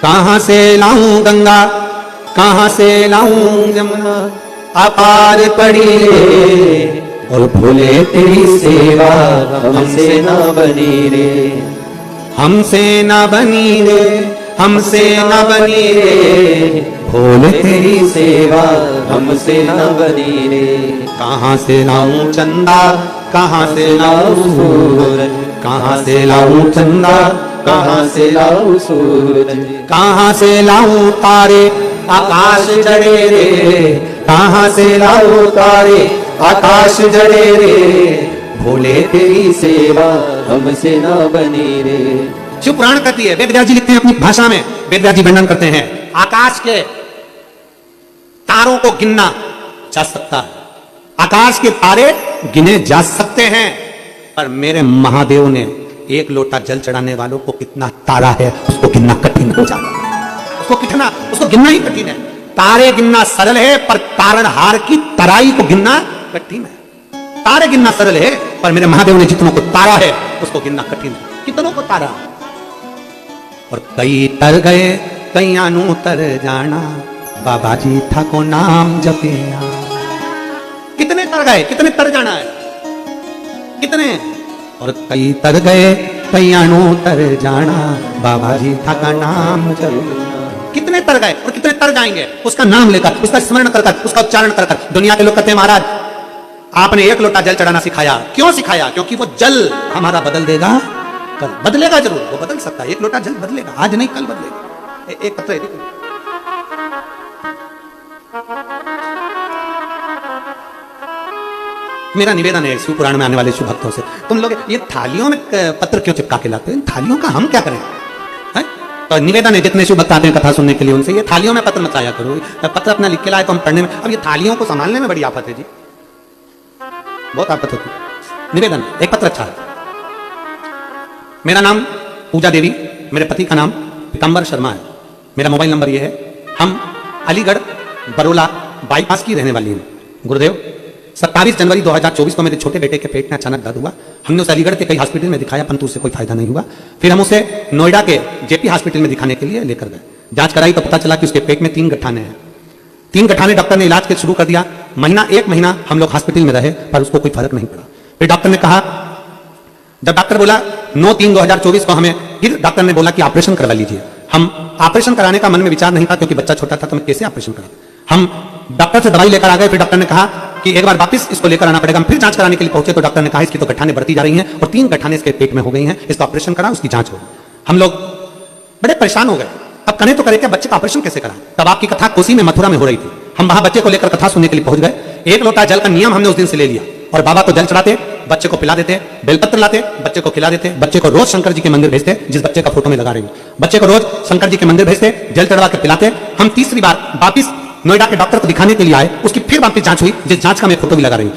कहां से लाऊं गंगा, कहां से लाऊं यमुना, अपार पड़ी रे, और भूले तेरी सेवा हमसे ना बनी रे, हमसे ना बनी रे, हमसे ना बनी रे, भूले तेरी सेवा हमसे ना बनी रे। कहां से लाऊं चंदा, कहां से लाऊं सूरज, कहां से लाऊं चंदा, कहां से लाऊं सूरज, कहां से लाऊं तारे, आकाश जड़े रे, कहां से लाऊं तारे, आकाश जड़े रे, भूले तेरी सेवा हमसे ना बनी रे। शिव पुराण कहती है, वेद व्यास जी लिखते हैं अपनी भाषा में, वेद व्यास जी वर्णन करते हैं, आकाश के तारों को गिनना जा सकता है, आकाश के तारे गिने जा सकते हैं, पर मेरे महादेव ने एक लोटा जल चढ़ाने वालों को कितना तारा है उसको गिनना कठिन हो जाता है, उसको गिनना ही कठिन है। तारे गिनना सरल है, पर तारणहार की तराई को गिनना कठिन है। तारे गिनना सरल है, पर मेरे महादेव ने जितनों को तारा है उसको गिनना कठिन है, कितनों को तारा। और कई तर गए कईयां नू तर जाना, बाबा जी था को नाम जपिया, कितने तर गए, कितने तर जाना है, कितने? और कई तर गए कई अणु तर जाना, बाबा जी था का नाम जरूर। कितने तर गए और कितने तर जाएंगे उसका नाम लेकर, उसका स्मरण कर कर, उसका उच्चारण कर कर। दुनिया के लोग कहते हैं महाराज आपने एक लोटा जल चढ़ाना सिखाया। क्यों सिखाया? क्योंकि वो जल हमारा बदल देगा कल। बदलेगा जरूर, वो बदल सकता है, एक लोटा जल बदलेगा, आज नहीं कल बदलेगा। एक पत्र मेरा निवेदन है शिव पुराण में आने वाले शिव भक्तों से, तुम लोग ये थालियों में पत्र क्यों चिपका के लाते हो? इन थालियों का हम क्या करें? है? तो निवेदन है जितने शिव भक्त आते हैं कथा सुनने के लिए उनसे, ये थालियों में पत्र मत लाया करो। पत्र अपना लिख के लाए तो हम पढ़ने में, अब ये थालियों को संभालने में बड़ी आफत है जी, बहुत आफत होती है। निवेदन, एक पत्र अच्छा है। मेरा नाम पूजा देवी, मेरे पति का नाम पीतांबर शर्मा है, मेरा मोबाइल नंबर ये है। हम अलीगढ़ बरोला बाईपास की रहने वाली हैं। गुरुदेव 27 जनवरी 2024 को मेरे छोटे बेटे के पेट में अचानक दर्द हुआ। हमने उसे अलीगढ़ के कई हॉस्पिटल में दिखाया परंतु उससे कोई फायदा नहीं हुआ। फिर हम उसे नोएडा के जेपी हॉस्पिटल में दिखाने के लिए लेकर गए। जांच कराई तो पता चला कि उसके पेट में 3 गठाने हैं। 3 गठाने डॉक्टर ने इलाज के शुरू कर दिया। एक महीना हम लोग हॉस्पिटल में रहे पर उसको कोई फर्क नहीं पड़ा। फिर डॉक्टर ने कहा, जब डॉक्टर बोला 9/3/2024 को हमें, फिर डॉक्टर ने बोला कि ऑपरेशन करवा लीजिए। हम ऑपरेशन कराने का मन में विचार नहीं था क्योंकि बच्चा छोटा था तो मैं कैसे ऑपरेशन करा। हम डॉक्टर से दवाई लेकर आ गए। फिर डॉक्टर ने कहा कि एक बार वापस इसको लेकर आना पड़ेगा। हम फिर जांच कराने के लिए पहुंचे तो डॉक्टर ने कहा इसकी तो गठाने बढ़ती जा रही हैं और 3 गठाने इसके पेट में हो गई हैं, इसका ऑपरेशन करा, उसकी जांच हो। हम लोग बड़े परेशान हो गए, अब करें तो करें क्या, बच्चे का ऑपरेशन कैसे करा। तब आपकी कथा कोसी में मथुरा में हो रही थी। हम वहां बच्चे को लेकर कथा सुनने के लिए पहुंच गए। 1 लोटा जल का नियम हमने उस दिन से ले लिया और बाबा को जल चढ़ाते, बच्चे को पिला देते, बेलपत्र लाते, बच्चे को खिला देते, बच्चे को रोज शंकर जी के मंदिर भेजते, जिस बच्चे का फोटो में लगा रही हूं, बच्चे को रोज शंकर जी के मंदिर भेजते, जल चढ़वा के पिलाते। हम तीसरी बार वापिस नोएडा के डॉक्टर को दिखाने के लिए आए, उसकी फिर वापिस जांच हुई, जिस जांच का मैं फोटो भी लगा रही हूं।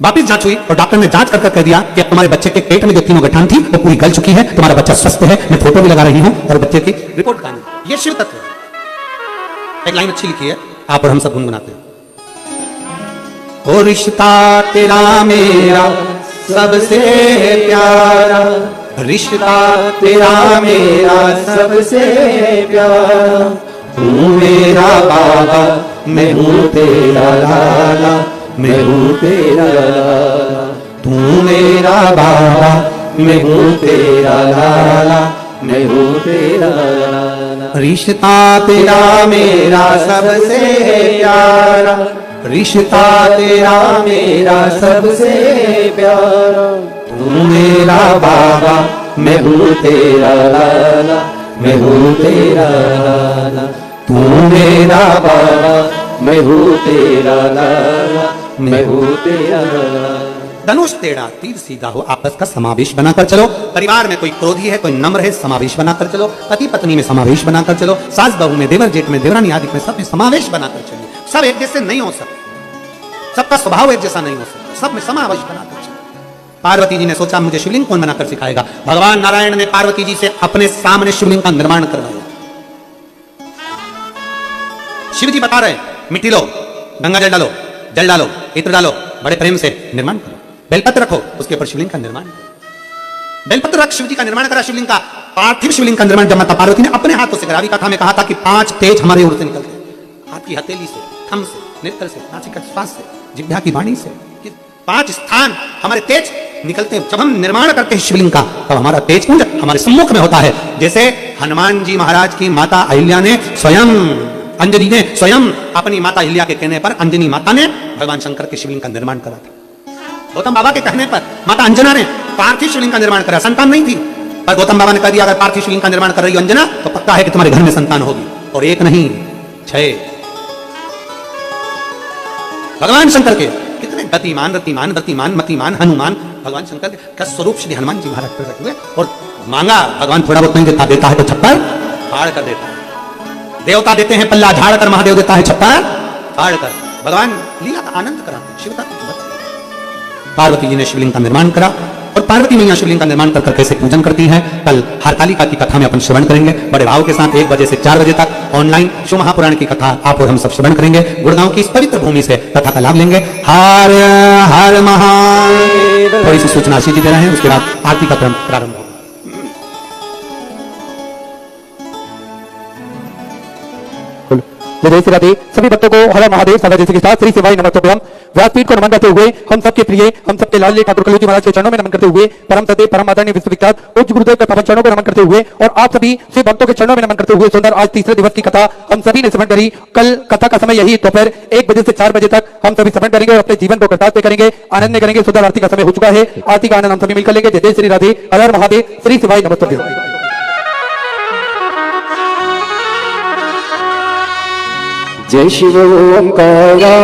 वापिस जांच हुई और डॉक्टर ने जांच कर कह दिया कि तुम्हारे बच्चे के पेट में जो 3 गठान थी वो पूरी गल चुकी है, तुम्हारा बच्चा स्वस्थ है। मैं फोटो भी लगा रही हूं और बच्चे की रिपोर्ट का नहीं। ये शिव तत्व है। एक लाइन अच्छी लिखी है, आप और हम सब गुनगुनाते हैं। ओ रिश्ता तेरा मेरा सबसे प्यारा, रिश्ता तेरा मेरा सबसे प्यारा, तू मेरा बाबा मैं हूँ तेरा लाला, मैं हूँ तेरा लाला, तू मेरा बाबा मैं हूँ तेरा लाला, मैं हूँ तेरा लाला। रिश्ता तेरा मेरा सबसे प्यारा, रिश्ता तेरा मेरा सबसे प्यारा, तू मेरा बाबा मैं हूँ तेरा लाला, मैं हूँ तेरा लाला, तू मेरा बाबा मैं हूँ तेरा लाला, मैं हूँ तेरा लाला। धनुष टेढ़ा तीर सीधा हो, आपस का समावेश बनाकर चलो। परिवार में कोई क्रोधी है, कोई नम्र है, समावेश बनाकर चलो। पति पत्नी में समावेश बनाकर चलो। सास बहू में, देवर जेठ में, देवरानी आदि में, सब में समावेश बनाकर चलिए। सब एक जैसे नहीं हो सकते, सबका स्वभाव एक जैसा नहीं हो सकता, सब में समावेश बनाकर चलिए। पार्वती जी ने सोचा मुझे शिवलिंग कौन बनाकर सिखाएगा। भगवान नारायण ने पार्वती जी से अपने सामने शिवलिंग का निर्माण करवाया। शिव जी बता रहे मिट्टी लो, गंगा जल डालो, इत्र डालो, बड़े प्रेम से निर्माण करो। बेलपत्र रखो, उसके ऊपर शिवलिंग का निर्माण करो। बेलपत्र रख, शिव जी का निर्माण करा। शिवलिंग का, पार्थिव शिवलिंग का निर्माण जब माता पार्वती ने अपने हाथों से करा। अभी कथा में कहा था कि 5 तेज हमारे ओर से निकलते हैं, हाथ की हथेली से, थंब से, नेत्र से, नासिका श्वास से, जिह्वा की वाणी से, 5 स्थान हमारे तेज निकलते हैं। जब हम निर्माण करते हैं शिवलिंग का तब हमारा तेज पुंज हमारे सम्मुख में होता है। जैसे हनुमान जी महाराज की माता अहिल्या ने स्वयं, अंजनी ने स्वयं अपनी माता अहिल्या के कहने पर अंजनी माता ने भगवान शंकर के शिवलिंग का निर्माण करा था। गौतम बाबा के कहने पर माता अंजना ने पार्थिव शिवलिंग का निर्माण करा। संतान नहीं थी पर गौतम बाबा ने कह दिया अगर पार्थिव शिवलिंग का निर्माण कर रही हो अंजना तो पक्का है कि तुम्हारे घर में संतान होगी। और 1 नहीं 6। भगवान शंकर के कितने गतिमान, रतिमान, रतिमान, मतिमान हनुमान भगवान शंकर का स्वरूप श्री हनुमान जी महाराज प्रकट हुए। और मांगा भगवान थोड़ा बहुत नहीं देता, देता है तो छप्पर फाड़ कर देता है। देवता देते हैं पल्ला झाड़ कर, महादेव देता है छप्पर फाड़ कर। भगवान लीला का आनंद कराते हैं, शिवता। पार्वती जी ने शिवलिंग का निर्माण करा और पार्वती मैया शिवलिंग का निर्माण कर कैसे पूजन करती हैं कल हरतालिका की कथा में अपन श्रवण करेंगे। बड़े भाव के साथ 1 बजे से 4 बजे तक ऑनलाइन शिव महापुराण की कथा आप और हम सब श्रवण करेंगे। गुड़गांव की इस पवित्र भूमि से कथा का लाभ लेंगे। हर हर महादेव। थोड़ी सी सूचना आशीष जी दे रहे हैं, उसके बाद आरती का प्रारंभ होगा। जय श्री राधे। सभी भक्तों को हर हर महादेव सदा जैसे के साथ श्री शिवाय नमस्तुभ्यम। व्यासपीठ को नमन करते हुए हम सबके प्रिय, हम सबके लाडले ठाकुर कलयुगी महाराज के चरणों में नमन करते हुए, परम सदैव परम आदरणीय विश्वविख्यात पूज्य गुरुदेव के पावन चरणों को नमन करते हुए और आप सभी शिव भक्तों के चरणों में नमन करते हुए सुंदर आज तीसरे दिवस की कथा हम सभी ने श्रवण करी। कल कथा का समय यही दोपहर 1 बजे से 4 बजे तक हम सभी श्रवण करेंगे और अपने जीवन को कृतार्थ करेंगे, आनंद में करेंगे। सुंदर आरती का समय हो चुका है, आरती का आनंद हम सभी मिलकर लेंगे। जय श्री राधे, हर हर महादेव, श्री शिवाय नमस्तुभ्यम। जय शिव ओंकारा,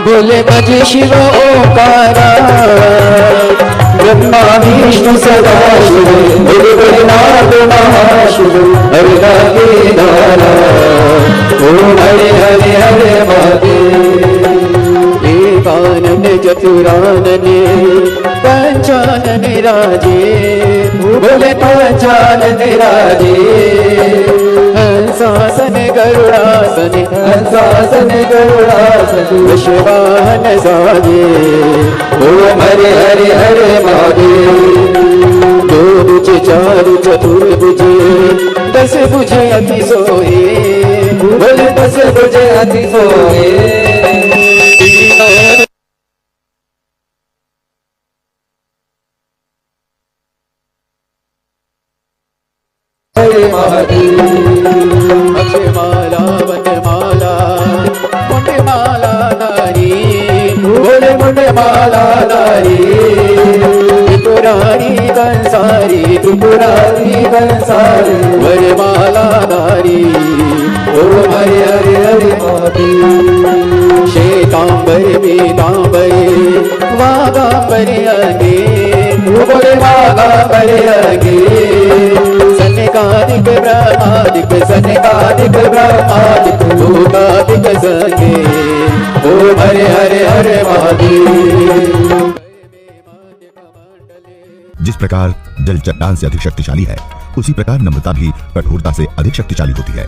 बोले भजे शिव ओंकारा। ब्रह्मा विष्णु सदा शिव, गुरुनाथ महाशिव, हरि रागे नारा। ओम हरे हरे हरे महादेव। एकानन चतुरानन पंचानन राजे, बोले पंचानन राजे। हंसासन गरुड़ासन, हंसासन गरुड़ासन, विश्ववाहन साजे। ओम हरे हरे हरे महादेव। दो भुज चारु चतुर्भुज, 10 भुज अति सोए, बोले 10 भुज अति सोए। हरे महादेव। अक्षमाला वनमाला, मुंडमाला नारी, बोले मुंडमाला नारी। त्रिपुरारी कंसारी, त्रिपुरारी कंसारी, वरमाला नारी। ओम हरे हरे हरे महादेव। श्वेतांबर पीतांबर, वागांबर आगे, बोले वागांबर आगे। सनकादिक ब्रह्मादिक, सनकादिक ब्रह्मादिक, लोकादिक संगे। ओम हरे हरे हरे महादेव। जिस प्रकार जल चट्टान से अधिक शक्तिशाली है, उसी प्रकार नम्रता भी कठोरता से अधिक शक्तिशाली होती है।